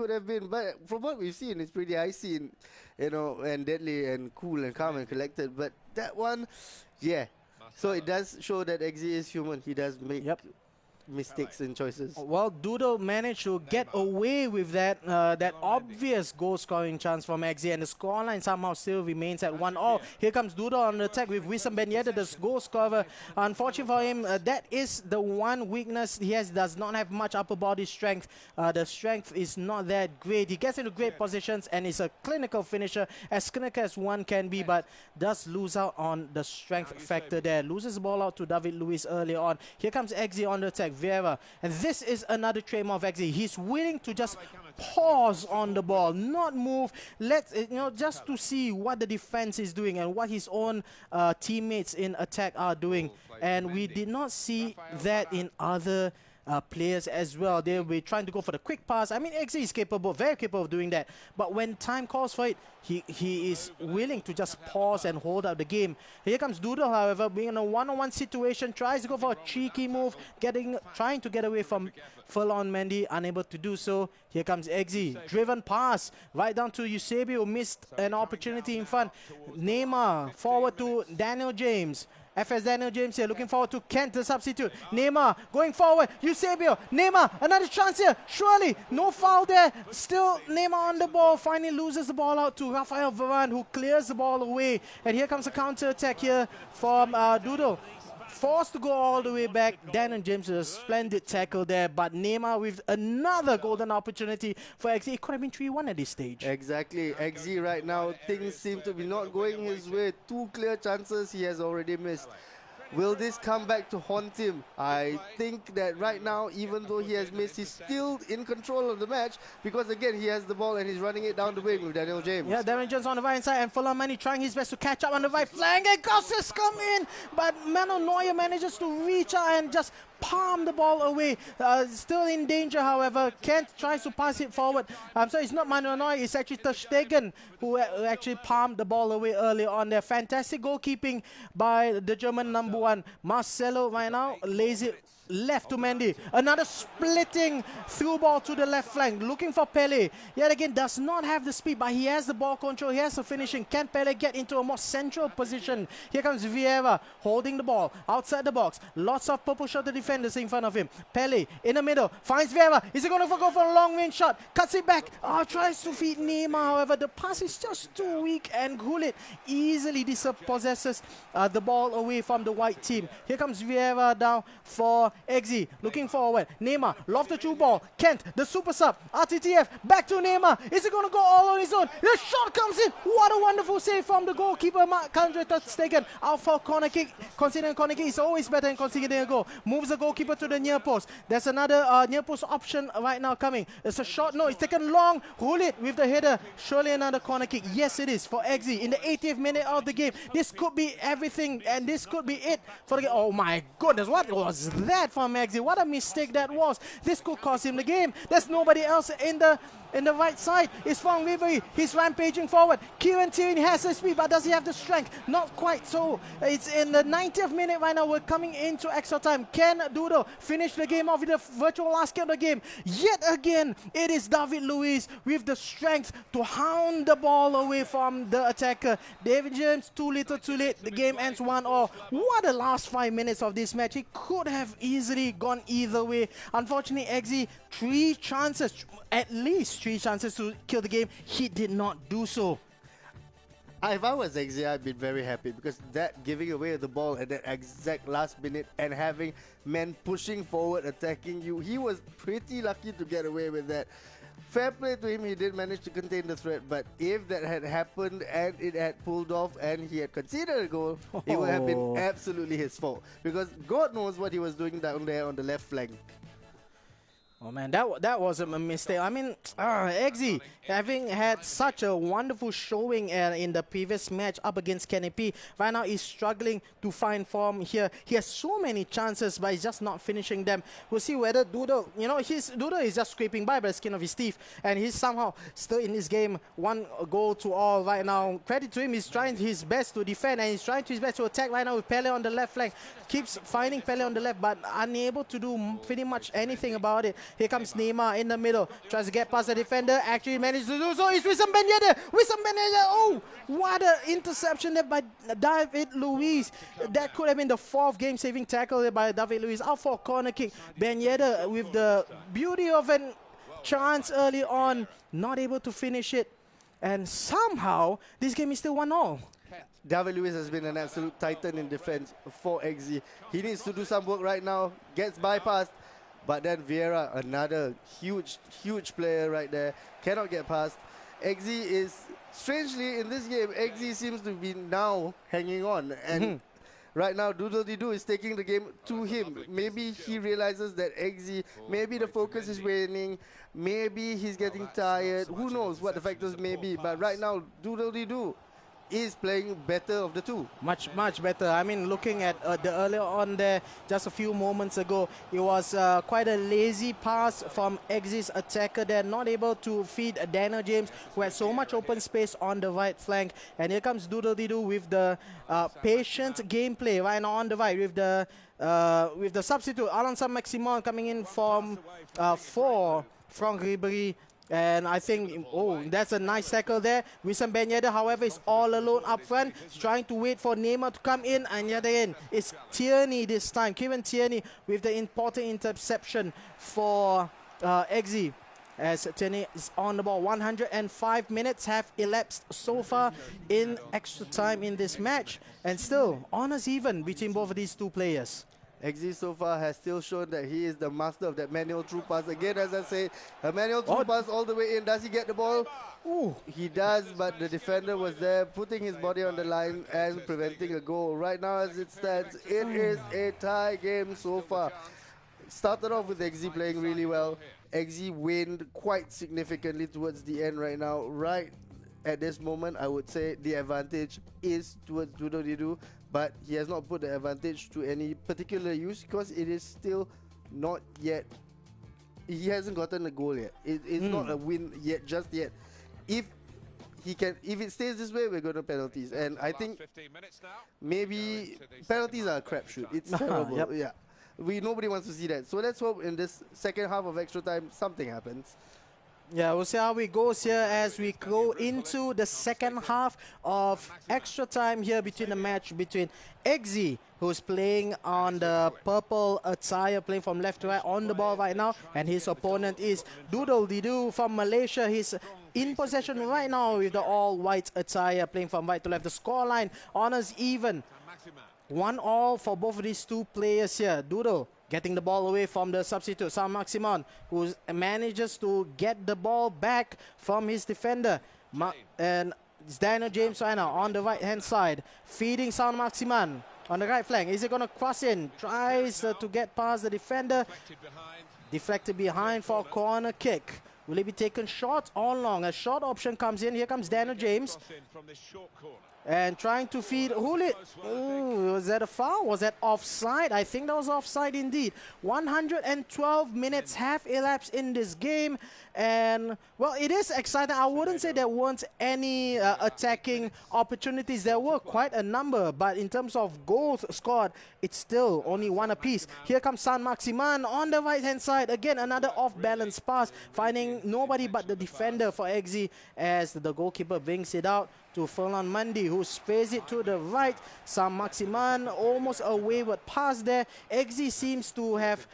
But from what we've seen, it's pretty icy, and deadly and cool and calm and collected. But that one, yeah. So it does show that XZ is human. He does make mistakes and choices. Well, Doodle managed to get away with that obvious goal-scoring chance from XZ, and the scoreline somehow still remains at 1-all. Here comes Doodle on the attack with Wissam Ben Yedder, the goal scorer. Unfortunately for him, that is the one weakness he has. Does not have much upper body strength. The strength is not that great. He gets into great positions and is a clinical finisher, as clinical as one can be, but does lose out on the strength factor there. Loses the ball out to David Luiz early on. Here comes XZ on the attack. Vieira, and this is another trademark of XZ. He's willing to just pause on the ball, not move. Just to see what the defense is doing and what his own teammates in attack are doing. And we did not see that in other players as well. They were trying to go for the quick pass. I mean, XZ is capable, very capable of doing that. But when time calls for it, he is willing to just pause and hold up the game. Here comes Doodle, however, being in a one-on-one situation, tries to go for a cheeky move, trying to get away from Furlong Mendy, unable to do so. Here comes XZ, driven pass right down to Eusebio, missed an opportunity in front. Neymar forward to Daniel James. FS Daniel James here, looking forward to Kent, the substitute. Neymar going forward. Eusebio. Neymar, another chance here. Surely, no foul there. Still Neymar on the ball. Finally loses the ball out to Rafael Varane, who clears the ball away. And here comes a counter attack here from Doodle. Forced to go all the way back. Daniel James with a splendid tackle there, but Neymar with another golden opportunity for XZ. It could have been 3-1 at this stage. Exactly. XZ right now, things seem to be not going his way. 2 clear chances he has already missed. Will this come back to haunt him? I think that right now, even though he has missed, he's still in control of the match, because again, he has the ball and he's running it down the wing with Daniel James. Yeah, Daniel James on the right side, and Furlong Mendy trying his best to catch up on the right flank, and Gosses come in, but Manuel Neuer manages to reach out and just palm the ball away. Still in danger, however. Kent tries to pass it forward. So it's not Manuel Neuer, it's actually Ter Stegen who actually palmed the ball away early on there. Fantastic goalkeeping by the German number 1. Marcelo right now lays it left to Mendy. Another splitting through ball to the left flank, looking for Pele. Yet again, does not have the speed, but he has the ball control, he has the finishing. Can Pele get into a more central position? Here comes Vieira holding the ball outside the box. Lots of purple shirted defenders in front of him. Pele in the middle finds Vieira. Is he going to go for a long range shot? Cuts it back. Tries to feed Neymar. However, the pass is just too weak, and Gullit easily dispossesses the ball away from the white team. Here comes Vieira down for XZ, looking forward. Neymar, loft the through ball. Kent, the super sub. RTTF, back to Neymar. Is he going to go all on his own? The shot comes in. What a wonderful save from the goalkeeper, Marc-Andre Ter Stegen. Out for corner kick. Considering corner kick is always better than conceding a goal. Moves the goalkeeper to the near post. There's another near post option right now coming. It's a shot. No, it's taken long. Gullit with the header. Surely another corner kick. Yes, it is for XZ in the 80th minute of the game. This could be everything, and this could be it for the game. Oh my goodness, what was that from XZ? What a mistake that was. This could cost him the game. There's nobody else in the right side. It's Fong Ribery. He's rampaging forward. Kieran Tierney has the speed, but does he have the strength? Not quite so. It's in the 90th minute right now. We're coming into extra time. Can Doodle finish the game off with the virtual last kick of the game? Yet again, it is David Luiz with the strength to hound the ball away from the attacker. David James, too little too late. The game ends 1-all. What a last 5 minutes of this match. It could have easily gone either way. Unfortunately, XZ, 3 chances, at least 3 chances to kill the game. He did not do so. If I was XZ, I'd be very happy, because that giving away the ball at that exact last minute and having men pushing forward, attacking you, he was pretty lucky to get away with that. Fair play to him, he did manage to contain the threat, but if that had happened and it had pulled off and he had conceded a goal, it would have been absolutely his fault, because God knows what he was doing down there on the left flank. Oh man, that was a mistake. I mean, XZ, having had such a wonderful showing in the previous match up against Kenny P, right now he's struggling to find form here. He has so many chances, but he's just not finishing them. We'll see whether Doodle, Doodle is just scraping by the skin of his teeth, and he's somehow still in this game 1-all right now. Credit to him, he's trying his best to defend, and he's trying his best to attack right now with Pele on the left flank. Keeps finding Pele on the left, but unable to do pretty much anything about it. Here comes Neymar in the middle, tries to get past the defender, actually managed to do so. It's Wissam Ben Yedder. Oh, what an interception there by David Luiz. That could have been the 4th game-saving tackle there by David Luiz. Out for a corner kick. Ben Yedder with the beauty of an chance early on, not able to finish it. And somehow, this game is still 1-0. David Luiz has been an absolute titan in defense for XZ. He needs to do some work right now. Gets bypassed. But then Vieira, another huge player right there, cannot get past. XZ is, strangely, in this game, XZ seems to be now hanging on. And right now, Doodle-Dee-Doo is taking the game to him. Maybe he realizes that XZ, maybe the focus is waning, maybe he's getting tired. Who knows what the factors may be. But right now, Doodle-Dee-Doo is playing better of the two. Much better. I mean, looking at the earlier on there, just a few moments ago, it was quite a lazy pass from XZ's attacker there, not able to feed Daniel James, who had so much open space on the right flank. And here comes Doodle-Dee-Doo with the patient gameplay right now on the right with the substitute, Alan Saint-Maximin, coming in from for Franck Ribéry. And I think, oh, that's a nice tackle there. Wissam Ben Yedder, however, is all alone up front. He's trying to wait for Neymar to come in. And yet again, it's Tierney this time. Kieran Tierney with the important interception for XZ. As Tierney is on the ball. 105 minutes have elapsed so far in extra time in this match. And still, honors even between both of these two players. XZ so far has still shown that he is the master of that manual through pass. Again, as I say, a manual through pass all the way in. Does he get the ball? Ooh, he does, but the defender was there, putting his body on the line and preventing a goal. Right now, as it stands, it is a tie game so far. Started off with XZ playing really well. XZ waned quite significantly towards the end right now. Right at this moment, I would say the advantage is towards Doodle-Dee-Doo, but he has not put the advantage to any particular use because it is still not yet. He hasn't gotten a goal yet. It's not a win yet, just yet. If it stays this way, we're going to penalties, and I think maybe penalties are a crapshoot. It's terrible. Yep. Yeah, nobody wants to see that. So let's hope in this second half of extra time something happens. Yeah, we'll see how it goes here as we go into the second half of extra time here between the match between XZ, who's playing on the purple attire, playing from left to right on the ball right now, and his opponent is Doodle-Dee-Doo from Malaysia. He's in possession right now with the all-white attire, playing from right to left. The scoreline honors even. 1-1 for both of these two players here. Doodle getting the ball away from the substitute, Saint-Maximin, who manages to get the ball back from his defender. And it's Daniel James right now on the right-hand side, feeding Saint-Maximin on the right flank. Is he going to cross in? Tries to get past the defender. Deflected behind for a corner kick. Will it be taken short or long? A short option comes in. Here comes Daniel James. And trying to feed Hulit. Ooh, was that a foul? Was that offside? I think that was offside indeed. 112 minutes have elapsed in this game. And, well, it is exciting. I wouldn't say there weren't any attacking opportunities. There were quite a number. But in terms of goals scored, it's still only one apiece. Here comes Saint-Maximin on the right-hand side. Again, another off-balance pass, finding nobody but the defender for XZ as the goalkeeper brings it out to Furlan Mandi, who sprays it to the right. Saint-Maximin almost a wayward pass there. XZ seems to have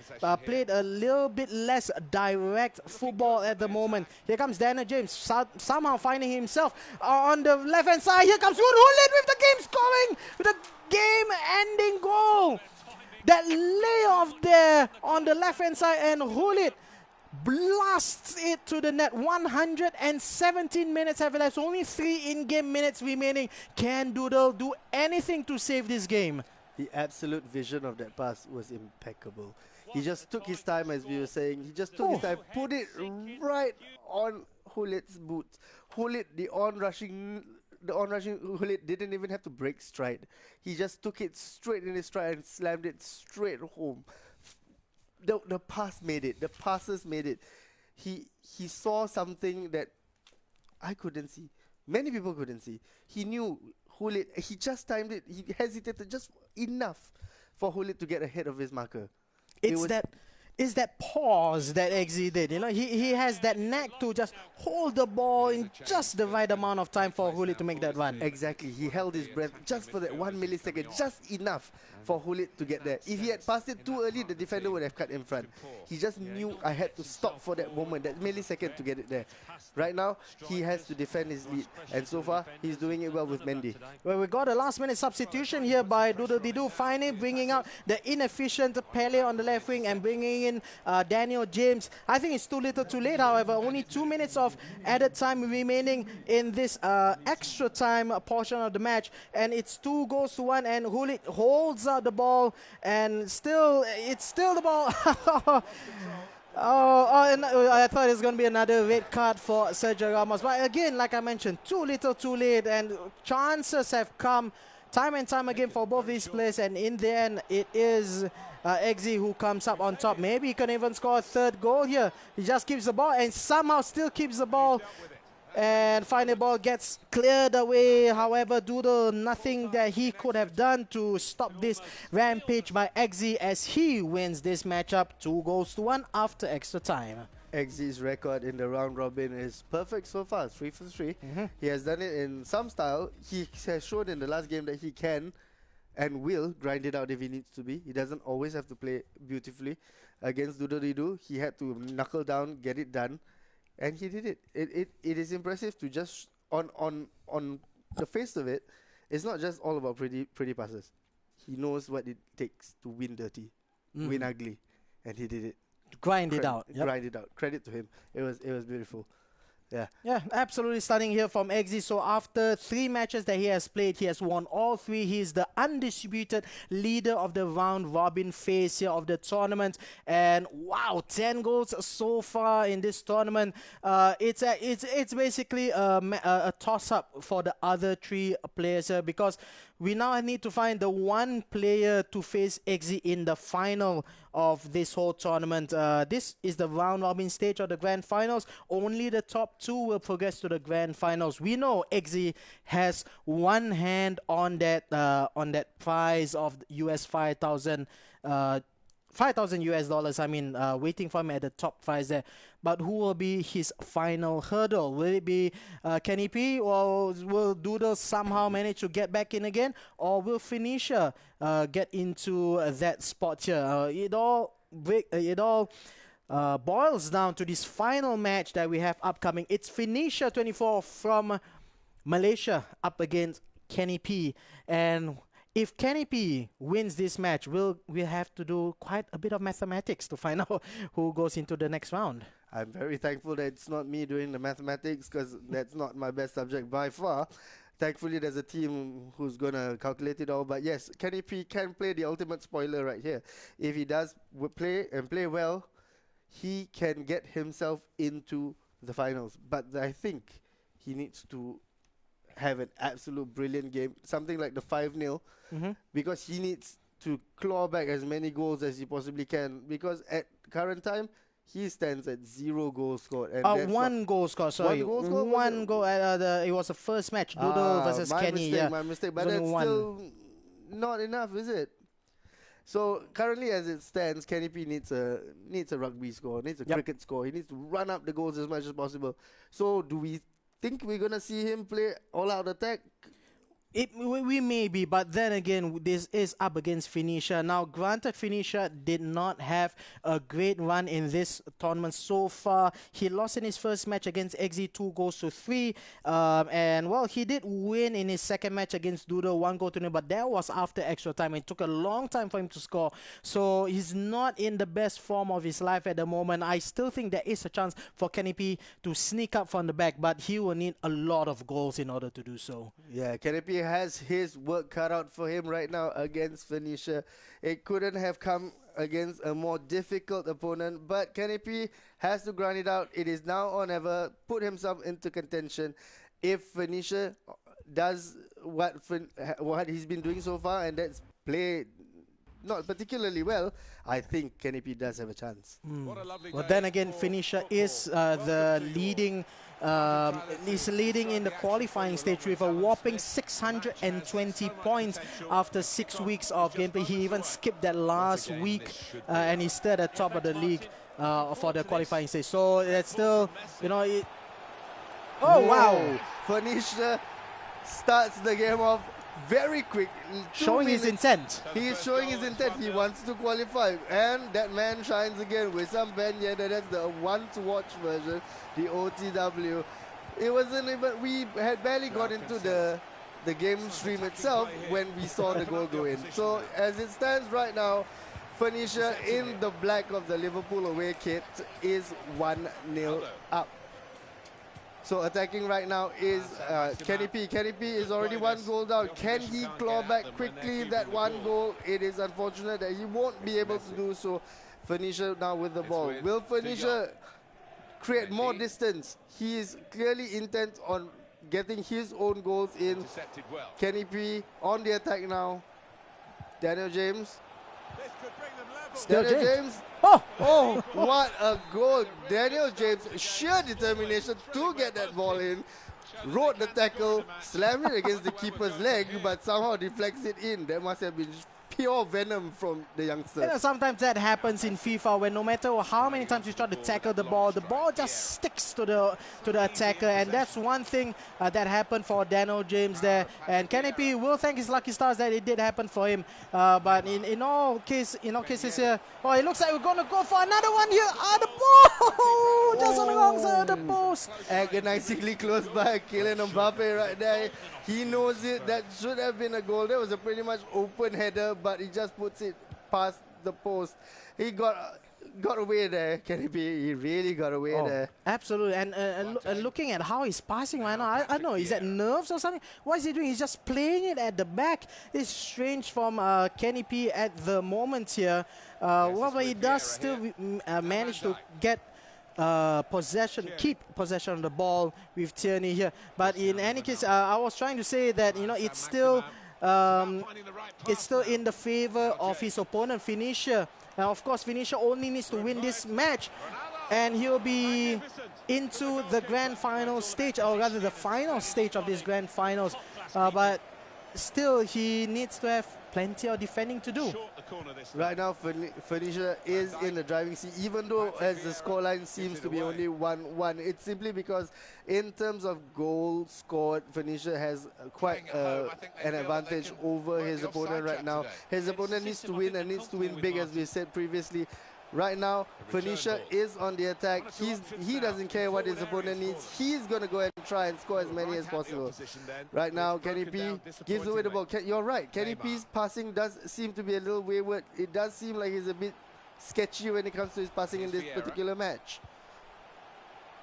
played a little bit less direct football at the moment. Here comes Daniel James, somehow finding himself on the left-hand side. Here comes Hulit with the game scoring, with the game-ending goal. That layoff there on the left-hand side, and Hulit blasts it to the net. 117 minutes have elapsed. Only 3 in-game minutes remaining. Can Doodle do anything to save this game? The absolute vision of that pass was impeccable. He just took his time, as we were saying. He just took his time, put it right on Hulit's boot. Hulit, the on-rushing Hulit didn't even have to break stride. He just took it straight in his stride and slammed it straight home. The pass made it. The passes made it. He saw something that I couldn't see. Many people couldn't see. He knew Hulit. He just timed it. He hesitated just enough for Hulit to get ahead of his marker. It's is that pause that Eggsy did. You know, he has that knack to just hold the ball in just the right amount of time for Hulit to make that run. Exactly, he held his breath just for that 1 millisecond, just enough for Hulit to get there. If he had passed it too early, the defender would have cut in front. He just knew I had to stop for that moment, that millisecond to get it there. Right now, he has to defend his lead, and so far, he's doing it well with Mendy. Well, we got a last-minute substitution here by Doodle Didu, finally bringing out the inefficient Pele on the left wing and bringing in Daniel James. I think it's too little too late, however. Only 2 minutes of added time remaining in this extra time portion of the match, and it's 2-1, and Hulit holds out the ball, and it's still the ball. And I thought it was going to be another red card for Sergio Ramos. But again, like I mentioned, too little, too late. And chances have come time and time again for both these players. And in the end, it is Eggsy who comes up on top. Maybe he can even score a third goal here. He just keeps the ball and somehow still keeps the ball. And final ball gets cleared away. However, Doodle, nothing that he could have done to stop this rampage by Eggsy as he wins this matchup 2-1 after extra time. Eggsy's record in the round robin is perfect so far, 3 for 3. He has done it in some style. He has shown in the last game that he can and will grind it out if he needs to be. He doesn't always have to play beautifully. Against Doodle Didu, he had to knuckle down, get it done. And he did it. It is impressive to just on the face of it. It's not just all about pretty passes. He knows what it takes to win dirty, win ugly, and he did it. Grind it out. Grind it out. Credit to him. It was beautiful. Yeah, absolutely stunning here from Eggsy. So after 3 matches that he has played, he has won all 3. He is the undisputed leader of the round robin phase here of the tournament. And wow, 10 goals so far in this tournament. It's basically a toss-up for the other 3 players here, because we now need to find the one player to face Eggsy in the final of this whole tournament. This is the round robin stage of the grand finals. Only the top 2 will progress to the grand finals. We know Eggsy has one hand on that prize of US 5,000 US dollars. I mean, waiting for him at the top prize there. But who will be his final hurdle? Will it be Kenny P, or will Doodle somehow manage to get back in again, or will Phoenicia get into that spot here? It all boils down to this final match that we have upcoming. It's Phoenicia 24 from Malaysia up against Kenny P, and if Kenny P wins this match, we'll have to do quite a bit of mathematics to find out who goes into the next round. I'm very thankful that it's not me doing the mathematics, because that's not my best subject by far. Thankfully, there's a team who's going to calculate it all. But yes, Kenny P can play the ultimate spoiler right here. If he does play well, he can get himself into the finals. But I think he needs to have an absolute brilliant game, something like the 5-0, because he needs to claw back as many goals as he possibly can, because at current time, he stands at 0 goals scored. And 1 goal scored, sorry. 1 goal scored? One goal. It was the first match, Doodle versus Kenny. My mistake. But that's still not enough, is it? So currently, as it stands, Kenny P needs a rugby score, needs a cricket score. He needs to run up the goals as much as possible. So do we think we're going to see him play all-out attack? We may be, but then again, this is up against Phoenicia. Now, granted, Phoenicia did not have a great run in this tournament so far. He lost in his first match against Eggsy 2-3. And, well, he did win in his second match against Doodle 1-0, but that was after extra time. It took a long time for him to score. So he's not in the best form of his life at the moment. I still think there is a chance for Kenny P to sneak up from the back, but he will need a lot of goals in order to do so. Yeah, Kenny P has his work cut out for him right now against Phoenicia. It couldn't have come against a more difficult opponent, but Kenny P has to grind it out. It is now or never. Put himself into contention. If Phoenicia does what he's been doing so far, and that's play not particularly well, I think Kenny P does have a chance. Well, then again, Finisher is the leading. He's leading in the qualifying stage with a whopping 620 points after 6 weeks of gameplay. He even skipped that last week, and he's still at the top of the league for the qualifying stage. So that's still, you know, oh wow! Finisher starts the game off very quick, Showing his intent. He is showing his intent. He wants to qualify, and that man shines again with some Ben Yedder. That's the one-to-watch version, the OTW. It wasn't even. We had barely got into the game stream itself when we saw the goal go in. So as it stands right now, Phoenicia in the black of the Liverpool away kit is 1-0 up. So attacking right now is Kenny P. Kenny P is already 1 goal down. Can he claw back quickly that 1 goal? It is unfortunate that he won't be able to do so. Phoenicia now with the ball. Will Phoenicia create more distance? He is clearly intent on getting his own goals in. Kenny P on the attack now. Daniel James. Daniel James. Oh, what a goal. Daniel James, sheer determination to get that ball in. Wrote the tackle, slammed it against the keeper's leg, but somehow deflects it in. That must have been pure venom from the youngster. You know, sometimes that happens in FIFA when no matter how many times you try to tackle the ball just sticks to the attacker, and that's one thing that happened for Daniel James there. And Kenny P will thank his lucky stars that it did happen for him. But in all cases here, oh, it looks like we're gonna go for another one here. The ball just on the wrong side of the post. Agonizingly close by Kylian Mbappe right there. He knows it. That should have been a goal. That was a pretty much open header, but he just puts it past the post. He got away there, Kenny P. He really got away there. Absolutely. And looking at how he's passing right now, I don't know, is that nerves or something? What is he doing? He's just playing it at the back. It's strange from Kenny P at the moment here. But he does still manage to get keep possession of the ball with Tierney here. But in any case, I was trying to say that, you know, it's still in the favor of his opponent, Phoenicia. Now, of course, Phoenicia only needs to win this match, and he'll be into the grand final stage, or rather the final stage of this grand finals. But still, he needs to have plenty of defending to do. Right now, Phoenicia is in the driving seat, even though as the scoreline seems to be only 1-1. It's simply because in terms of goals scored, Phoenicia has quite an advantage over his opponent right now. His opponent needs to win, and needs to win big, as we said previously. Right now, Phoenicia is on the attack. He doesn't care what his opponent needs. He's going to go and try and score as many as possible. Right now, Kenny P gives away the ball. You're right. Kenny P's passing does seem to be a little wayward. It does seem like he's a bit sketchy when it comes to his passing in this particular match.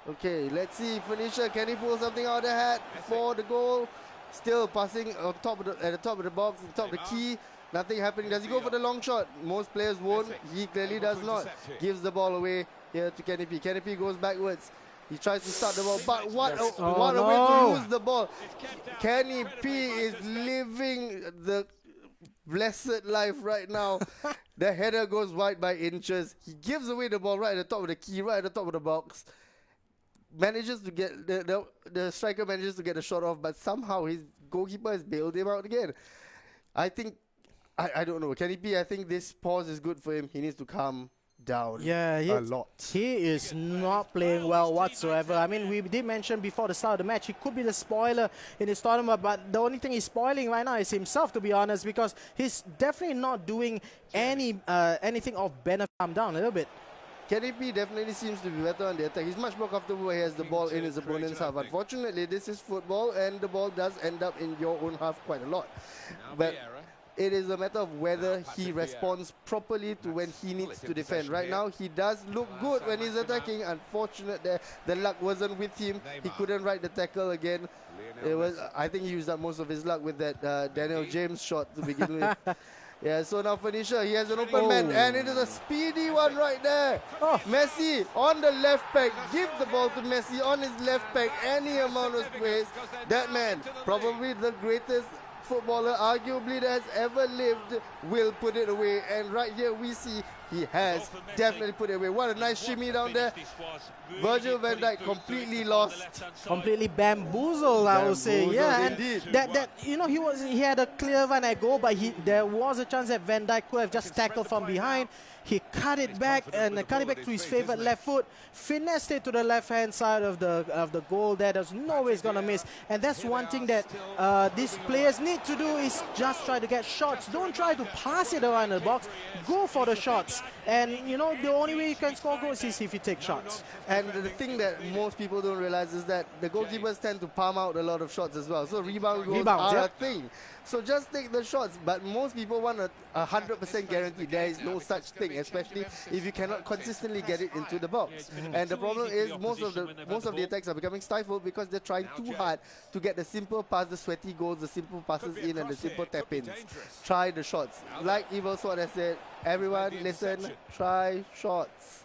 Okay, let's see. Phoenicia, can he pull something out of the hat for the goal? Still passing on top of at the top of the box, on top of the key. Nothing happening. Does he go for the long shot? Most players won't. He clearly does not. Gives the ball away here to Kenny P. Kenny P goes backwards. He tries to start the ball, but what a way to lose the ball. Kenny P is living the blessed life right now. The header goes wide by inches. He gives away the ball right at the top of the key, right at the top of the box. Manages to get the striker manages to get a shot off, but somehow his goalkeeper has bailed him out again. I think. I don't know. Kenny P, I think this pause is good for him. He needs to calm down a lot. He is not playing well whatsoever. I mean, we did mention before the start of the match, he could be the spoiler in this tournament, but the only thing he's spoiling right now is himself, to be honest, because he's definitely not doing anything of benefit. Calm down a little bit. Kenny P definitely seems to be better on the attack. He's much more comfortable when he has the ball in his opponent's half. Unfortunately, this is football, and the ball does end up in your own half quite a lot. But it is a matter of whether he responds properly to when he needs to defend. Right now, he does look good when he's attacking. Unfortunate that the luck wasn't with him. He couldn't ride the tackle again. I think he used up most of his luck with that Daniel James shot to begin with. Yeah, so now Phoenicia, he has an open man, and it is a speedy one right there. Messi on the left back. Give the ball to Messi on his left back. Any amount of space. That man, probably the greatest footballer arguably that has ever lived will put it away. And right here we see he has definitely put it away. What a nice shimmy down there. Virgil van Dijk completely lost. Completely bamboozled, I would say. Yeah, indeed. and that you know, he had a clear one at goal, but there was a chance that Van Dijk could have just tackled from behind. He cut it back and cut it back to his favorite left foot, finessed it to the left-hand side of the goal. There's no way he's gonna miss, and that's one thing that these players need to do is just try to get shots. Don't try to pass it around the box. Go for the shots. And you know, the only way you can score goals is if you take shots. And the thing that most people don't realize is that the goalkeepers tend to palm out a lot of shots as well. So rebounds are a thing. So just take the shots. But most people want a 100% guarantee. There is no such thing, especially if you cannot consistently get it into the box. And the problem is most of the attacks are becoming stifled because they're trying too hard to get the simple pass, the sweaty goals, the simple passes in, and the simple tap-ins. Try the shots. Like Evil Sword has said, everyone listen, try shots.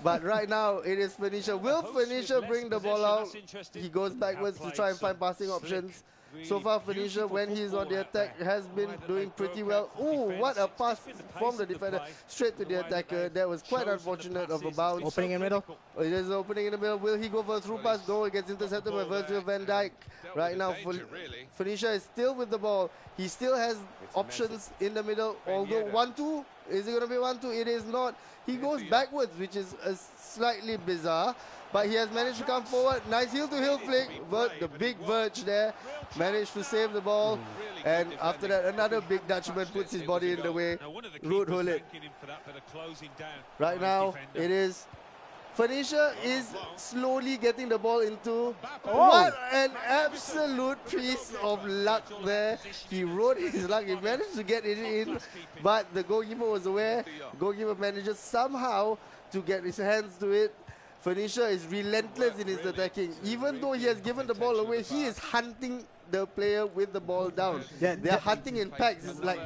But right now it is Phoenicia. Will Phoenicia bring the ball out? He goes backwards to try and find passing options. So far Phoenicia, when he's on the attack, has been doing pretty well. Ooh, what a pass from the defender straight to the attacker. That was quite unfortunate of a bounce. Opening in the middle. It is opening in the middle. Will he go for a through pass? No, it gets intercepted by Virgil van Dijk. Right now Phoenicia is still with the ball. He still has options in the middle. Although 1-2, is it going to be 1-2? It is not. He goes backwards, which is slightly bizarre. But he has managed to come forward. Nice heel-to-heel flick. The big Verge there managed to save the ball. And after that, another big Dutchman puts his body in the way. Ruud Gullit. Right now, it is... Phoenicia is slowly getting the ball into... What an absolute piece of luck there. He rode his luck. He managed to get it in. But the goalkeeper was aware. The goalkeeper manages somehow to get his hands to it. Phoenicia is relentless in his attacking. Even though he has given the ball away, he is hunting the player with the ball down. Yeah, they're hunting in packs. It's like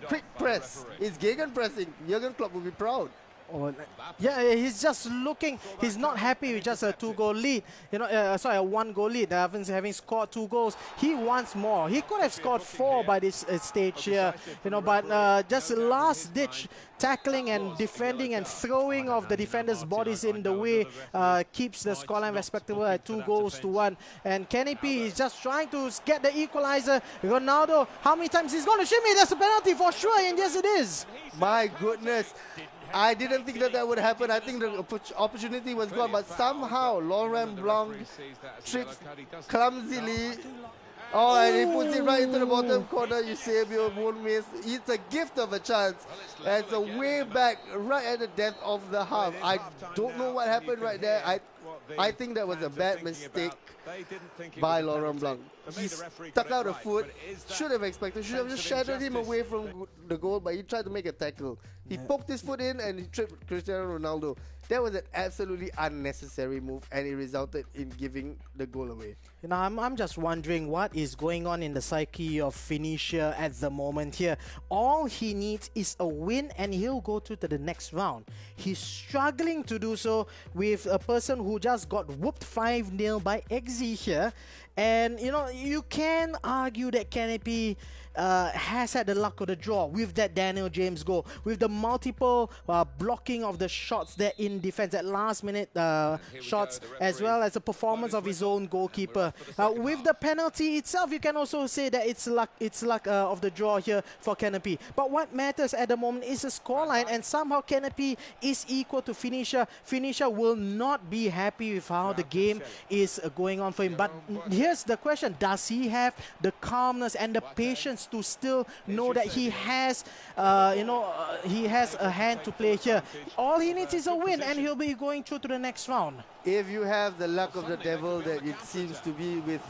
quick press. It's Gegen pressing. Jurgen Klopp will be proud. Oh, yeah, he's just looking. He's not happy with just a 2-goal lead. You know, sorry, a 1-goal lead. Having scored 2 goals, he wants more. He could have scored 4 by this stage here. You know, but just last-ditch tackling and defending and throwing of the defenders' bodies in the way keeps the scoreline respectable at 2-1. And Kenny P is just trying to get the equalizer. Ronaldo, how many times he's going to shimmy? That's a penalty for sure, and yes, it is. My goodness. I didn't think that would happen. I think the opportunity was gone, but somehow Laurent Blanc trips clumsily. Oh, and he puts it right into the bottom corner. Eusebio won't miss. It's a gift of a chance. And it's a way back right at the death of the half. I don't know what happened right there. I think that was a bad mistake by Laurent Blanc. He stuck out a foot, should have just shadowed him away from the goal, but he tried to make a tackle. He poked his foot in and he tripped Cristiano Ronaldo. That was an absolutely unnecessary move, and it resulted in giving the goal away. You know, I'm just wondering what is going on in the psyche of Phoenicia at the moment here. All he needs is a win and he'll go through to the next round. He's struggling to do so with a person who just got whooped 5-0 by XZ here. And, you know, you can argue that Canopy has had the luck of the draw with that Daniel James goal, with the multiple blocking of the shots there in defense, at last-minute shots, as well as the performance of his own goalkeeper. With the penalty itself, you can also say that it's luck of the draw here for Canopy. But what matters at the moment is the scoreline, and somehow Canopy is equal to Phoenicia. Phoenicia will not be happy with how the game is going on for him. But here's the question: does he have the calmness and the patience to still know that he has, he has a hand to play here? All he needs is a win, and he'll be going through to the next round. If you have the luck of the devil that it seems to be with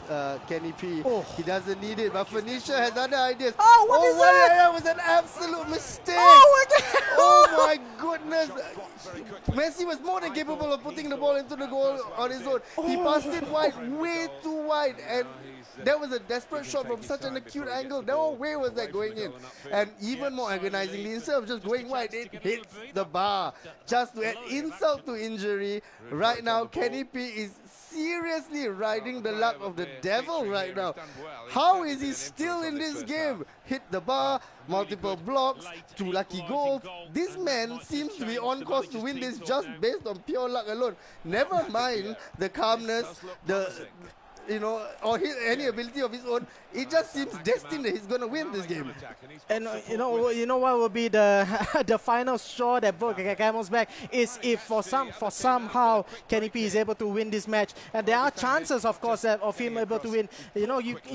Kenny P, he doesn't need it. But Phoenicia has other ideas. Oh, what is that? That was an absolute mistake. Oh, my God. Oh my goodness. Messi was more than capable of putting the ball into the goal on his own. He passed it wide, way too wide, and that was a desperate shot from such an acute angle. No way was that going in. And even more agonizingly, instead of just going wide, it hits the bar. Just to add insult to injury, right now Kenny P is seriously riding the luck of the devil right now. How is he still in this game? Hit the bar, multiple blocks, 2 lucky goals. This man seems to be on course to win this just based on pure luck alone. Never mind the calmness, or any ability of his own. It just seems destined that he's going to win this game. And you know what will be the the final straw that broke Camel's back is if somehow Kenny P is able to win this match, and there are chances, of course, of him able to win.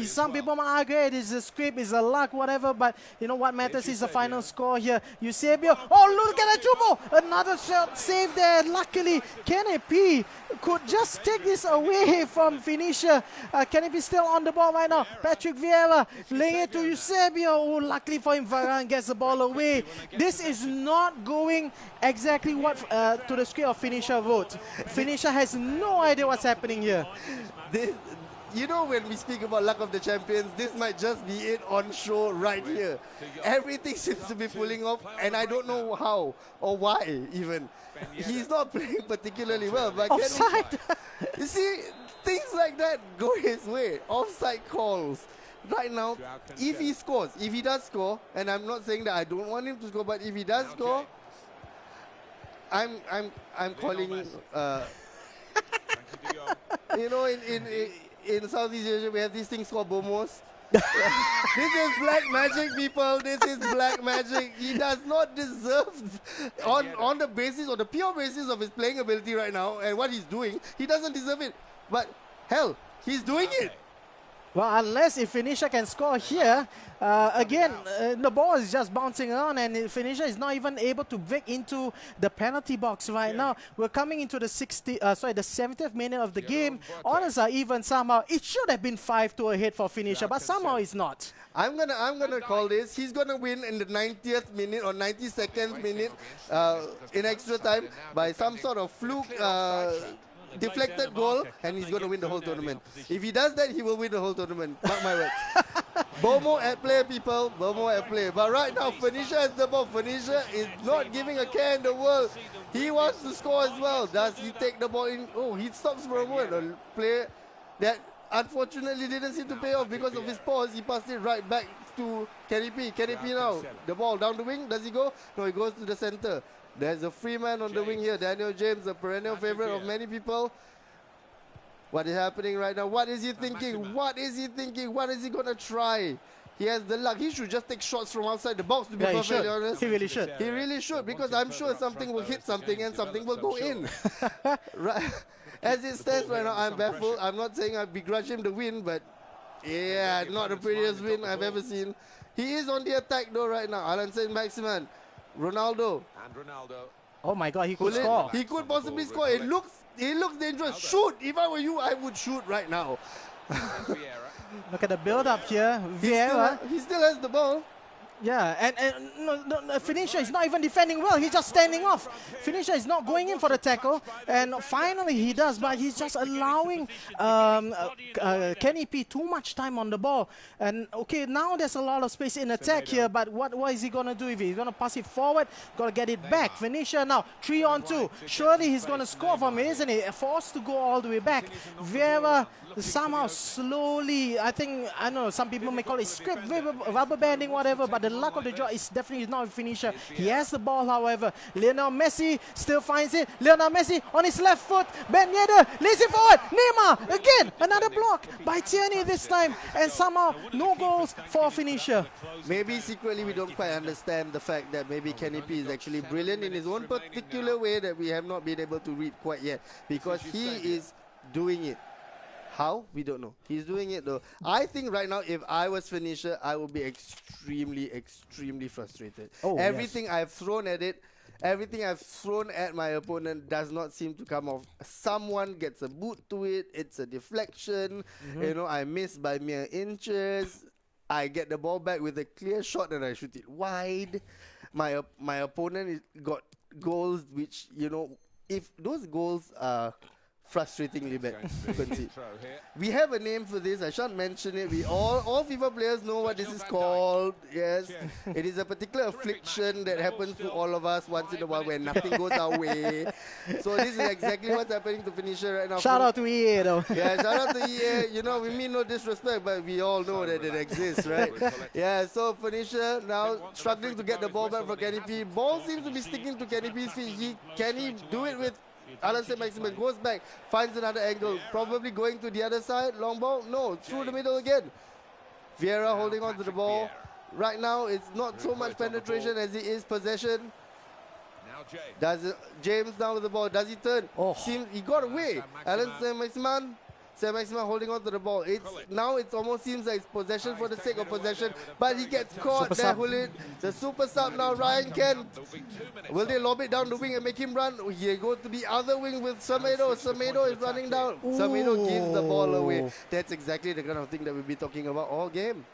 Some people might argue it is a script, it's a luck, whatever, but what matters is the final score here. Eusebio, oh look at that dribble! Another shot saved there. Luckily, Kenny P could just take this away from finisher. Kenny P still on the ball right now. Patrick Vieira laying it to Eusebio. Oh, luckily for him, Varane gets the ball away. This is not going exactly what to the script of finisher wrote. Finisher has no idea what's happening here. When we speak about luck of the champions, this might just be it on show right here. Everything seems to be pulling off, and I don't know how or why even. He's not playing particularly well, but offside. You see, things like that go his way. Offside calls. Right now, if he does score, and I'm not saying that I don't want him to score, but if he does score, I'm calling. In Southeast Asia, we have these things called bomos. This is black magic, people. This is black magic. He does not deserve, on the basis or the pure basis of his playing ability right now and what he's doing, he doesn't deserve it. But hell, he's doing it. Well, unless if finisher can score here, again, the ball is just bouncing around, and finisher is not even able to break into the penalty box right now. We're coming into the 70th minute of the game. Honors are even somehow. It should have been 5-2 ahead for finisher, but somehow it's not. I'm gonna call this. He's gonna win in the 90th minute or 92nd minute in extra time by some sort of fluke. Deflected goal, and he's going to win the whole tournament. If he does that, he will win the whole tournament. Mark my words. Bomo at play, people. Bomo at play. But right now, Phoenicia has the ball. Phoenicia is not giving a care in the world. He wants to score as well. Does he take the ball in? Oh, he stops for a moment. A play that unfortunately didn't seem to pay off because of his pause. He passed it right back to Kenny P. Kenny P now. The ball down the wing. Does he go? No, he goes to the center. There's a free man on the wing here. Daniel James, a perennial favorite of many people. What is happening right now? What is he thinking? What is he thinking? What is he going to try? He has the luck. He should just take shots from outside the box, to be perfectly honest. He really should. He really should, because I'm sure something will hit something and something will go in. Right. As it stands right now, I'm baffled. I'm not saying I begrudge him the win, but yeah, not the prettiest win I've ever seen. He is on the attack though right now. Alan Saint-Maximin. Ronaldo. Oh my God, he could score. He could possibly score. It looks dangerous. Shoot! If I were you, I would shoot right now. Look at the build-up here. Vieira. He still has the ball. Yeah, and no, Finisher is not even defending well. He's just standing off. Finisher is not going in for the tackle, and finally he does, but he's just allowing Kenny P too much time on the ball. And okay, now there's a lot of space in attack here, but what is he gonna do? If he's gonna pass it forward, gotta get it back. Finisher now 3-on-2. Surely he's gonna score from it, isn't he? Forced to go all the way back. Vieira somehow slowly, I don't know, some people may call it script, rubber banding, whatever, but the luck of the draw is definitely not a finisher. He has the ball, however. Lionel Messi still finds it. Lionel Messi on his left foot. Ben Yedder lays it forward. Neymar again. Another block by Tierney this time. And somehow no goals for a finisher. Maybe secretly we don't quite understand the fact that maybe Kenny P is actually brilliant in his own particular way that we have not been able to read quite yet. Because he is doing it. How? We don't know. He's doing it though. I think right now, if I was finisher, I would be extremely, extremely frustrated. Oh, everything yes. I've thrown at it, everything I've thrown at my opponent does not seem to come off. Someone gets a boot to it. It's a deflection. You know, I miss by mere inches. I get the ball back with a clear shot and I shoot it wide. My opponent got goals which, you know, if those goals are frustratingly bad. concede. Throw here. We have a name for this. I shan't mention it. We all FIFA players know what this is called. Yes, it is a particular affliction that happens to all of us once in a while when nothing goes our way. So this is exactly what's happening to Finisher right now. Shout out to EA though. Yeah, shout out to EA. You know, we mean no disrespect, but we all know that it exists, right? Yeah, so Finisher now struggling to get the ball back for Kenny P. Ball seems to be sticking to Kenny P's feet. Can he do it with Alan Saint-Maximin? Goes back, finds another angle, probably going to the other side. Long ball, no, through the middle again. Vieira holding on to the ball. Right now, it's not so much penetration as it is possession. James down with the ball. Does he turn? Oh. Seems he got away. Alan Saint-Maximin holding on to the ball. It almost seems like it's possession for the sake of possession, but he gets caught there. The super sub now, Ryan Kent. Will they lob it down the wing and make him run? He go to the other wing with Semedo. Semedo is running down. Semedo gives the ball away. That's exactly the kind of thing that we'll be talking about all game.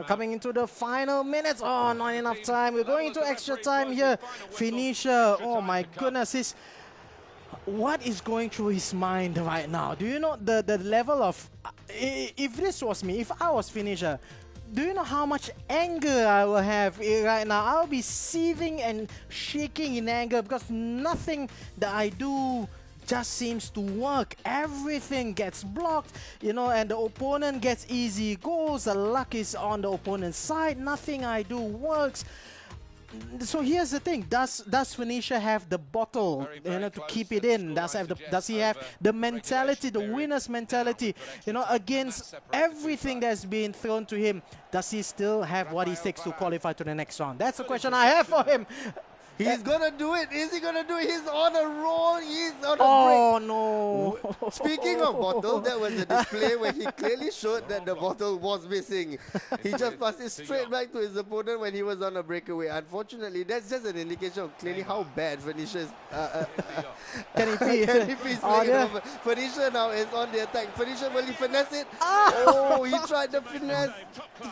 Coming into the final minutes. Oh, not enough time. We're going into extra time here. Finisher. Oh my goodness. What is going through his mind right now? Do you know the level of... If this was me, if I was Finisher, do you know how much anger I will have right now? I'll be seething and shaking in anger because nothing that I do just seems to work. Everything gets blocked, you know, and the opponent gets easy goals. The luck is on the opponent's side. Nothing I do works. So here's the thing: does Finisher have the bottle, you know, to keep it in? Does he have the mentality, the winner's mentality, you know, against everything that's been thrown to him? Does he still have what it takes to qualify to the next round? That's the question I have for him. He's gonna do it. Is he gonna do it? He's on a roll. He's on a break. Oh no! Speaking of bottle, that was a display where he clearly showed that the bottle was missing. He just passed it straight back to his opponent when he was on a breakaway. Unfortunately, that's just an indication of clearly how bad Finisher is. Kenny P is playing it over. Finisher now is on the attack. Finisher, will he finesse it? Oh, he tried the finesse.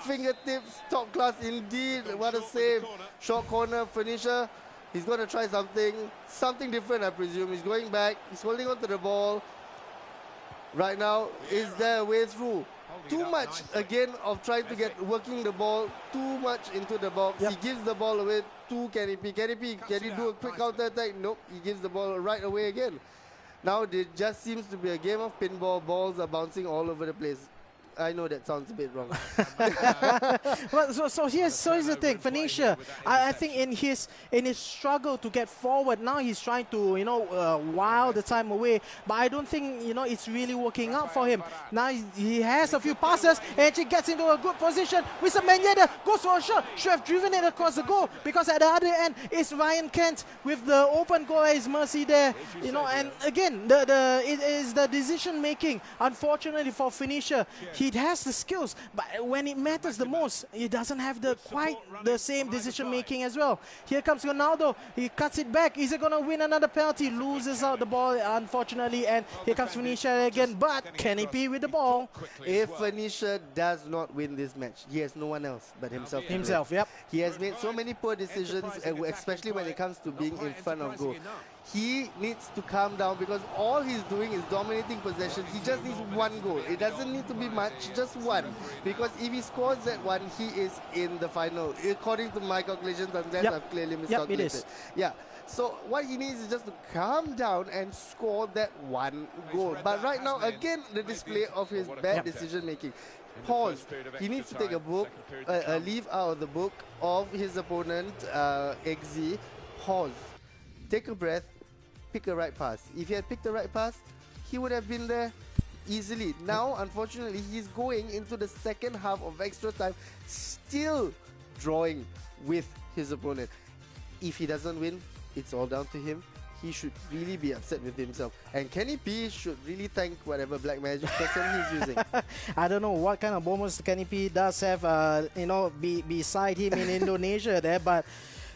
Fingertips, top class indeed. What a save. Short corner, Finisher. He's going to try something different, I presume. He's going back. He's holding on to the ball. Right now, is there a way through? Too much, again, of trying to get working the ball too much into the box. He gives the ball away to Kenny P. Kenny P, can he do a quick counter attack? Nope, he gives the ball right away again. Now, it just seems to be a game of pinball. Balls are bouncing all over the place. I know that sounds a bit wrong. Well, so here's the thing, Finisher. I think in his struggle to get forward, now he's trying to, you know, while the time away. But I don't think, you know, it's really working out for him. Now he has a few passes and actually gets into a good position. With some Menjeda goes for a shot. Should have driven it across the goal because at the other end is Ryan Kent with the open goal at his mercy there. You know, and again, it is the decision making. Unfortunately for Finisher, he has the skills, but when it matters the most, he doesn't have quite the same decision making as well. Here comes Ronaldo. He cuts it back. Is he going to win another penalty? Loses out the ball, unfortunately, and here comes Finisher again, but Kenny P with the ball. If Finisher does not win this match, he has no one else but himself. Yep. He has made so many poor decisions, especially when it comes to being in front of goal. He needs to calm down because all he's doing is dominating possession. He just needs one goal. It doesn't need to be much, just one. Because if he scores that one, he is in the final. According to my calculations, unless I've clearly miscalculated. It is. Yeah. So what he needs is just to calm down and score that one goal. But right now, again, the display of his bad decision making. Pause. He needs to take a leave out of the book of his opponent, XZ. Pause. Take a breath, pick a right pass. If he had picked the right pass, he would have been there easily. Now, unfortunately, he's going into the second half of extra time, still drawing with his opponent. If he doesn't win, it's all down to him. He should really be upset with himself. And Kenny P should really thank whatever black magic person he's using. I don't know what kind of bonus Kenny P does have, you know, beside him in Indonesia there, but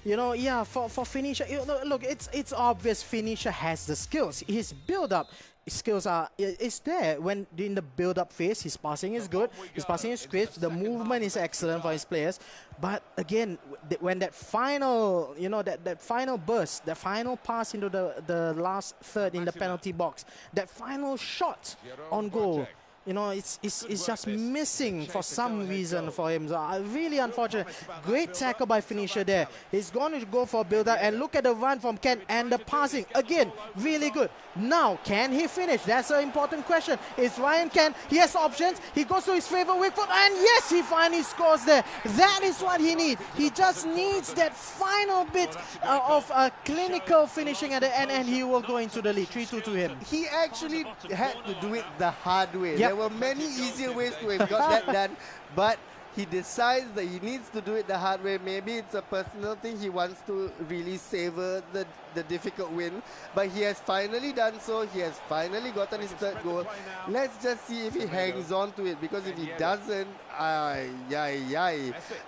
you know, yeah, for Finisher, you know, look, it's obvious Finisher has the skills. His build-up skills are is there when in the build-up phase. His passing is good, his passing is crisp, the movement is excellent for his players. But again, when that final, that final burst, that final pass into the last third in the penalty box, that final shot on goal, it's just missing for some reason for him. So, really unfortunate. Great tackle by finisher there. He's going to go for a build-up, and look at the run from Ken and the passing. Again, really good. Now, can he finish? That's an important question. It's Ryan Ken. He has options. He goes to his favorite weak foot, and yes, he finally scores there. That is what he needs. He just needs that final bit of clinical finishing at the end, and he will go into the lead. 3-2 to him. He actually had to do it the hard way. Yep. There were many easier ways to have got that done, but he decides that he needs to do it the hard way. Maybe it's a personal thing. He wants to really savor the difficult win, but he has finally done so. He has finally gotten his third goal. Let's just see if he hangs on to it, because if he doesn't,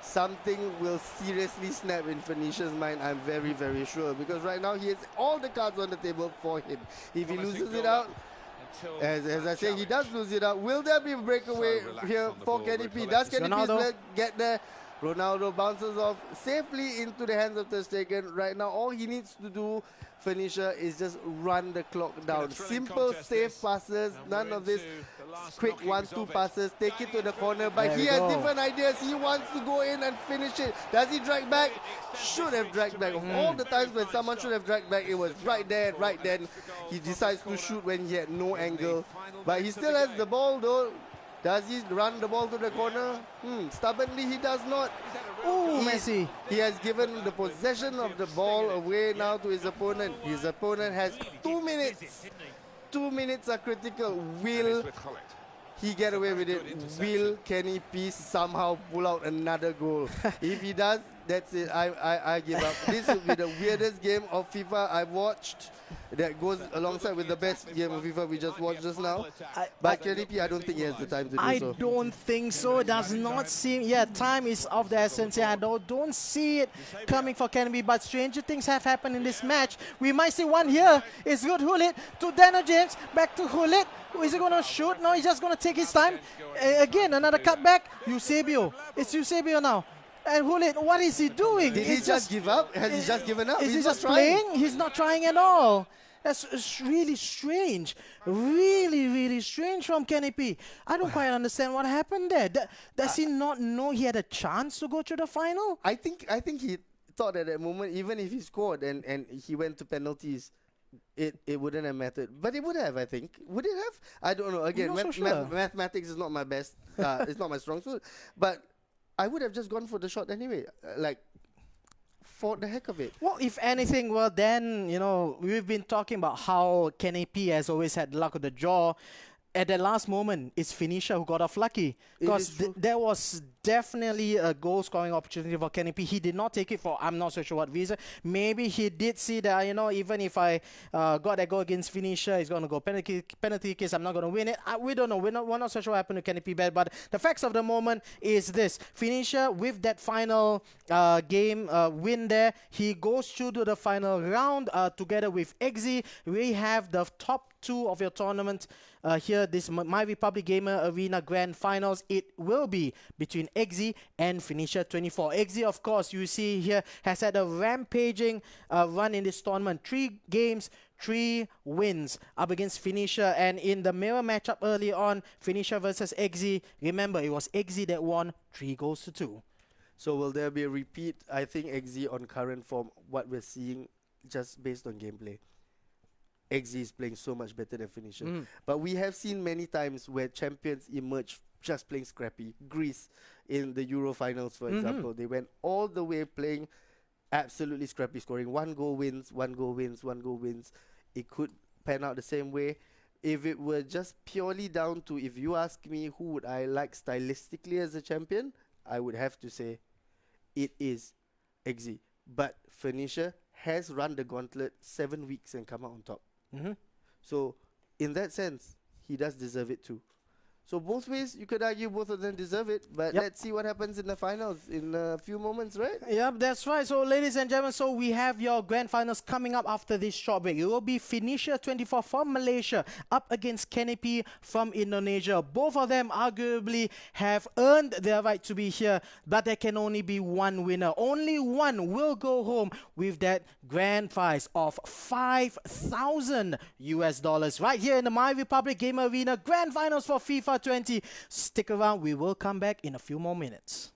something will seriously snap in Phoenicia's mind, I'm very, very sure, because right now he has all the cards on the table for him. If he loses it out, as I say, he does lose it out. Will there be a breakaway here for Kenny P? Does Kenny P get there? Ronaldo bounces off safely into the hands of Ter Stegen. Right now, all he needs to do, Phoenicia, is just run the clock down. Simple, safe passes. None of this quick 1-2 passes. Take it to the corner. But he has different ideas. He wants to go in and finish it. Does he drag back? Should have dragged back. Of all the times when someone should have dragged back, it was right there, right then. He decides to shoot when he had no angle. But he still has the ball though. Does he run the ball to the corner? Stubbornly, he does not. Oh, Messi. He has given the possession of the ball away now to his opponent. His opponent has 2 minutes. 2 minutes are critical. Will he get away with it? Will Kenny P somehow pull out another goal? If he does, that's it. I give up. This will be the weirdest game of FIFA I've watched. That goes alongside with the best game of FIFA we just watched just now. But Kenny P, I don't think he has the time to do so. I don't think so. It does not seem. Yeah, time is of the essence. Yeah, I don't see it coming for Kenny P. But stranger things have happened in this match. We might see one here. It's good. Hulit to Daniel James. Back to Hulit. Is he going to shoot? No, he's just going to take his time. Again, another cutback. Eusebio. It's Eusebio now. And Hulit, what is he doing? Did he just give up? Has he just given up? Is he just playing? He's not trying at all. That's really strange. Really, really strange from Kenny P. I don't quite understand what happened there. Does he not know he had a chance to go to the final? I think he thought at that moment, even if he scored and he went to penalties, it wouldn't have mattered. But it would have, I think. Would it have? I don't know. Again, mathematics is not my best. It's not my strong suit. But I would have just gone for the shot anyway. For the heck of it. Well, if anything, well then, we've been talking about how Kenny P has always had luck with the draw. At the last moment, it's Phoenicia who got off lucky. Because there was definitely a goal-scoring opportunity for Kenny P. He did not take it for I'm not so sure what reason. Maybe he did see that, even if I got that goal against Phoenicia, it's going to go penalty kick, I'm not going to win it. We don't know. We're not so sure what happened to Kenny P. But the facts of the moment is this. Phoenicia, with that final game win there, he goes through to the final round together with Exi. We have the top 2 of your tournament here, this MyRepublic Gamer Arena Grand Finals. It will be between Exi and Phoenicia 24. Exi, of course, you see here, has had a rampaging run in this tournament. 3 games, 3 wins up against Phoenicia. And in the mirror matchup early on, Phoenicia versus Exi, remember, it was Exi that won 3-2. So will there be a repeat? I think Exi on current form, what we're seeing just based on gameplay. Exi is playing so much better than Phoenicia. But we have seen many times where champions emerge just playing scrappy. Greece in the Euro finals, for example. They went all the way playing absolutely scrappy, scoring 1 goal wins, 1 goal wins, 1 goal wins. It could pan out the same way. If it were just purely down to, if you ask me who would I like stylistically as a champion, I would have to say it is Exi. But Phoenicia has run the gauntlet 7 weeks and come out on top. So in that sense, he does deserve it too. So both ways, you could argue both of them deserve it. But Yep. let's see what happens in the finals in a few moments, right? Yep, that's right. So, ladies and gentlemen, so we have your grand finals coming up after this short break. It will be Finisher 24 from Malaysia up against Canopy from Indonesia. Both of them arguably have earned their right to be here, but there can only be one winner. Only one will go home with that grand prize of 5,000 US dollars right here in the MyRepublic Game Arena Grand Finals for FIFA 20. Stick around, we will come back in a few more minutes.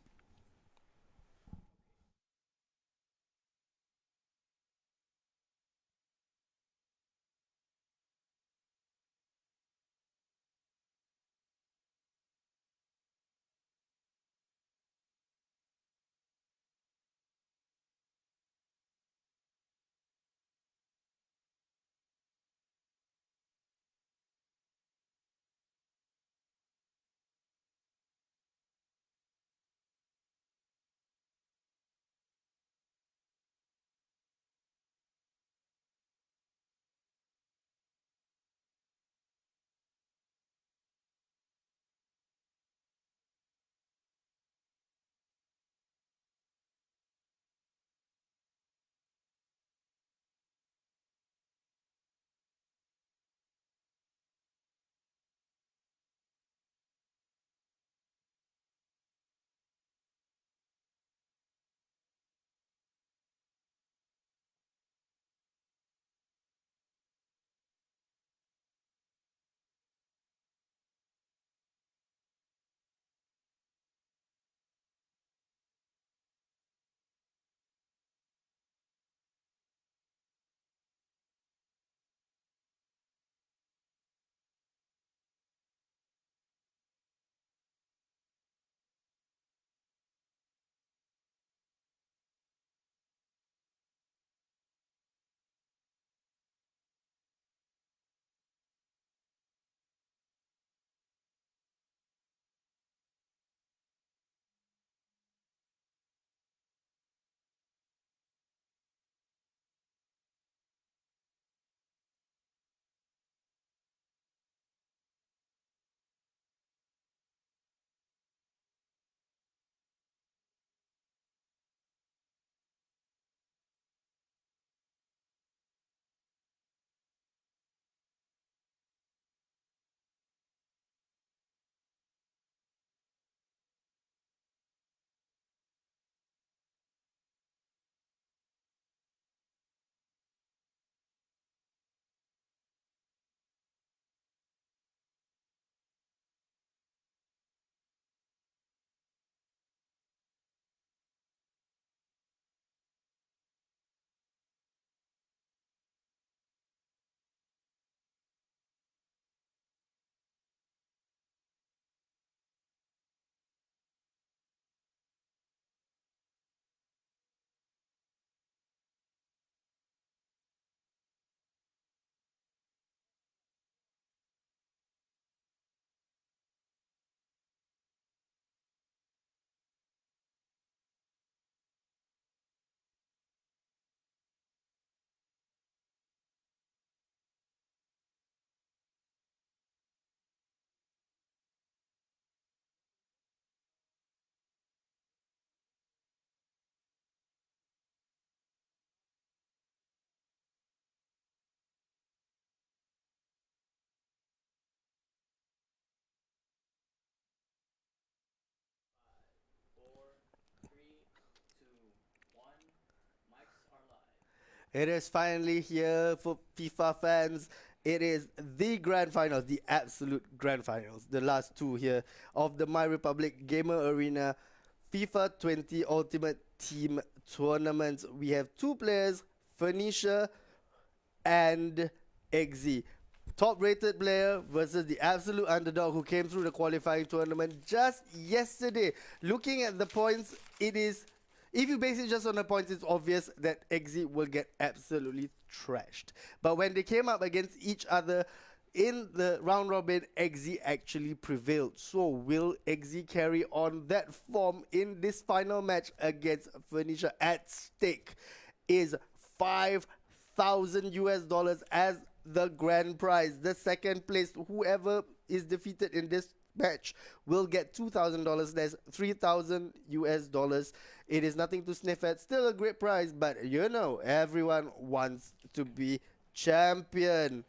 It is finally here for FIFA fans. It is the grand finals, the absolute grand finals, the last two here of the MyRepublic Gamer Arena FIFA 20 Ultimate Team Tournament. We have two players, Phoenicia and Exi. Top rated player versus the absolute underdog who came through the qualifying tournament just yesterday. Looking at the points, it is, if you base it just on the points, it's obvious that Exi will get absolutely trashed. But when they came up against each other in the round robin, Exi actually prevailed. So will Exi carry on that form in this final match against Phoenicia? At stake is 5,000 US dollars as the grand prize. The second place, whoever is defeated in this match will get $2,000. That's 3,000 US dollars. It is nothing to sniff at. Still a great prize, but you know, everyone wants to be champion.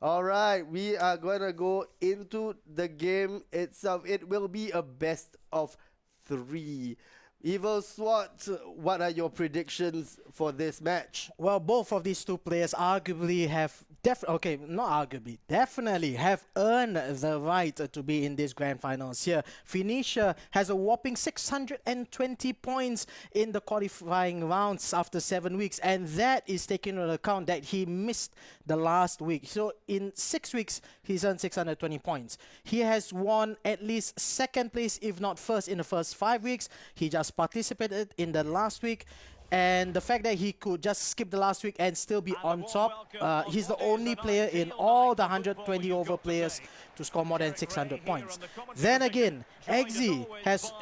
All right, we are going to go into the game itself. It will be a best of 3. Evil SWAT, what are your predictions for this match? Well, both of these two players arguably have definitely have earned the right to be in these grand finals here. Phoenicia has a whopping 620 points in the qualifying rounds after 7 weeks, and that is taking into account that he missed the last week. So in 6 weeks, he's earned 620 points. He has won at least second place, if not first, in the first 5 weeks. He just participated in the last week. And the fact that he could just skip the last week and still be on top, he's the only player in all the 120 over players to score more than 600 points. Then again, Eggsy has,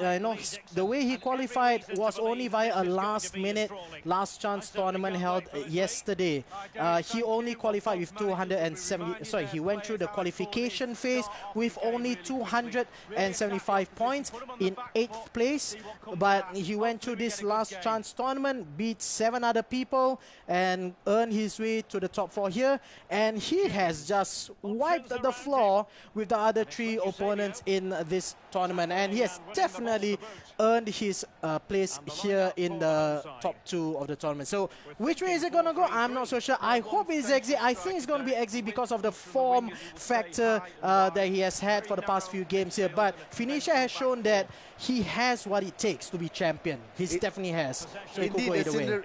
the way he qualified was only via a last-minute, last-chance tournament held yesterday. He only qualified with 270. Sorry, he went through the qualification phase with only 275 points in 8th place, but he went through this last-chance tournament, beat 7 other people and earned his way to the top 4 here, and he has just wiped the floor with the other 3 opponents in this tournament, and he has definitely earned his place here in the top 2 of the tournament. So which way is it gonna go? I'm not so sure. I hope it's Eggsy. I think it's gonna be Eggsy because of the form factor that he has had for the past few games here, but Phoenicia has shown that he has what it takes to be champion. He definitely has. So indeed,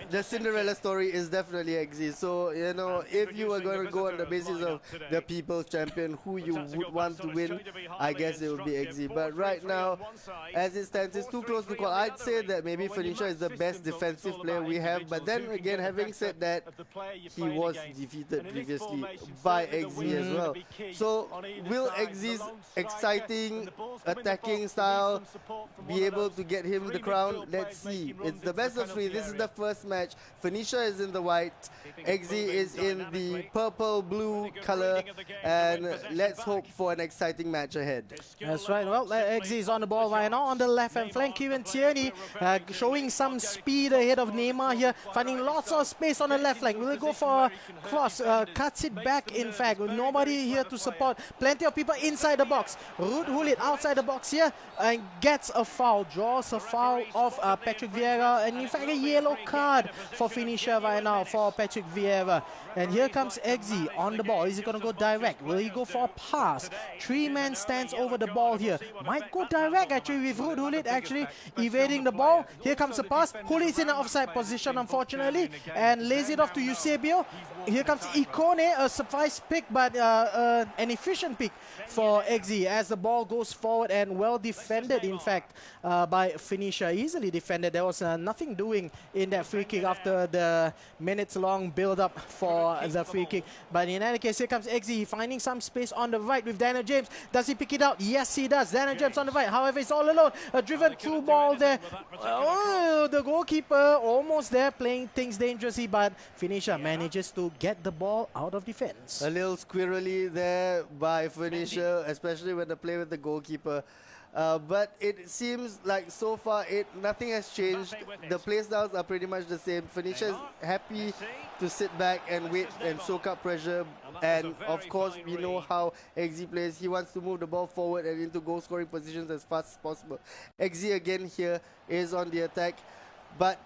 the Cinderella story is definitely Eggsy. So, you know, if you were going to go on the basis of the people's champion, who you would want to win, I guess it would be Eggsy. But right now, as it stands, it's too close to call. I'd say that maybe Phoenicia is the best defensive player we have. But then again, having said that, he was defeated previously by Eggsy as well. So, will Eggsy's exciting attacking style be able to get him the crown? Let's see. It's the best of 3. This is the first match. Phoenicia is in the white, Eggsy is in the purple-blue color, and let's hope for an exciting match ahead. That's right. Well, Eggsy is on the ball right now on the left-hand flank. Kieran Tierney showing some speed ahead of Neymar here, finding lots of space on the left flank. Will he go for a cross? Cuts it back, in fact, with nobody here to support. Plenty of people inside the box. Ruud Gullit outside the box here and gets a foul, draws a foul of Patrick Vieira, and in fact a yellow card for Phoenicia right now for Patrick Vieira. And here comes Eggsy on the ball. Is he going to go direct? Will he go for a pass? 3-man stands over the ball here. Might go direct actually with Ruud Gullit actually evading the ball. Here comes the pass. Gullit's in an offside position unfortunately and lays it off to Eusebio. Here comes Ikone, a surprise pick but an efficient pick for Eggsy as the ball goes forward and well defended in fact by Phoenicia. Easily defended. There was nothing doing in that free kick after the minutes-long build-up for the free kick. But in any case, here comes Eggsy finding some space on the right with Daniel James. Does he pick it out? Yes, he does. Daniel James on the right. However, he's all alone. A driven through ball there. Oh, the goalkeeper almost there playing things dangerously, but Phoenicia manages to get the ball out of defense. A little squirrely there by Phoenicia, especially when they play with the goalkeeper. But it seems like so far nothing has changed. The playstyles are pretty much the same. Phoenicia is happy to sit back and wait and soak up pressure. And of course, we know how Eggsy plays. He wants to move the ball forward and into goal-scoring positions as fast as possible. Eggsy again here is on the attack, but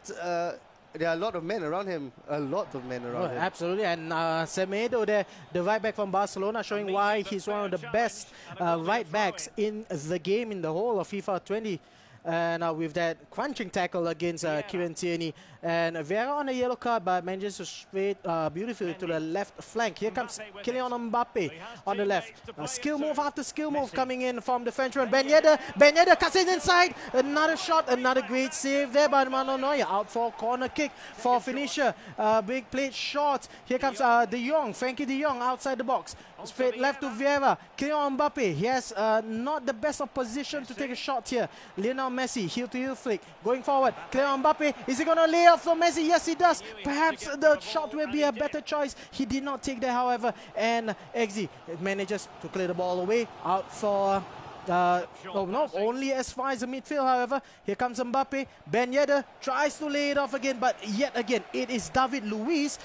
there are a lot of men around him. Him. Absolutely. And Semedo there, the right back from Barcelona, showing why he's one of the best right backs in the game in the whole of FIFA 20. And with that crunching tackle against Kieran Tierney. And Vieira on a yellow card, but manages to straight beautifully to the left flank. Here comes Kylian Mbappe on the left. Skill move after skill move coming in from the Frenchman. Ben Yedder cuts it inside. Another shot, another great save there by Manuel Neuer. Out for a corner kick for Phoenicia. Big plate short. Here comes De Jong, Frankie De Jong outside the box. Straight left to Vieira. Kylian Mbappe. He has not the best of position to take a shot here. Lionel Messi, heel to heel flick. Going forward. Kylian Mbappe. Is he going to lay off from Messi? Yes, he does. Perhaps the shot will be a better choice. He did not take that, however. And Eggsy manages to clear the ball away. Out for No, only as far as the midfield, however. Here comes Mbappe. Ben Yedder tries to lay it off again, but yet again, it is David Luiz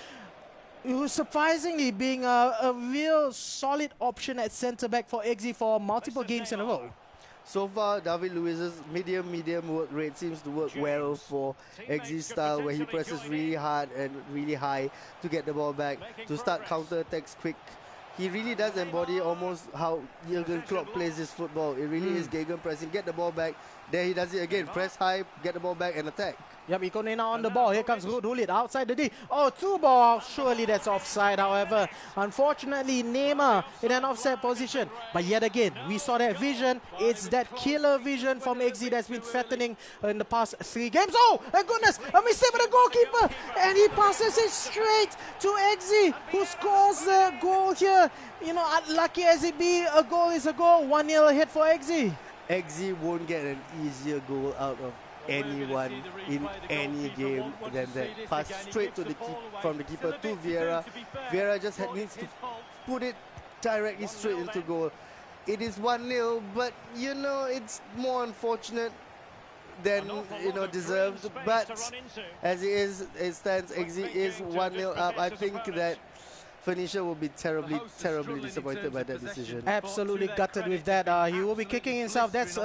who's surprisingly being a real solid option at centre-back for XG for multiple games in a row. So far, David Luiz's medium work rate seems to work well for XG's style, where he presses really hard and really high to get the ball back, to start counter-attacks quick. He really does embody almost how Jurgen Klopp plays his football. It really is gegen-pressing, get the ball back. There he does it again, press high, get the ball back and attack. Yep, Ikone now on the ball. Here comes Gullit outside the D. Oh, 2 ball. Surely that's offside, however. Unfortunately, Neymar in an offside position. But yet again, we saw that vision. It's that killer vision from XG that's been threatening in the past 3 games. Oh, my goodness. A mistake by the goalkeeper. And he passes it straight to XG, who scores the goal here. You know, unlucky as it be, a goal is a goal. 1-0 ahead for XG. XG won't get an easier goal out of anyone in any game than that. Pass straight to the from the keeper to Vieira. Vieira just needs to put it directly straight into goal. It is 1-0, but you know, it's more unfortunate than deserved. But as it stands, XG is 1-0 up. I think that Phoenicia will be terribly disappointed by that decision. Absolutely gutted with that. He will be kicking himself. That's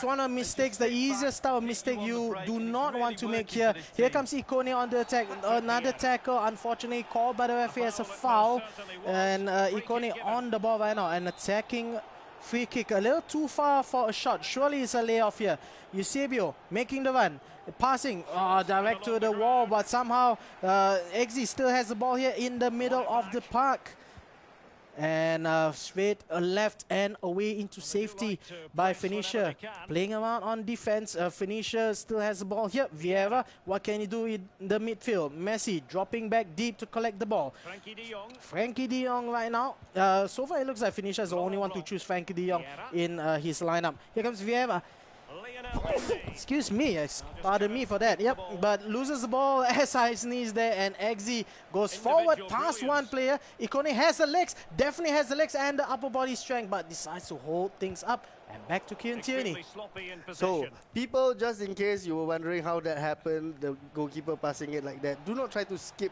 one of the mistakes, the easiest type of mistake you do not want to make here. Here comes Ikone on the attack. Another tackle, unfortunately called by the referee as a foul. And Ikone on the ball right now. An attacking free kick. A little too far for a shot. Surely it's a layoff here. Eusebio making the run. Passing direct to the wall, but somehow XG still has the ball here in the middle of the park. And straight left and away into safety by Phoenicia. Playing around on defense. Phoenicia still has the ball here. Vieira, what can he do in the midfield? Messi dropping back deep to collect the ball. Frankie de Jong right now. So far it looks like Phoenicia is the only one to choose Frankie de Jong in his lineup. Here comes Vieira. Excuse me, pardon me for that. Yep, but loses the ball as his knees there, and XG goes forward past one player. Ikone has the legs, definitely has the legs and the upper body strength, but decides to hold things up. And back to Kieran Tierney. So, people, just in case you were wondering how that happened, the goalkeeper passing it like that, do not try to skip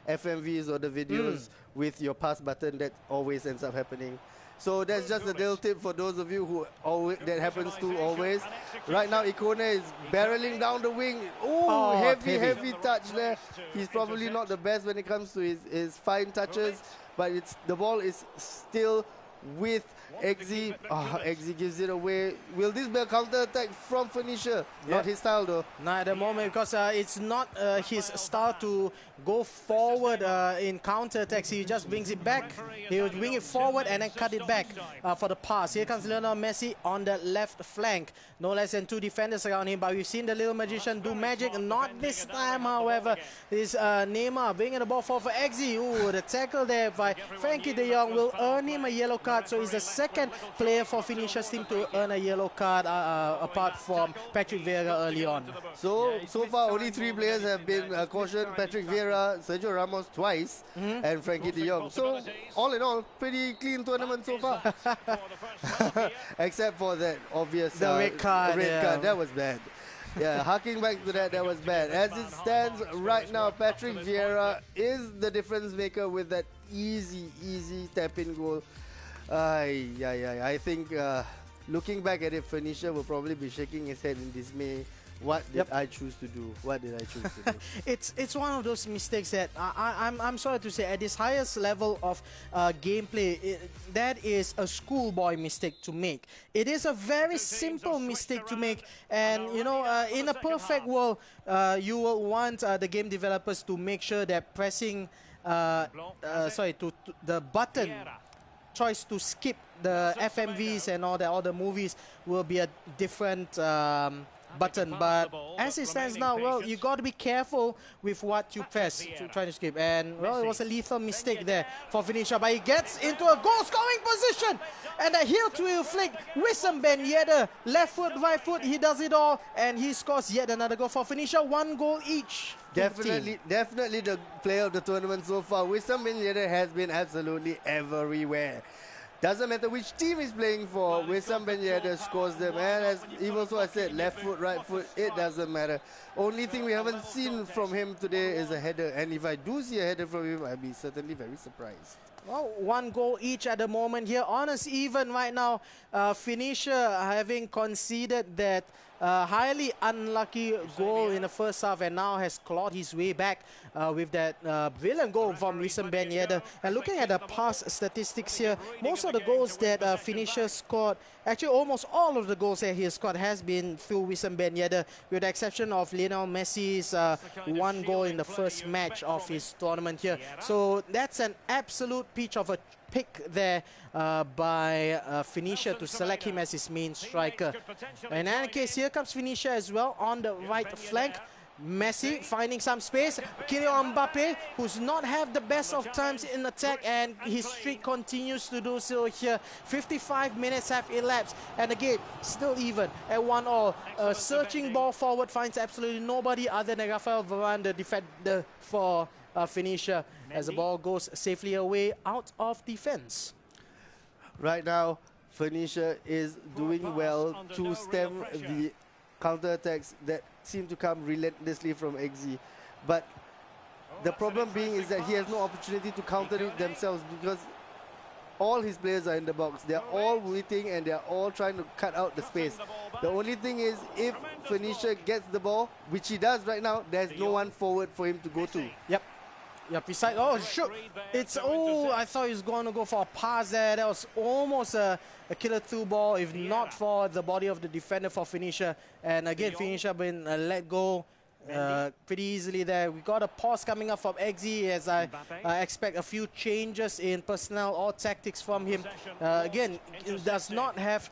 FMVs or the videos with your pass button. That always ends up happening. So that's just a little tip for those of you who that happens to always. Right now, Ikone is barreling down the wing. Ooh, heavy touch there. He's probably not the best when it comes to his fine touches, but the ball is still with XG. XG gives it away. Will this be a counter attack from Phoenicia? Yeah. Not his style though. Not at the moment, because it's not his style to go forward in counter attacks. He just brings it back. He will bring it forward and then cut it back for the pass. Here comes Lionel Messi on the left flank. No less than 2 defenders around him, but we've seen the little magician do magic. Not this time, however. This Neymar bringing the ball forward for XG. Ooh, the tackle there by Frankie de Jong will earn him a yellow card. So he's the second player for Phoenicia's team to earn a yellow card apart from Patrick Vieira early on. So far only 3 players have been cautioned. Patrick Vieira, Sergio Ramos twice, and Frankie de Jong. So all in all, pretty clean tournament so far. Except for that obvious red card. That was bad. Yeah, harking back to that was bad. As it stands right now, Patrick Vieira is the difference maker with that easy tap-in goal. I think looking back at it, Phoenicia will probably be shaking his head in dismay. What did I choose to do? What did I choose to do? It's one of those mistakes that I'm sorry to say, at this highest level of gameplay, that is a schoolboy mistake to make. It is a very simple mistake to make, and you know, in a perfect world, you will want the game developers to make sure that pressing the button choice to skip the FMVs and all the movies will be a different button, but as it stands now, well, you got to be careful with what you press to try to skip, and well, it was a lethal mistake there for Phoenicia, but he gets into a goal scoring position, and a heel to heel flick with some Ben Yedder, left foot, right foot, he does it all, and he scores yet another goal for Phoenicia. 1 goal each. Definitely the player of the tournament so far. Wissam Ben Yedder has been absolutely everywhere. Doesn't matter which team he's playing for, Wissam Ben Yedder scores them. And as even so I said, left foot, right foot, it doesn't matter. Only thing we haven't seen from him today is a header. And if I do see a header from him, I'll be certainly very surprised. Well, one goal each at the moment here. Honest even right now. Finisher having conceded that highly unlucky goal in the first half and now has clawed his way back with that brilliant goal from Wissam Ben Yedder. And looking at the past statistics here, most of the goals that Finisher scored, actually almost all of the goals that he has scored has been through Wissam Ben Yedder, with the exception of Lionel Messi's one goal in the first match of his tournament here. So that's an absolute peach of a pick there by Finisher to select him as his main striker. In any case, here comes Finisher as well on the right flank. Messi finding some space. Kylian Mbappe, who's not have the best of times in attack, and his streak continues to do so here. 55 minutes have elapsed, and again, still even at 1-1. Searching ball forward finds absolutely nobody other than Rafael Varane, the defender for Finisher, as the ball goes safely away out of defense. Right now, Finisher is doing well to stem the counter-attacks that seem to come relentlessly from XZ. But the problem being is that he has no opportunity to counter it themselves, because all his players are in the box. They're all waiting and they're all trying to cut out the space. The only thing is, if Finisher gets the ball, which he does right now, there's no one forward for him to go to. Yep. Yeah, beside, oh, shoot. It's, oh, I thought he was going to go for a pass there. That was almost a killer through ball, if not for the body of the defender for Finisher. And again, Finisher been let go pretty easily there. We got a pause coming up from XZ, as I expect a few changes in personnel or tactics from him. Again, does not have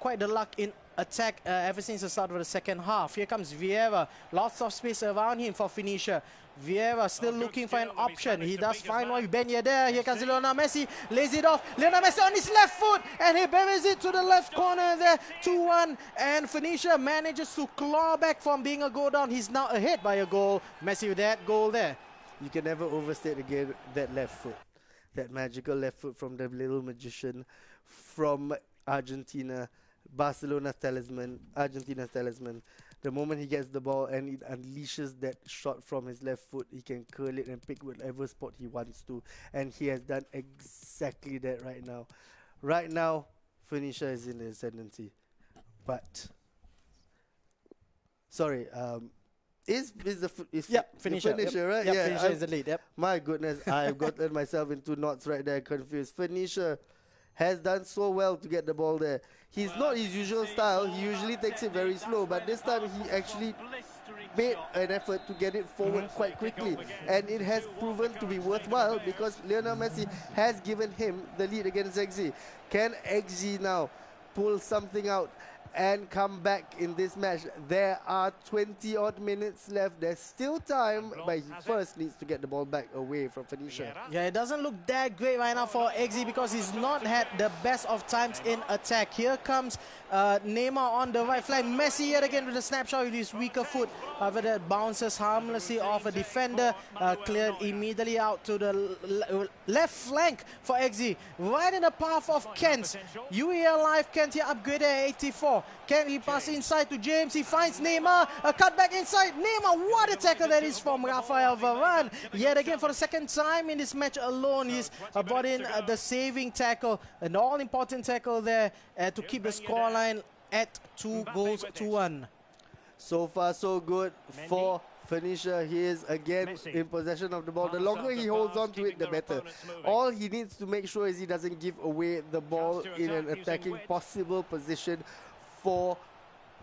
quite the luck in attack ever since the start of the second half. Here comes Vieira. Lots of space around him for Finisher. Vieira still looking for an option. He does find one with Ben Yedder. Here comes Lionel Messi. Lays it off. Lionel Messi on his left foot. And he buries it to the left corner there. 2-1. And Finisher manages to claw back from being a goal down. He's now ahead by a goal. Messi with that goal there. You can never overstate again that left foot. That magical left foot from the little magician from Argentina. Barcelona's talisman, Argentina's talisman. The moment he gets the ball and it unleashes that shot from his left foot, he can curl it and pick whatever spot he wants to. And he has done exactly that right now. Right now, Finisher is in the ascendancy. But, sorry, Finisher, right? Yep, yeah, Finisher is the lead, yep. My goodness, I've gotten myself into knots right there, confused. Finisher has done so well to get the ball there. He's not his usual style. He usually takes it very slow, but this time he actually made an effort to get it forward quite quickly, and it has proven to be worthwhile because Lionel Messi has given him the lead against XZ. Can XZ now pull something out and come back in this match? There are 20 odd minutes left. There's still time, but he first needs to get the ball back away from Finisher. Yeah, it doesn't look that great right now for XZ because he's not had the best of times in attack. Here comes Neymar on the right flank. Messi yet again with a snapshot with his weaker foot. However, that bounces harmlessly off a defender, cleared immediately out to the left flank for XZ. Right in the path of Kent. UEL Live Kent here upgraded at 84. Can he pass inside to James? He finds Neymar. A cut back inside. Neymar, what a tackle that is from Rafael Varane. Yet again, for the second time in this match alone, he's brought in the saving tackle. An all-important tackle there to keep the scoreline at 2-1. So far, so good for Finisher. He is again in possession of the ball. The longer he holds on to it, the better. All he needs to make sure is he doesn't give away the ball in an attacking possible position for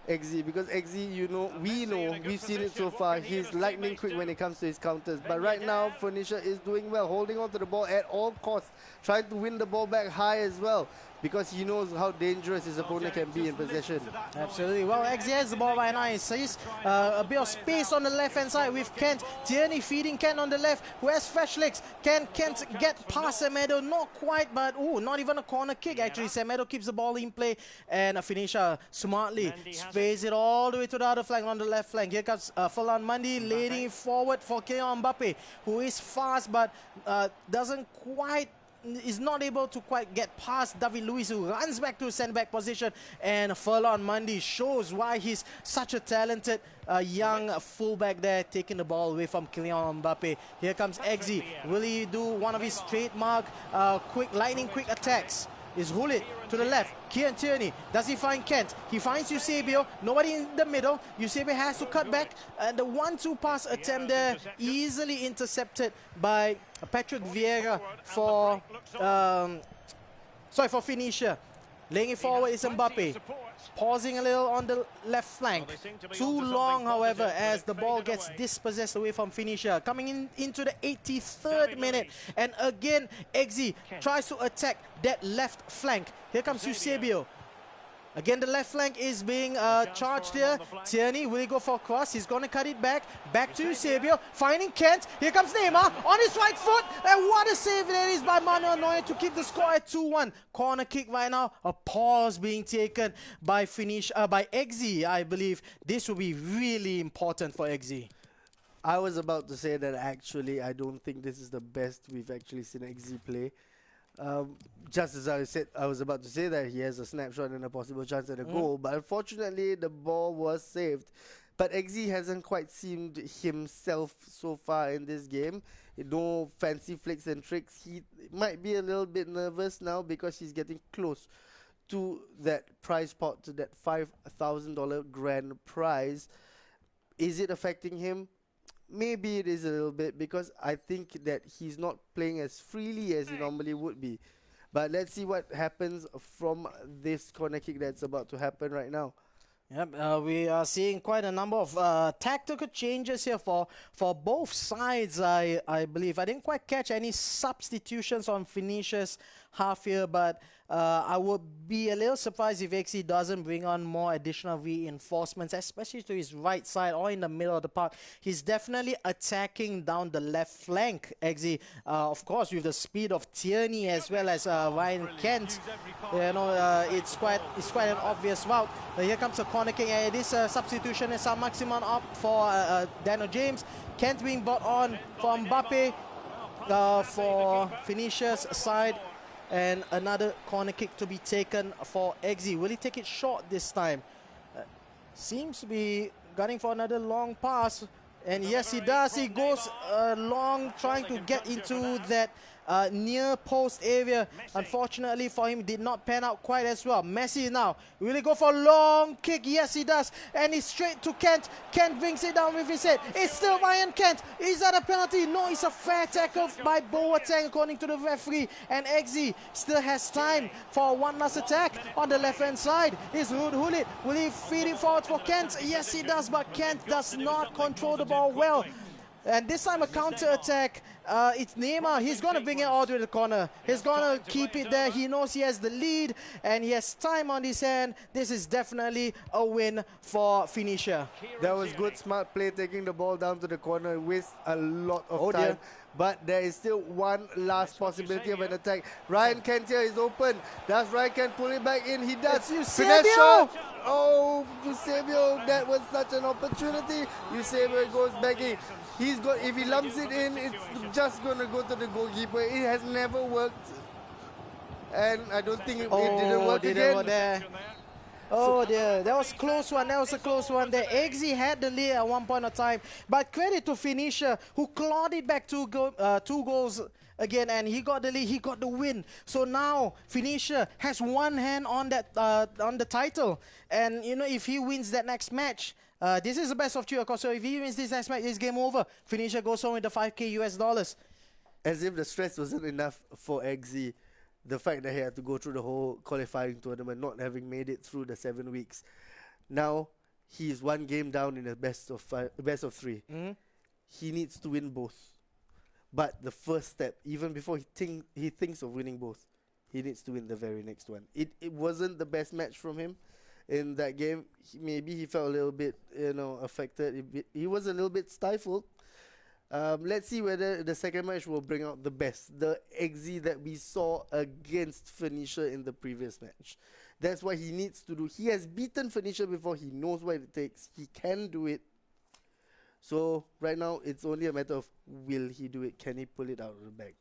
XZ, because XZ, we've seen it so far, he's lightning quick when it comes to his counters. But right now, Finisher is doing well, holding on to the ball at all costs, trying to win the ball back high as well, because he knows how dangerous his opponent can be in possession. Absolutely. Well, XZ has the ball right now. He sees a bit of space on the left-hand side with Kent. Tierney feeding Kent on the left, who has fresh legs. Can Kent get past Semedo? Not quite, but not even a corner kick actually. Semedo keeps the ball in play, and a Finisher smartly sprays it all the way to the other flank on the left flank. Here comes Falan Mandi leading forward for Kylian Mbappe, who is fast but doesn't quite is not able to quite get past David Luiz, who runs back to centre-back position, and Furlong Mendy shows why he's such a talented young fullback there, taking the ball away from Kylian Mbappe. Here comes Eggsy. Will he do one of his trademark lightning quick attacks? Is Hulit to the left. Kieran Tierney. Does he find Kent? He finds Eusebio. Nobody in the middle. Eusebio has to cut back. And the 1-2 pass attempt there easily intercepted by Patrick Vieira for for Phoenicia. Laying it forward is Mbappe. Pausing a little on the left flank. Too long, however, as the ball gets dispossessed away from Phoenicia. Coming into the 83rd minute. And again, Eggsy tries to attack that left flank. Here comes Eusebio. Again, the left flank is being charged here. Tierney, will he go for a cross? He's going to cut it back. Back to Eusebio. Finding Kent. Here comes Neymar on his right foot. And what a save that is by Manuel Neuer to keep the score at 2-1. Corner kick right now. A pause being taken by Eggsy, I believe. This will be really important for Eggsy. I was about to say that actually I don't think this is the best we've actually seen Eggsy play. Just as I said, I was about to say that he has a snapshot and a possible chance at a goal, but unfortunately the ball was saved. But Eggsy hasn't quite seemed himself so far in this game. No fancy flicks and tricks. He might be a little bit nervous now because he's getting close to that prize pot, to that $5,000 grand prize. Is it affecting him? Maybe it is a little bit, because I think that he's not playing as freely as he normally would be. But let's see what happens from this corner kick that's about to happen right now. Yep, we are seeing quite a number of tactical changes here for both sides, I believe. I didn't quite catch any substitutions on Phoenicia's half here, but I would be a little surprised if Eggsy doesn't bring on more additional reinforcements, especially to his right side or in the middle of the park. He's definitely attacking down the left flank, Eggsy. Of course, with the speed of Tierney as well as Ryan Kent, it's quite an obvious route. Here comes a corner kick, and this substitution is Saint-Maximin up for Daniel James. Kent being brought on from Mbappe for Phoenicia's side. And another corner kick to be taken for Eggsy. Will he take it short this time? Seems to be gunning for another long pass. And yes, he does. He goes long, trying to get into that near post area. Unfortunately for him, did not pan out quite as well. Messi now. Will he go for a long kick? Yes, he does. And he's straight to Kent. Kent brings it down with his head. It's still Ryan Kent. Is that a penalty? No, it's a fair tackle by Boateng according to the referee. And Eggsy still has time for one last attack on the left-hand side. Is Hulit. Will he feed it forward for Kent? Yes, he does, but Kent does not control the ball well. And this time a counter-attack. It's Neymar. He's going to bring it all to the corner. He's going to keep it there. He knows he has the lead and he has time on his hand. This is definitely a win for Phoenicia. That was good, smart play, taking the ball down to the corner with a lot of time. Dear. But there is still one last possibility of an attack. Ryan Kent here is open. Does Ryan Kent pull it back in? He does. Finesse shot. Oh, Eusebio, that was such an opportunity. Eusebio goes back in. If he lumps it in, it's just going to go to the goalkeeper. It has never worked. And I don't think it didn't work again. There. Oh dear, that was close one. That was a close one there. Eggsy had the lead at one point of time. But credit to Phoenicia, who clawed it back two goals again, and he got the lead. He got the win. So now Phoenicia has one hand on that on the title. And you know, if he wins that next match, this is the best of three, of course. So if he wins this next match, it's game over. Phoenicia goes home with the $5,000 US. As if the stress wasn't enough for Eggsy. The fact that he had to go through the whole qualifying tournament, not having made it through the 7 weeks. Now, he's one game down in the best of three. He needs to win both. But the first step, even before he thinks of winning both, he needs to win the very next one. It wasn't the best match from him in that game. Maybe he felt a little bit, affected. He was a little bit stifled. Let's see whether the second match will bring out the best. The Eggsy that we saw against Phoenicia in the previous match. That's what he needs to do. He has beaten Phoenicia before. He knows what it takes. He can do it. So right now, it's only a matter of will he do it? Can he pull it out of the bag?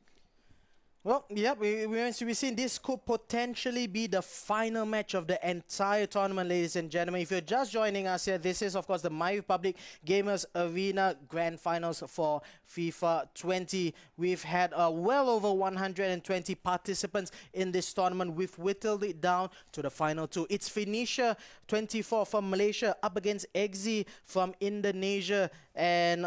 Well, yeah, we've seen this could potentially be the final match of the entire tournament, ladies and gentlemen. If you're just joining us here, this is, of course, the MyRepublic Gamers Arena Grand Finals for FIFA 20. We've had well over 120 participants in this tournament. We've whittled it down to the final two. It's Phoenicia 24 from Malaysia up against Exi from Indonesia. And,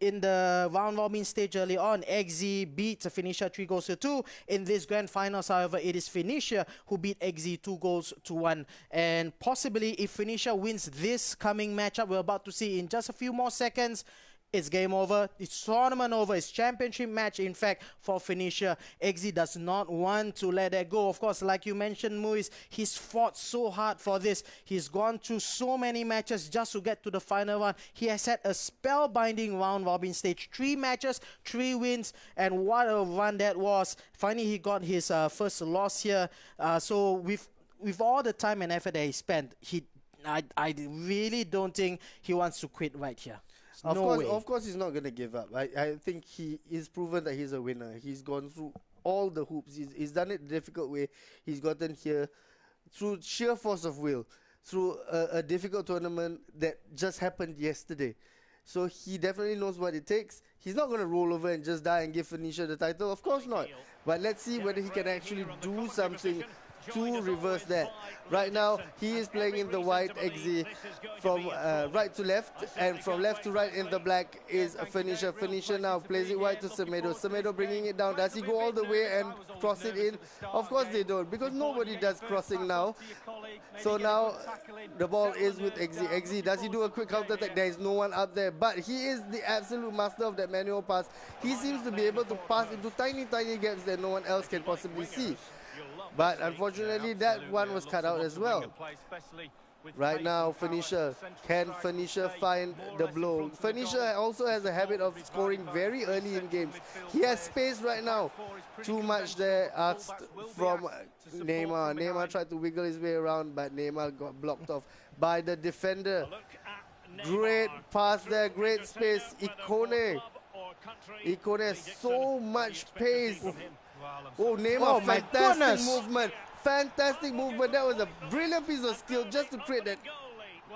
in the round robin stage early on, Exi beat Phoenicia 3-2. In this grand finals, however, it is Phoenicia who beat Exi 2-1. And possibly, if Phoenicia wins this coming matchup, we're about to see in just a few more seconds, it's game over. It's tournament over. It's championship match, in fact, for Phoenicia. Exi does not want to let that go. Of course, like you mentioned, Muiz, he's fought so hard for this. He's gone through so many matches just to get to the final one. He has had a spellbinding round-robin stage. 3 matches, 3 wins, and what a run that was. Finally, he got his first loss here. So with all the time and effort that he spent, I really don't think he wants to quit right here. Of course, he's not going to give up. I think he is proven that he's a winner. He's gone through all the hoops. He's done it the difficult way. He's gotten here through sheer force of will, through a difficult tournament that just happened yesterday. So he definitely knows what it takes. He's not going to roll over and just die and give Phoenicia the title. Of course not. But let's see whether he can actually do something to reverse that. Right now, he is playing in the white Exi from right to left, and from left to right in the black is Phoenicia. Phoenicia now plays it wide to Semedo. Semedo bringing it down. Does he go all the way and cross it in? Of course they don't, because nobody does crossing now. So now the ball is with Exi. Exi, does he do a quick counter attack? There is no one up there, but he is the absolute master of that manual pass. He seems to be able to pass into tiny gaps that no one else can possibly see. But unfortunately, that one was cut out as well. Right now, Phoenicia. Can Phoenicia find the blow? Phoenicia also has a habit of scoring very early in games. He has space right now. Too much there asked from Neymar. Neymar tried to wiggle his way around, but Neymar got blocked off by the defender. Great pass there, great space. Ikone has so much pace. Oh, Neymar, fantastic movement. Fantastic movement. That was a brilliant piece of skill just to create that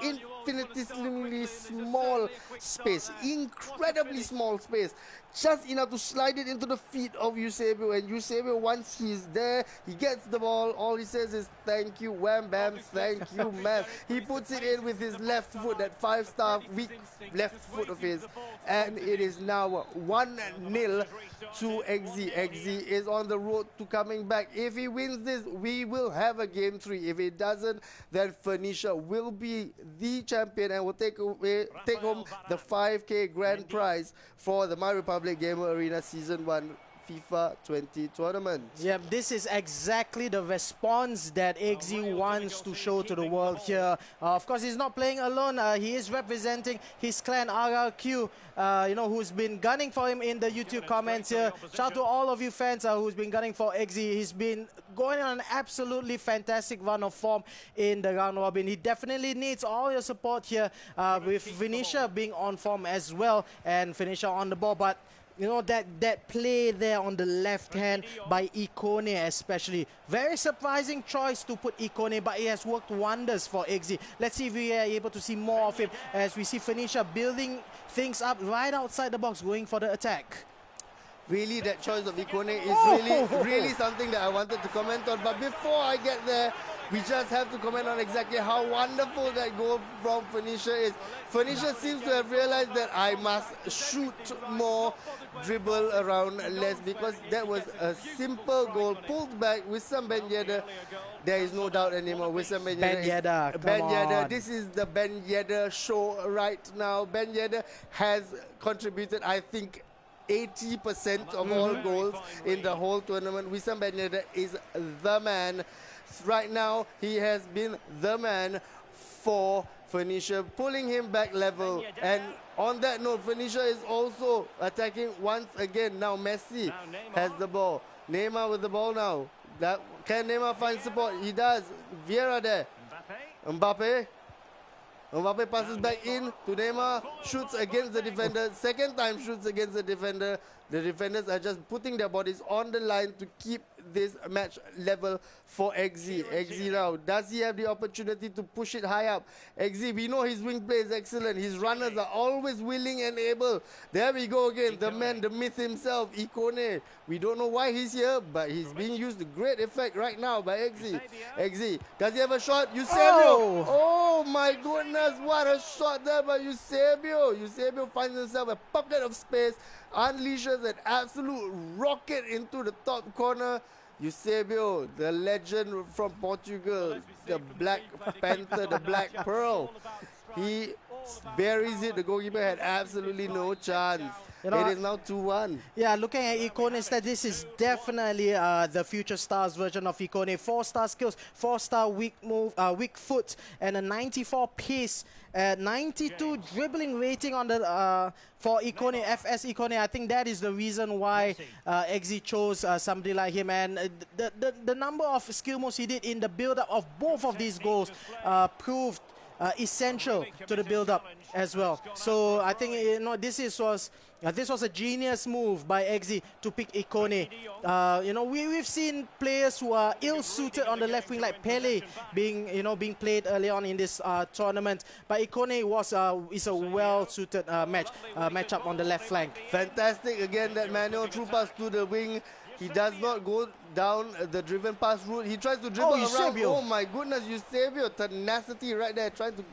infinitesimally small space. Incredibly small space. Just enough to slide it into the feet of Eusebio. And Eusebio, once he's there, he gets the ball. All he says is, thank you, wham, bam, thank you, ma'am. He puts it in with his left foot, that 5-star weak left foot of his. And it is now 1-0 to Exi. Exi is on the road to coming back. If he wins this, we will have a game 3. If he doesn't, then Phoenicia will be the champion and will take home the 5K grand prize for the MyRepublic Gamer Arena Season 1 FIFA 20 tournament. Yeah, this is exactly the response that Exi wants to show to the world here. Of course, he's not playing alone. He is representing his clan RRQ, who's been gunning for him in the YouTube comments here. Shout out to all of you fans who's been gunning for Exi. He's been going on an absolutely fantastic run of form in the round robin. He definitely needs all your support here, with Phoenicia being on form as well and Phoenicia on the ball. But that play there on the left hand by Ikone especially. Very surprising choice to put Ikone, but it has worked wonders for Exi. Let's see if we are able to see more of him as we see Phoenicia building things up right outside the box, going for the attack. Really, that choice of Ikone is really something that I wanted to comment on. But before I get there, we just have to comment on exactly how wonderful that goal from Phoenicia is. Phoenicia seems to have realized that I must shoot more, dribble around less, because that was a simple goal. Pulled back with some Ben Yedder. There is no doubt anymore. With some Ben Yedder. Ben Yedder. This is the Ben Yedder show right now. Ben Yedder has contributed, I think, 80% of all goals in the whole tournament. Wissam Ben Yedder is the man. Right now, he has been the man for Phoenicia, pulling him back level. And on that note, Phoenicia is also attacking once again. Now Messi has the ball. Neymar with the ball now. Can Neymar find support? He does. Vieira there. Mbappe. Mbappe passes back in to Neymar, shoots against the defender, second time shoots against the defender. The defenders are just putting their bodies on the line to keep this match level for XZ. XZ now, does he have the opportunity to push it high up? XZ, we know his wing play is excellent. His runners are always willing and able. There we go again, the man, the myth himself, Ikone. We don't know why he's here, but he's being used to great effect right now by XZ. XZ, does he have a shot? Eusebio! Oh my goodness, what a shot there by Eusebio! Eusebio finds himself a pocket of space, unleashes an absolute rocket into the top corner. Eusebio, the legend from Portugal, the Black Panther, the Black Pearl. He buries it. The goalkeeper had absolutely no chance. You know, it is now 2-1. Yeah, looking at Ikone instead, this is definitely the future stars version of Ikone. 4-star skills, 4-star weak move, weak foot, and a 94 pace, 92 dribbling rating on the for Ikone, FS Ikone. I think that is the reason why XZ chose somebody like him. And the number of skill moves he did in the build-up of both of these goals proved essential to the build-up as well. So I think this was a genius move by XZ to pick Ikone. We've seen players who are ill-suited on the left wing, like Pele being played early on in this tournament. But Ikone is a well-suited matchup on the left flank. Fantastic again, that manual through pass to the wing. He does not go down the driven pass route. He tries to dribble around. Eusebio. Oh my goodness, Eusebio, tenacity right there, trying to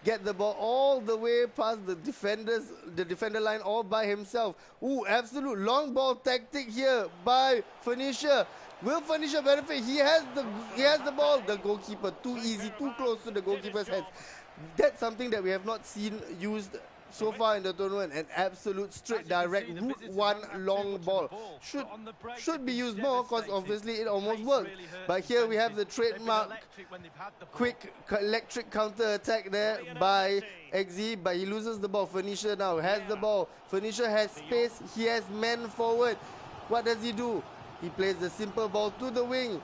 get the ball all the way past the defender line all by himself. Ooh, absolute long ball tactic here by Phoenicia. Will Phoenicia benefit? He has the ball. The goalkeeper, too easy, too close to the goalkeeper's hands. That's something that we have not seen used so far in the tournament. An absolute straight direct route one long ball should be used more, because obviously it almost worked. But here we have the trademark quick electric counter attack there by XZ, but he loses the ball. Phoenicia now has the ball. Phoenicia has space. He has men forward. What does he do? He plays the simple ball to the wing.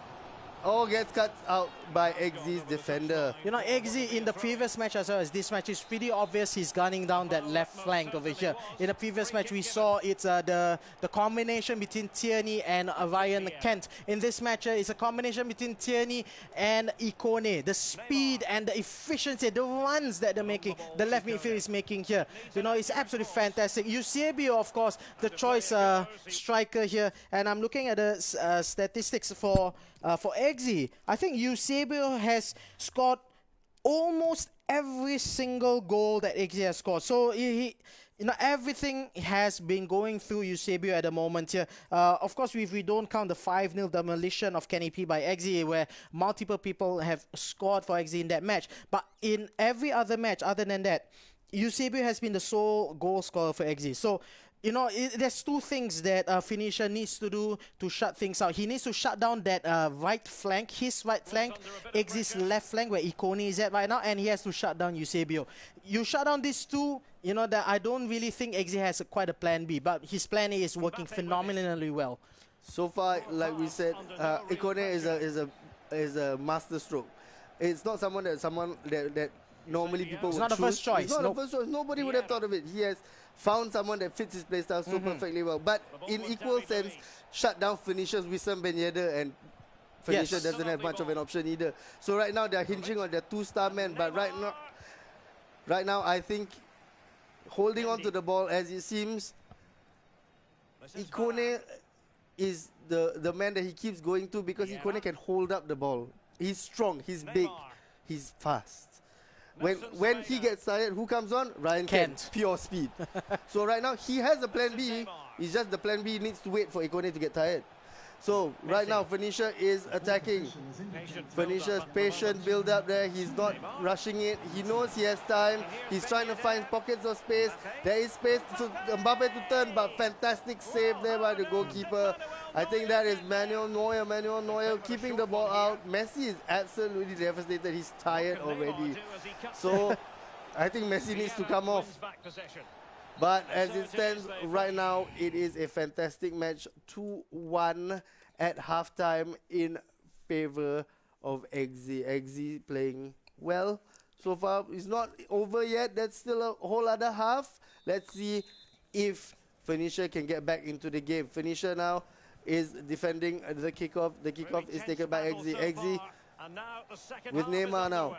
Oh, gets cut out by XZ's defender. XZ in the previous match as well as this match, is pretty obvious he's gunning down that left flank over here. In the previous match, we saw it's the combination between Tierney and Ryan Kent. In this match, it's a combination between Tierney and Ikone. The speed and the efficiency, the runs that they're making, the left midfield is making here. It's absolutely fantastic. Eusebio, of course, the choice striker here. And I'm looking at the statistics for XZ. I think Eusebio has scored almost every single goal that XZ has scored. So everything has been going through Eusebio at the moment here. Of course, if we don't count the 5-0 demolition of Kenny P by XZ, where multiple people have scored for XZ in that match. But in every other match other than that, Eusebio has been the sole goal scorer for XZ. So there's two things that Phoenicia needs to do to shut things out. He needs to shut down that right flank, his right flank, XZ's left flank, where Ikone is at right now, and he has to shut down Eusebio. You shut down these two, that I don't really think XZ has quite a plan B, but his plan A is working phenomenally well. So far, like we said, Ikone is a master stroke. It's not someone that normally people would choose. It's not the first choice. It's not the first choice. Nobody would have thought of it. He has found someone that fits his playstyle so perfectly well. But in equal sense, shut down Phoenicia's Wissam Ben Yedder, and Phoenicia doesn't have much of an option either. So right now they're hinging on their 2-star men. But right now I think holding on to the ball, as it seems, Ikone is the man that he keeps going to, because Ikone can hold up the ball. He's strong, he's big, he's fast. When he gets tired, who comes on? Ryan Kent. Pure speed. So right now, he has a plan B. It's just the plan B needs to wait for Ikone to get tired. So right now, Phoenicia is attacking. Phoenicia's patient build up there. He's not rushing it. He knows he has time. He's trying to find pockets of space. There is space for Mbappe to turn, but fantastic save there by the goalkeeper. I think that is Manuel Neuer keeping the ball out. Messi is absolutely devastated. He's tired already. So I think Messi needs to come off. But as it stands right now, it is a fantastic match. 2-1 at halftime in favor of XZ. XZ playing well so far. It's not over yet. That's still a whole other half. Let's see if Phoenicia can get back into the game. Phoenicia now is defending the kickoff. The kickoff is taken by Exi. Exi with Neymar now.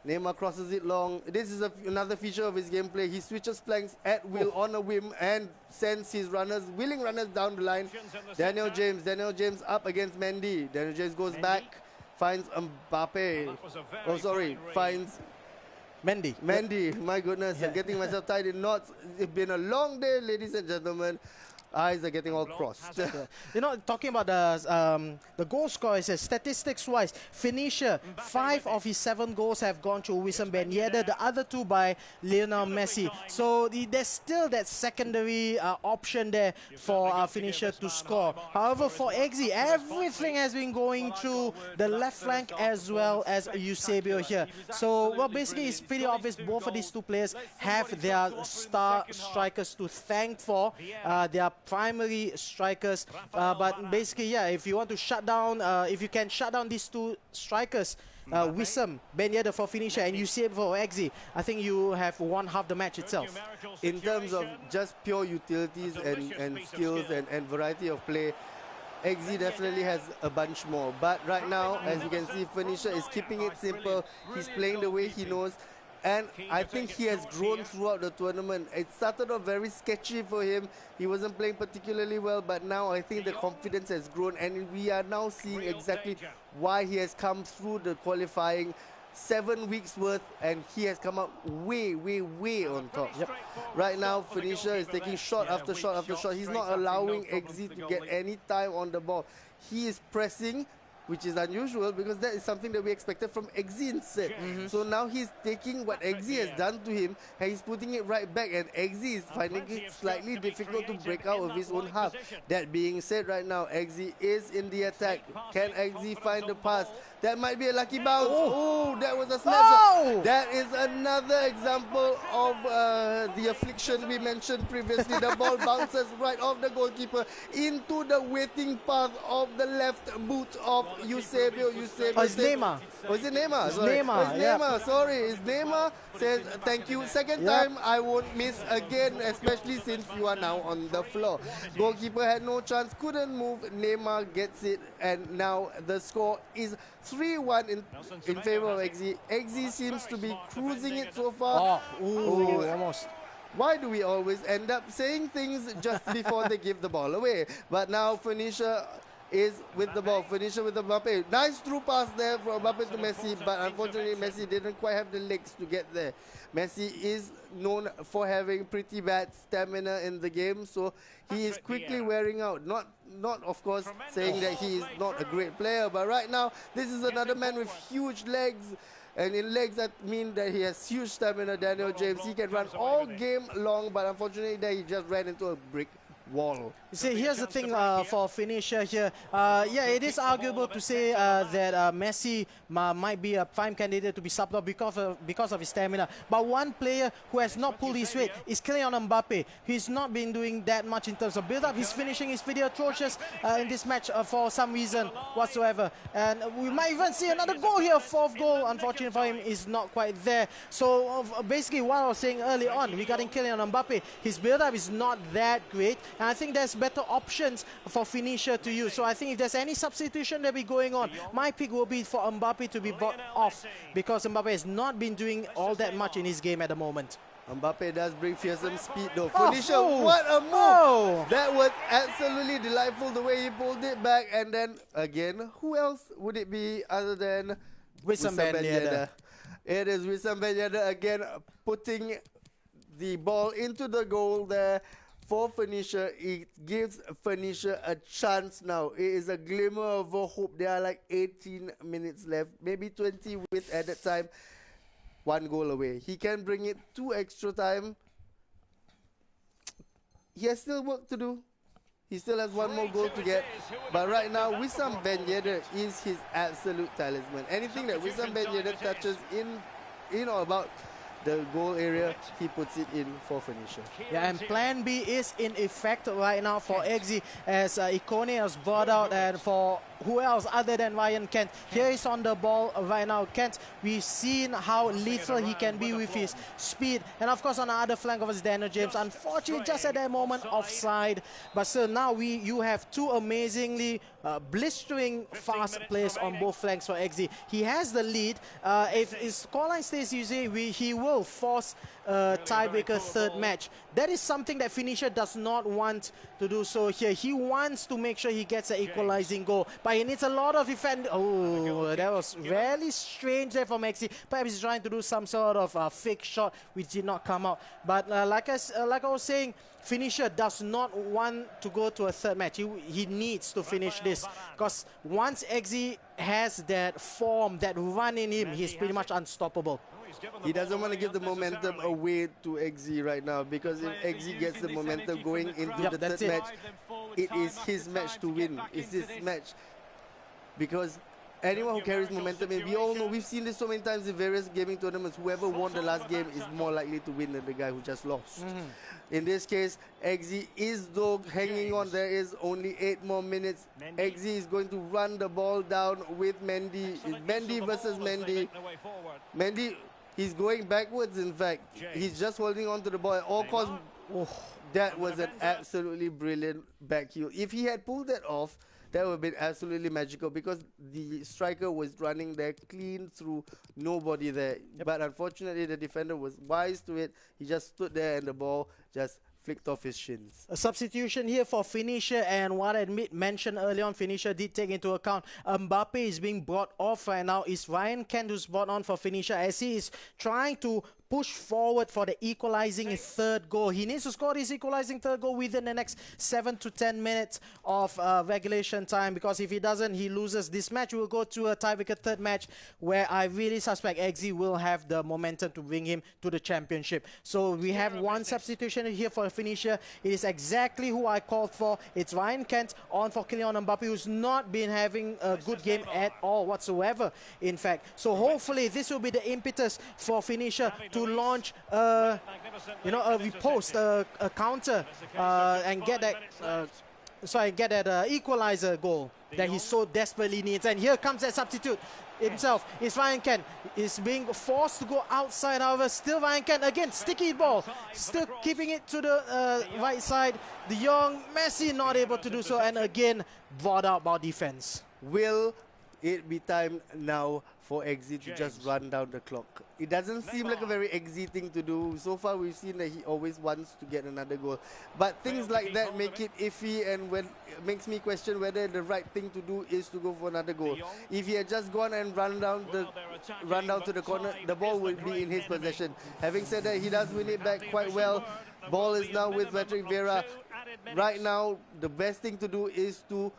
Neymar crosses it long. This is another feature of his gameplay. He switches flanks at will on a whim and sends his runners, willing runners down the line. Daniel James up against Mendy. Daniel James goes back, finds Mbappe. Oh, sorry, finds Mendy. My goodness, I'm getting myself tied in knots. It's been a long day, ladies and gentlemen. Eyes are getting all crossed. You know, talking about the goal scorers, statistics-wise, Phoenicia, 5 of his 7 goals have gone through Wissam Ben Yedder, the other 2 by Lionel Messi. So there's still that secondary option there for Phoenicia to score. However, for Exi, everything has been going through the left flank as well as Eusebio here. So, well, basically, it's pretty obvious both of these 2 players have their star strikers to thank for their primary strikers, but basically, yeah, if you want to shut down, if you can shut down these 2 strikers, Wissam, Ben Yedder for Phoenicia and Eusebio for Exi, I think you have won half the match itself. In terms of just pure utilities and skills and variety of play, Exi definitely has a bunch more. But right now, as you can see, Phoenicia is keeping it simple. He's playing the way he knows. And I think he has grown throughout the tournament. It started off very sketchy for him. He wasn't playing particularly well, but now I think the confidence has grown, and we are now seeing exactly why he has come through the qualifying. 7 weeks worth, and he has come out way on top. Right now, Phoenicia is taking shot after shot after shot. He's not allowing Exi to get any time on the ball. He is pressing, which is unusual because that is something that we expected from Exi instead. So now he's taking what Exi has done to him and he's putting it right back, and Exi is finding it slightly difficult to break out of his own half. That being said, right now Exi is in the attack. Can Exi find the pass? That might be a lucky bounce. Oh, that was a snapshot. That is another example of the affliction we mentioned previously. The ball bounces right off the goalkeeper into the waiting path of the left boot of Eusebio. Oh, it's Neymar. Oh, is it Neymar? It's Sorry. Neymar. Oh, it's Neymar. Sorry, it's Neymar. Says thank you. Second time I won't miss again, especially since you are now on the floor. Goalkeeper had no chance, couldn't move. Neymar gets it, and now the score is 3-1 in favor of Exi. Exi seems to be cruising it so far. Almost. Why do we always end up saying things just before they give the ball away? But now Phoenicia is with the ball. Phoenicia with the Mbappe. Nice through pass there from Mbappe to Messi, but unfortunately Messi didn't quite have the legs to get there. Messi is known for having pretty bad stamina in the game, so he is quickly wearing out. Not of course saying that he is not a great player, but right now this is another man with huge legs. And in legs, that mean that he has huge stamina. Daniel James, he can run all game long, but unfortunately there he just ran into a brick wall. You see, here's the thing for Phoenicia here. Yeah, it is arguable to say that Messi might be a prime candidate to be subbed off because of his stamina. But one player who has not pulled his weight is Kylian Mbappe. He's not been doing that much in terms of build-up. His finishing is pretty atrocious in this match for some reason whatsoever. And we might even see another goal here. 4th goal, unfortunately for him, is not quite there. So basically what I was saying early on regarding Kylian Mbappe, his build-up is not that great. And I think there's better options for Phoenicia to use. So I think if there's any substitution that be going on, my pick will be for Mbappe to be brought off, because Mbappe has not been doing all that much in his game at the moment. Mbappe does bring fearsome speed though. Phoenicia, what a move! That was absolutely delightful the way he pulled it back. And then again, who else would it be other than Wissam Ben Yedder? It is Wissam Ben Yedder again, putting the ball into the goal there. For Phoenicia, it gives Phoenicia a chance now. It is a glimmer of a hope. There are like 18 minutes left, maybe 20 with added time. 1 goal away. He can bring it to extra time. He has still work to do. He still has 1 more goal to get. But right now, Wissam Ben Yedder is his absolute talisman. Anything that Wissam Ben Yedder touches in or about the goal area, he puts it in for Phoenicia. Yeah, and plan B is in effect right now for Exi, as Ikone has brought out, and for who else other than Ryan Kent. Here is on the ball right now. Kent, we've seen how lethal he can be with his speed. And of course on the other flank of his Daniel James. Unfortunately, just at that moment, offside. But still, now you have two amazingly blistering fast players on both flanks for XZ. He has the lead. If his scoreline stays easy, he will force a tiebreaker third match. That is something that Finisher does not want to do so here. He wants to make sure he gets an equalizing goal, but he needs a lot of defend. Oh, that was really strange there from XZ. Perhaps he's trying to do some sort of fake shot which did not come out. But like I was saying, Finisher does not want to go to a third match. He needs to finish this, because once XZ has that form, that run in him, he's pretty much unstoppable. He doesn't want to give the momentum away to XZ right now, because if XZ gets the momentum going into the third match, it is his match to win. It's his match, because anyone who carries momentum, and we all know, we've seen this so many times in various gaming tournaments, whoever won the last game is more likely to win than the guy who just lost. In this case, XZ is though hanging on. There is only 8 more minutes. XZ is going to run the ball down with Mendy. It's Mendy versus Mendy. Mendy, he's going backwards, in fact. He's just holding on to the ball at all costs. Oh, that was an absolutely brilliant back heel. If he had pulled that off, that would have been absolutely magical, because the striker was running there clean through, nobody there. But unfortunately, the defender was wise to it. He just stood there and the ball just flicked off his shins. A substitution here for Finisher, and what I mentioned earlier on, Finisher did take into account Mbappe is being brought off right now. It's Ryan Kent who's brought on for Finisher, as he is trying to push forward for the equalizing third goal. He needs to score his equalizing third goal within the next 7 to 10 minutes of regulation time, because if he doesn't, he loses this match. We'll go to a tiebreaker third match, where I really suspect XZ will have the momentum to bring him to the championship. So we have one substitution here for a Finisher. It is exactly who I called for. It's Ryan Kent on for Kylian Mbappe, who's not been having a good game at all whatsoever, in fact. So hopefully this will be the impetus for Finisher to launch a riposte, a counter, and get that equalizer goal that he so desperately needs. And here comes that substitute himself. It's Ryan Kent. Is being forced to go outside. However, still Ryan Kent again, sticky ball, still keeping it to the right side. De Jong, Messi not able to do so, and again brought out by defense. Will it be time now for XZ to just run down the clock? It doesn't seem like a very XZ thing to do. So far we've seen that he always wants to get another goal, but things like that make it iffy, and when it makes me question whether the right thing to do is to go for another goal. If he had just gone and run down to the corner, the ball would be in his possession. Having said that, he does win it back quite well. Ball is now with Patrick Vieira. Right now, the best thing to do is to...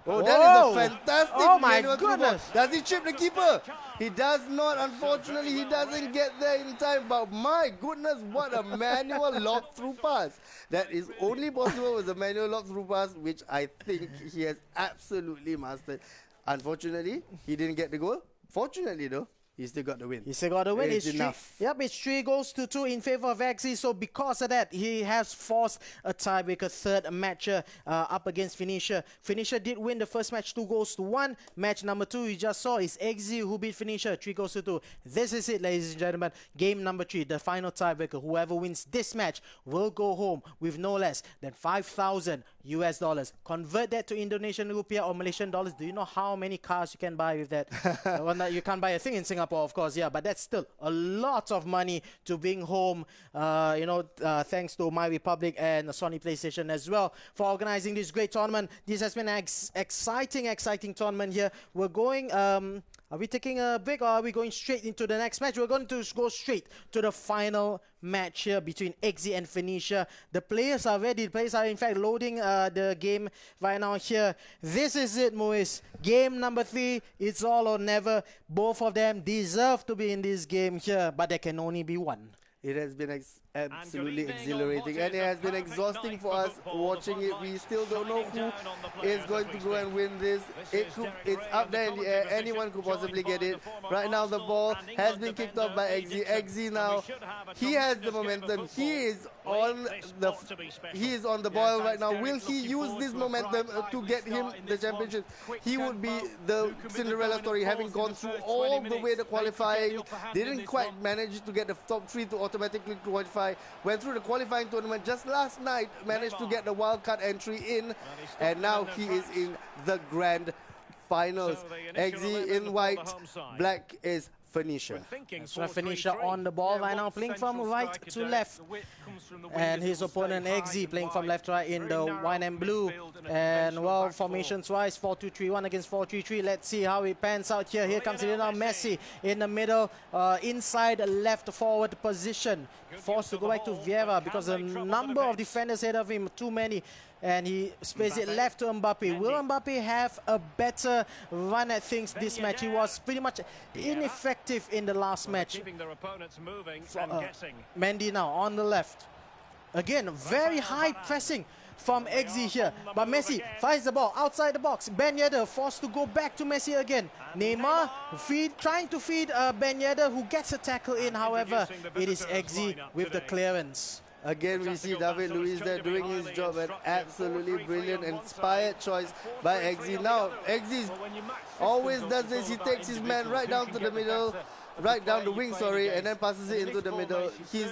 Oh, that is a fantastic manual through ball. Does he chip the keeper? He does not. Unfortunately, he doesn't get there in time. But my goodness, what a manual lock-through pass. That is only possible with a manual lock-through pass, which I think he has absolutely mastered. Unfortunately, he didn't get the goal. Fortunately, though, he still got the win. He still got the win. It's enough. It's 3 goals to 2 in favor of XZ. So because of that, he has forced a tiebreaker third matcher up against Finisher. Finisher did win the first match 2 goals to 1. Match number 2 you just saw is XZ who beat Finisher 3 goals to 2. This is it, ladies and gentlemen. Game number 3, the final tiebreaker. Whoever wins this match will go home with no less than $5,000 US. Convert that to Indonesian rupiah or Malaysian dollars. Do you know how many cars you can buy with that? Well, you can't buy a thing in Singapore, of course, yeah, but that's still a lot of money to bring home, thanks to MyRepublic and Sony PlayStation as well for organizing this great tournament. This has been an exciting tournament here. We're going... Are we taking a break, or are we going straight into the next match? We're going to go straight to the final match here between XZ and Finisher. The players are ready. The players are in fact loading the game right now here. This is it, Moise. Game number 3. It's all or never. Both of them deserve to be in this game here, but there can only be one. It has been absolutely exhilarating, and it has been exhausting for us watching it. We still don't know who is going to go and win this. It's up there in the air. Anyone could possibly get it. Right now, the ball has been kicked off by XZ. XZ now, he has the momentum. He is on the ball right now. Will he use this momentum to get him the championship? He would be the Cinderella story, having gone through all the way to qualifying. Didn't quite manage to get the top 3 to automatically qualify. Went through the qualifying tournament just last night, managed to get the wildcard entry in, and now he is in the grand finals. XZ in white, black is Phoenicia. So Phoenicia on the ball right now, playing from right to left, and his opponent XZ playing from left to right in the white and blue. And well, formations wise, 4-2-3-1 against 4-3-3. Let's see how it pans out here. Here comes Lionel Messi in the middle, inside left forward position, forced to go back to Vieira because a number of defenders ahead of him, too many. And he spares it left to Mbappe. Will Mbappe have a better run at things this match? He was pretty much ineffective in the last match. Mendy now on the left. Again, very high pressing from XZ here. But Messi finds the ball outside the box. Ben Yedder forced to go back to Messi again. Neymar trying to feed Ben Yedder, who gets a tackle in. However, it is XZ with the clearance. Again, we see David Luiz there doing his job, and absolutely brilliant, inspired choice by XZ. Now, XZ always does this. He takes his man right down to the middle, right down the wing, sorry, and then passes it into the middle. His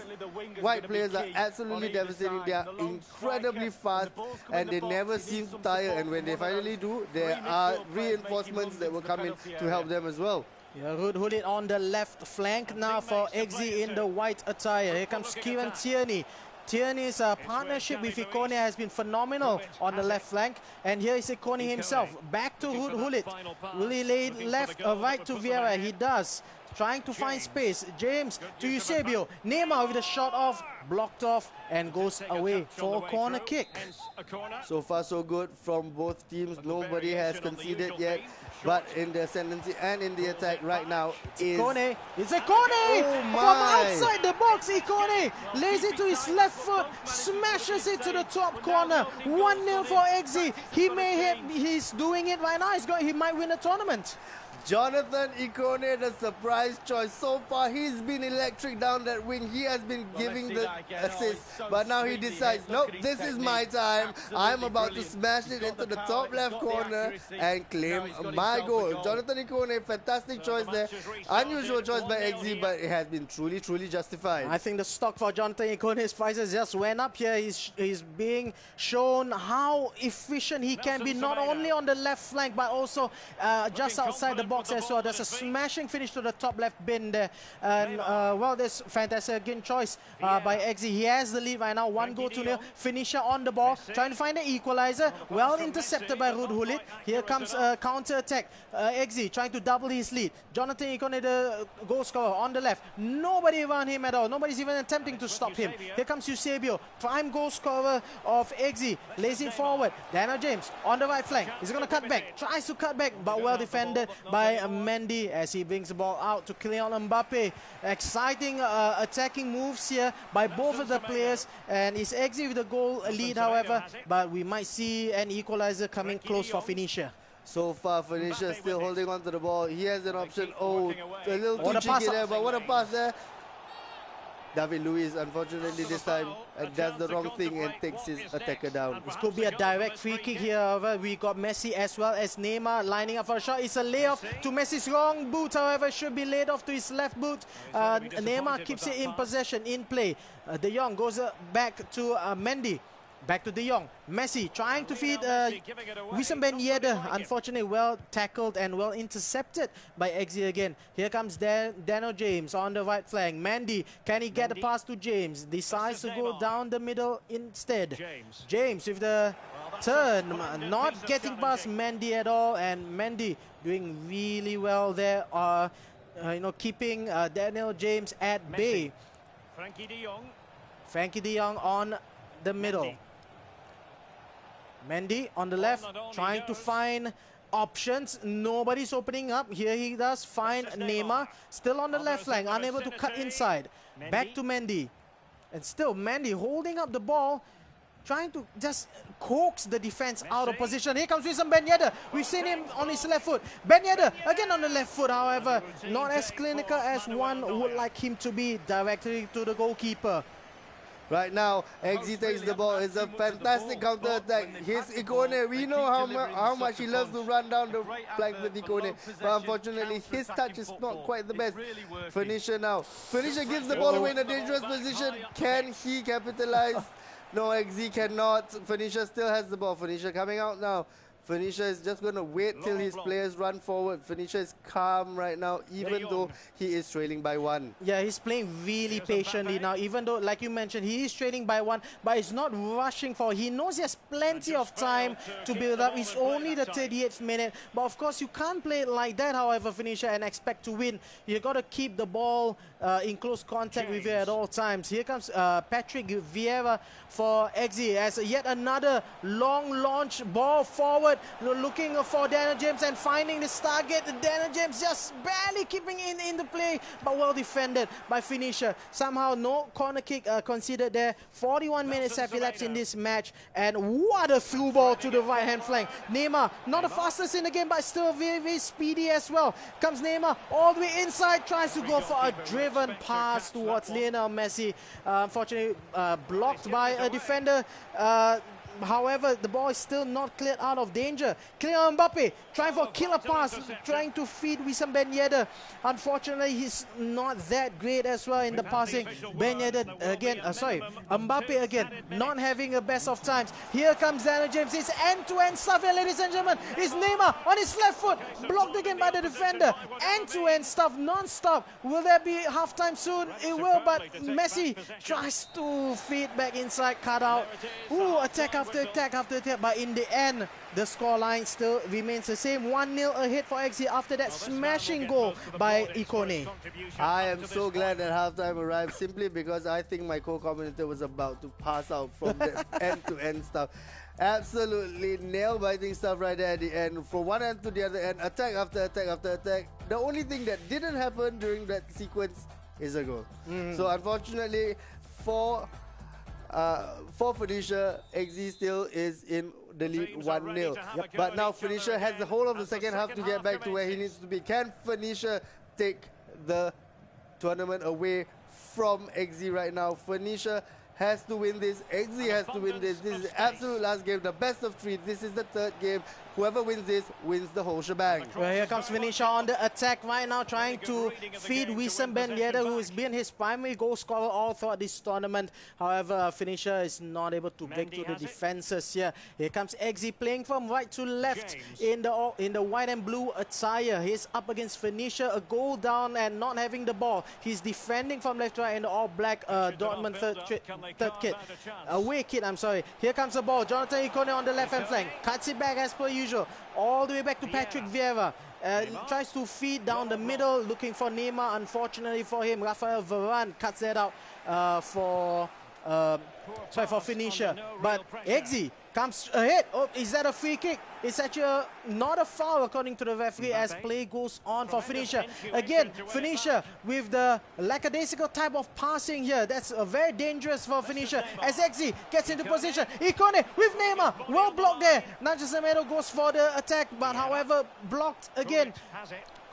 white players are absolutely devastating. They are incredibly fast, and they never seem to tire. And when they finally do, there are reinforcements that will come in to help them as well. Yeah, Ruud Gullit on the left flank now for XZ in the white attire. Here comes Kieran Tierney. Tierney's partnership with Ikone has been phenomenal on the left flank. And here is Ikone himself. Back to Ruud Gullit. Will he lay left or right to Vieira? He does. Trying to find space. James to Eusebio. Neymar with a shot off, blocked off, and goes away for a corner kick. So far so good from both teams. Nobody has conceded yet. But in the ascendancy and in the attack right now is Ikone. It's Ikone from outside the box. Ikone lays it to his left foot, smashes it to the top corner. 1-0 for XZ. He's doing it right now. He might win the tournament. Jonathan Ikone, the surprise choice. So far, he's been electric down that wing. He has been giving the assist, but now he decides, nope, this is my time. I'm about to smash it into the top left corner and claim my goal. Jonathan Ikone, fantastic choice there. Unusual choice by XZ, but it has been truly, truly justified. I think the stock for Jonathan Ikone's prices just went up here. He's being shown how efficient he can be, not only on the left flank, but also just outside the box as well. There's a smashing finish to the top left bin there, and well, there's fantastic again choice by XZ. He has the lead right now, 1-0. Finisher on the ball, trying to find the equalizer. Well intercepted by Ruud Gullit. Here comes a counter attack. XZ trying to double his lead. Jonathan Ikone, the goal scorer, on the left. Nobody around him at all. Nobody's even attempting to stop him. Here comes Eusebio, prime goal scorer of XZ. Lays it forward. Daniel James on the right flank. He's going to cut back. Tries to cut back, but well defended by Mendy as he brings the ball out to Kylian Mbappe. Exciting attacking moves here by both of the players, and it's XZ with the goal lead, however, but we might see an equalizer coming close for Phoenicia. So far, Phoenicia still holding on to the ball. He has an option. Oh, a little too cheeky there, but what a pass there. David Luiz, unfortunately this time, does the wrong thing and takes his attacker down. This could be a direct free kick here. However, we got Messi as well as Neymar lining up for a shot. It's a layoff to Messi's wrong boot. However, should be laid off to his left boot. Neymar keeps it in possession, in play. De Jong goes back to Mendy. Back to De Jong. Messi trying to feed Wissam Ben Yedder. Unfortunately, well tackled and well intercepted by XZ again. Here comes Daniel James on the right flank. Mendy, can he get a pass to James? Decides to go down the middle instead. James with the turn, not getting past Mendy at all, and Mendy doing really well there. Keeping Daniel James at bay. Frankie De Jong on the middle. Mendy on the left, trying to find options. Nobody's opening up. Here he does find Neymar. Still on the left flank, unable to cut inside. Back to Mendy. And still Mendy holding up the ball, trying to just coax the defense out of position. Here comes Wissam Ben Yedder. We've seen him on his left foot. Ben Yedder again on the left foot, however, not as clinical as one would like him to be, directly to the goalkeeper. Right now, XZ takes the ball. It's a fantastic counter-attack. Here's Ikone. We know how much he loves to run down the flank with Ikone. But unfortunately, his touch is not quite the best. Finisher now. Finisher gives the ball away in a dangerous position. Can he capitalize? No, XZ cannot. Finisher still has the ball. Finisher coming out now. Finisher is just going to wait till his players run forward. Finisher is calm right now, even though he is trailing by 1. Yeah, he's playing really patiently now, even though, like you mentioned, he is trailing by 1, but he's not rushing for. He knows he has plenty of time to build up. It's only the 38th minute, but of course you can't play it like that, however, Finisher, and expect to win. You got to keep the ball in close contact with you at all times. Here comes Patrick Vieira for XZ as yet another long launch ball forward, looking for Daniel James and finding this target. Daniel James just barely keeping in the play, but well defended by Finisher. Somehow no corner kick considered there. 41 minutes have elapsed in this match, and what a through ball to the right hand flank. Neymar, not the fastest in the game, but still very, very speedy as well. Comes Neymar all the way inside, tries to go for a driven pass towards Lionel Messi. Unfortunately blocked by a defender. However, the ball is still not cleared out of danger. Kylian Mbappe trying for a killer pass, trying to feed Wissam Ben Yedder. Unfortunately, he's not that great as well in the passing. Ben Yedder again, Mbappe again, not having a best of times. Here comes Daniel James. It's end-to-end stuff here, ladies and gentlemen. It's Neymar on his left foot, blocked again by the defender. End-to-end stuff, non-stop. Will there be halftime soon? It will, but Messi tries to feed back inside, cut out. Ooh, attack after attack, but in the end, the scoreline still remains the same. 1-0 ahead for XZ after that smashing goal by Ikone. I am so glad that halftime arrived, simply because I think my co-commentator was about to pass out from the end-to-end stuff. Absolutely nail-biting stuff right there at the end. From one end to the other end, attack after attack after attack. The only thing that didn't happen during that sequence is a goal. So unfortunately, for Finisher, XZ still is in the lead 1-0. But now Finisher has the whole of the second half to get back to where he needs to be. Can Finisher take the tournament away from XZ right now? Finisher has to win this. XZ has to win this. This is the absolute last game, the best of 3. This is the 3rd game. Whoever wins this wins the whole shebang. Well, here comes Finisher on the attack right now, trying to feed Wissam Ben Yedder, who has been his primary goal scorer all throughout this tournament. However, Finisher is not able to break through the defenses here. Here comes XZ playing from right to left in the white and blue attire. He's up against Finisher, a goal down and not having the ball. He's defending from left to right in the all-black Dortmund third kit. Away kit, I'm sorry. Here comes the ball. Jonathan Ikone on the left-hand flank. Cuts it back as per usual. All the way back to Patrick Vieira. Tries to feed down the middle, looking for Neymar. Unfortunately for him, Rafael Varane cuts that out for Finisher. But XZ comes ahead. Oh, is that a free kick? It's actually not a foul according to the referee as play goes on for Finisher. Again, Finisher with the lackadaisical type of passing here. That's very dangerous for Finisher as XZ gets into position. Ikone with Neymar. Well blocked there. Najasamedo goes for the attack, but however blocked again.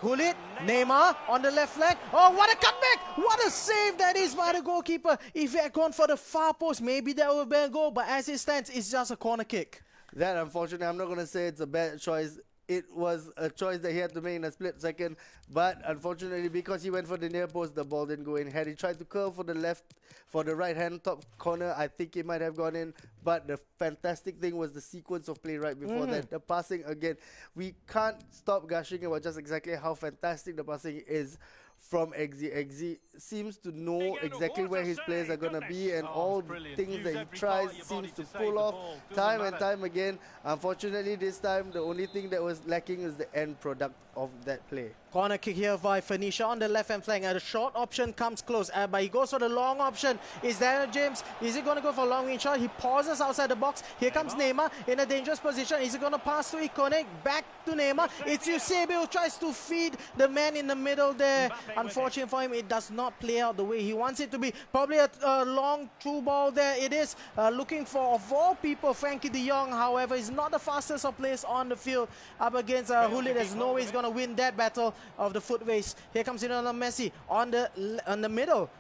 Hulit, Neymar on the left flank. Oh, what a cutback! What a save that is by the goalkeeper. If he had gone for the far post, maybe that would have been a goal, but as it stands, it's just a corner kick. That, unfortunately, I'm not going to say it's a bad choice. It was a choice that he had to make in a split second, but unfortunately, because he went for the near post, the ball didn't go in. Had he tried to curl for the right-hand top corner, I think it might have gone in. But the fantastic thing was the sequence of play right before that. The passing, again, we can't stop gushing about just exactly how fantastic the passing is from XZ. XZ seems to know exactly where his players are going to be, and all the things that he tries seems to pull off time and time again. Unfortunately, this time, the only thing that was lacking is the end product of that play. Corner kick here by Phoenicia on the left-hand flank. The short option comes close, but he goes for the long option. Is Daniel James? Is he going to go for a long range shot? He pauses outside the box. Here comes Neymar in a dangerous position. Is he going to pass to Ikone? Back to Neymar. It's Eusebio who tries to feed the man in the middle there. Unfortunately for him, it does not play out the way he wants it to be. Probably a long through ball there. It is looking for, of all people, Frankie de Jong. However, he's not the fastest of players on the field up against Hullit. There's no way he's going to win that battle of the foot race. Here comes Messi on the middle.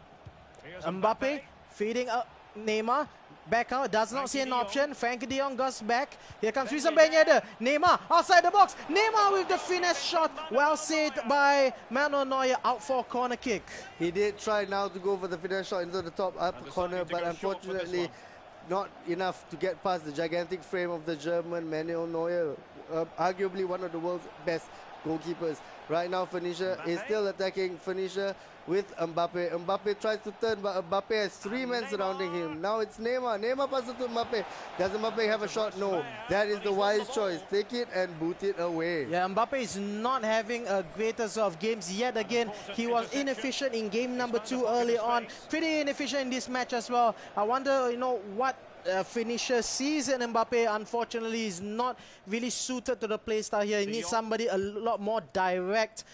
Mbappe feeding Neymar. Back out, does not see an option. Frankie de Jong goes back. Here comes Wissam Ben Yedder. Neymar outside the box. Neymar with the finesse shot. Well saved by Manuel Neuer, out for a corner kick. He did try now to go for the finesse shot into the top upper corner, but unfortunately not enough to get past the gigantic frame of the German Manuel Neuer, arguably one of the world's best goalkeepers. Right now, Phoenicia is still attacking. Phoenicia with Mbappe. Mbappe tries to turn, but Mbappe has three men surrounding him. Now it's Neymar. Neymar passes to Mbappe. Does Mbappe have a shot? No. That is the wise choice. Take it and boot it away. Yeah, Mbappe is not having a greatest of games yet again. He was inefficient in game number 2 early on. Pretty inefficient in this match as well. I wonder, what Phoenicia sees in Mbappe. Unfortunately, is not really suited to the play style here. He needs somebody a lot more direct.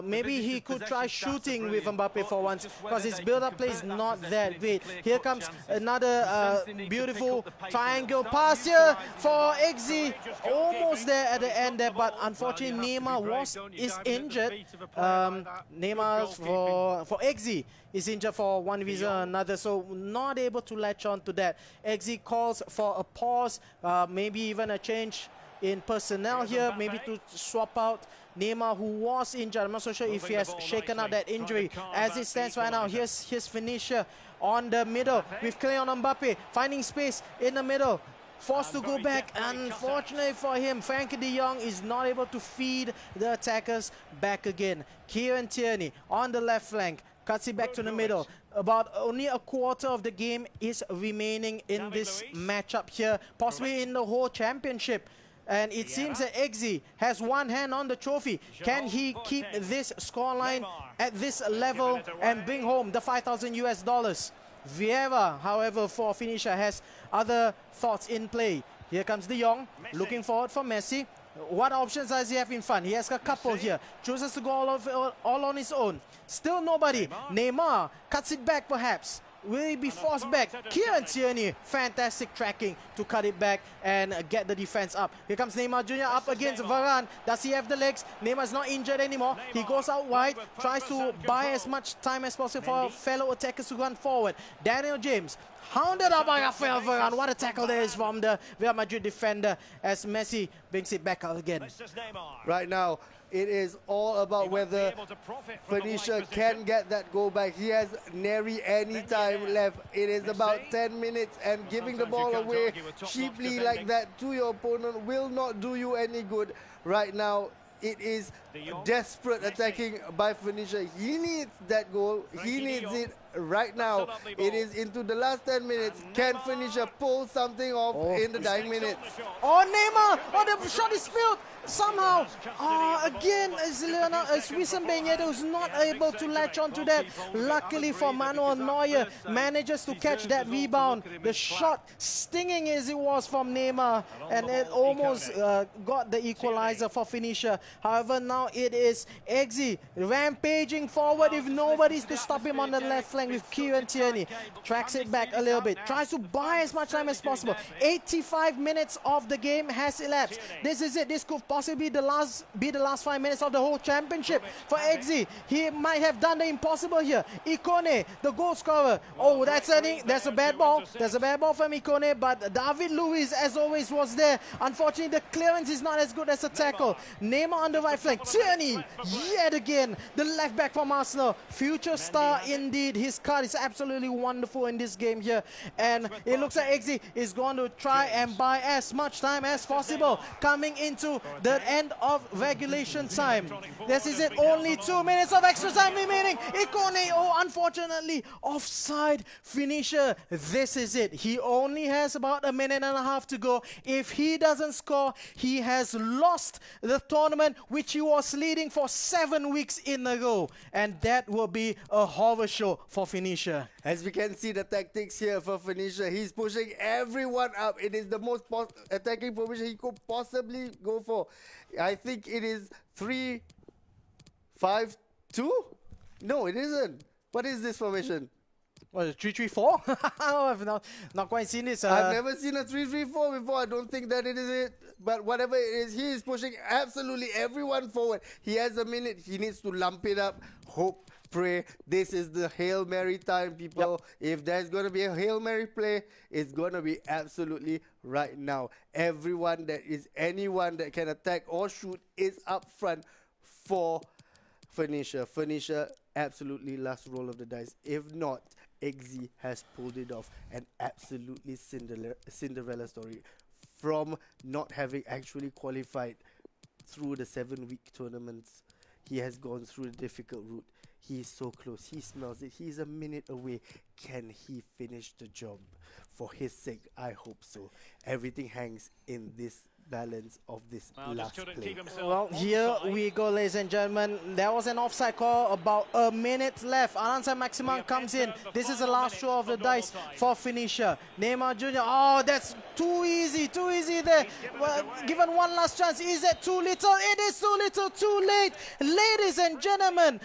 Maybe he could try shooting with Mbappe for once, because his build-up play is not that great. Here comes another beautiful triangle pass here for Exi. Almost there at the end there, but unfortunately Neymar is injured. Neymar for Exi is injured for one reason or another, so not able to latch on to that. Exi calls for a pause, maybe even a change in personnel here, maybe to swap out Neymar, who was injured. I'm not so sure if he has shaken out that injury. As it stands right now, here's Phoenicia on the middle with Kylian Mbappe finding space in the middle. Forced to go back. Unfortunately for him, Frankie de Jong is not able to feed the attackers back again. Kieran Tierney on the left flank cuts it back to the middle. About only a quarter of the game is remaining in this matchup here, possibly in the whole championship. And it seems that Exi has one hand on the trophy. Can he keep this scoreline at this level and bring home the $5,000 US? Vieira, however, for Phoenicia has other thoughts in play. Here comes de Jong, looking forward for Messi. What options does he have in front? He has a couple here. Chooses to go all on his own. Still nobody. Neymar cuts it back perhaps. Will he be forced back? Kieran Tierney, fantastic tracking to cut it back and get the defense up. Here comes Neymar Jr. up against Varane. Does he have the legs? Neymar's not injured anymore. He goes out wide, tries to buy as much time as possible for fellow attackers to run forward. Daniel James, hounded up by Rafael Varane. What a tackle there is from the Real Madrid defender as Messi brings it back out again. Right now, it is all about whether Phoenicia can get that goal back. He has nary any time left. It is about 10 minutes, and giving the ball away cheaply like that to your opponent will not do you any good. Right now, it is desperate attacking by Phoenicia. He needs that goal. He needs it right now. It is into the last 10 minutes. Can Phoenicia pull something off in the dying minutes? Oh, Neymar! Oh, the shot is spilled! Somehow, again, it's Wissam Ben Yedder who's not able to latch onto that. Luckily for Manuel Neuer, manages to catch that rebound. The shot, stinging as it was from Neymar, and it almost got the equalizer for Phoenicia. However, now it is Exi rampaging forward with nobody's to stop him on the left flank with Kieran Tierney. Tracks it back a little bit, tries to buy as much time as possible. 85 minutes of the game has elapsed. This is it. This could possibly be the last 5 minutes of the whole championship for Exi. He might have done the impossible here. Ikone, the goal scorer. Oh, that's a bad ball. There's a bad ball from Ikone, but David Luiz, as always, was there. Unfortunately, the clearance is not as good as the tackle. Neymar on the right flank. Tierney, yet again, the left back from Arsenal. Future star indeed. His His card is absolutely wonderful in this game here. And it looks like Eggsy is going to try and buy as much time as possible coming into the end of regulation time. This is it. Only 2 minutes of extra time remaining. Ikone, oh, unfortunately, offside finisher. This is it. He only has about a minute and a half to go. If he doesn't score, he has lost the tournament, which he was leading for 7 weeks in a row. And that will be a horror show for finisher. As we can see the tactics here for Phoenicia, he's pushing everyone up. It is the most attacking formation he could possibly go for. I think it is 3-5-2? No, it isn't. What is this formation? What is it, 3-3-4? I've not quite seen this. I've never seen a 3-3-4 before. I don't think that it is it. But whatever it is, he is pushing absolutely everyone forward. He has a minute. He needs to lump it up. Hope, pray. This is the Hail Mary time, people. Yep. If there's going to be a Hail Mary play, it's going to be absolutely right now. Anyone that can attack or shoot is up front for Phoenicia. Phoenicia, absolutely last roll of the dice. If not, Eggsy has pulled it off. An absolutely Cinderella story from not having actually qualified through the 7-week tournaments. He has gone through the difficult route. He is so close. He smells it. He is a minute away. Can he finish the job? For his sake, I hope so. Everything hangs in this balance of this last play. Well, here we go, ladies and gentlemen. There was an offside call, about a minute left. Alansai Maximum comes in. This is the last throw of the dice for Phoenicia. Neymar Jr. Oh, that's too easy there. Well, given one last chance, is it too little? It is too little, too late. Ladies and gentlemen,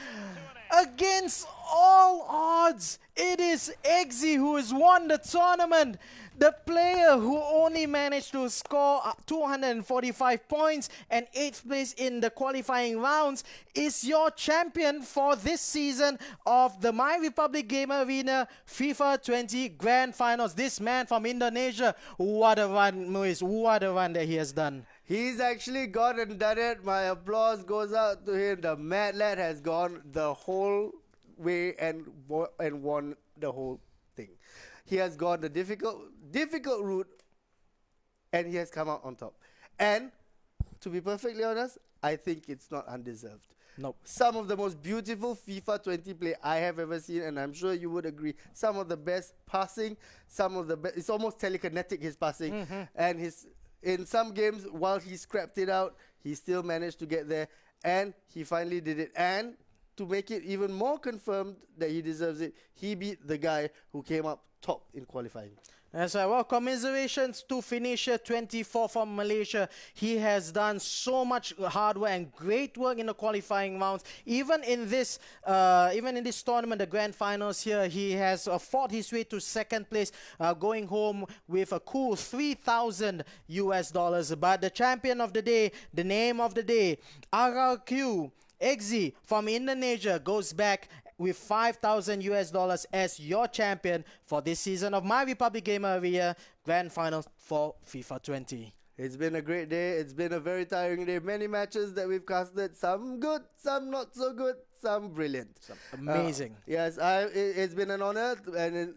against all odds, it is Eggsy who has won the tournament. The player who only managed to score 245 points and 8th place in the qualifying rounds is your champion for this season of the MyRepublic Game Arena FIFA 20 Grand Finals. This man from Indonesia, what a run, Muiz, what a run that he has done. He's actually gone and done it. My applause goes out to him. The mad lad has gone the whole way and won the whole thing. He has gone the difficult route, and he has come out on top. And to be perfectly honest, I think it's not undeserved. Nope. Some of the most beautiful FIFA 20 play I have ever seen, and I'm sure you would agree. Some of the best passing, some of the best. It's almost telekinetic, his passing, and in some games, while he scrapped it out, he still managed to get there, and he finally did it. And to make it even more confirmed that he deserves it, he beat the guy who came up top in qualifying. That's right. Well, commiserations to Phoenicia 24 from Malaysia. He has done so much hard work and great work in the qualifying rounds. Even in this tournament, the grand finals here, he has fought his way to 2nd place, going home with a cool $3,000. But the champion of the day, the name of the day, RRQ Eggsy from Indonesia, goes back with $5,000 as your champion for this season of MyRepublic Game Arena Grand Finals for FIFA 20. It's been a great day. It's been a very tiring day. Many matches that we've casted. Some good, some not so good, some brilliant. Some amazing. Yes, it's been an honor, and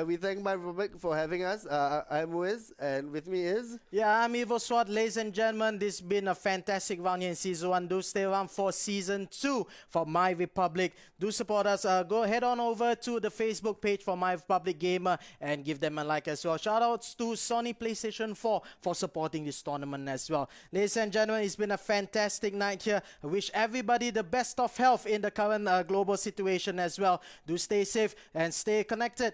we thank MyRepublic for having us. I'm Wiz, and with me is... Yeah, I'm Ivo Swat. Ladies and gentlemen, this has been a fantastic round here in Season 1. Do stay around for Season 2 for MyRepublic. Do support us. Go head on over to the Facebook page for MyRepublic Gamer and give them a like as well. Shoutouts to Sony PlayStation 4 for supporting this tournament as well. Ladies and gentlemen, it's been a fantastic night here. I wish everybody the best of health in the current global situation as well. Do stay safe and stay connected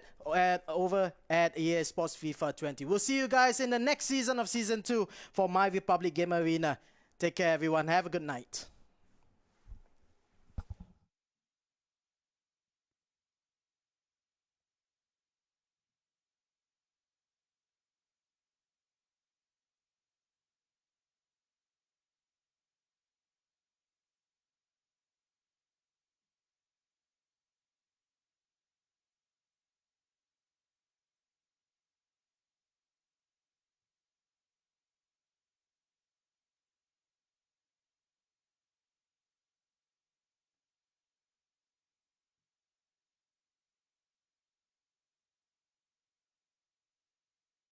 over at EA Sports FIFA 20. We'll see you guys in the next season of Season 2 for MyRepublic Game Arena. Take care, everyone. Have a good night.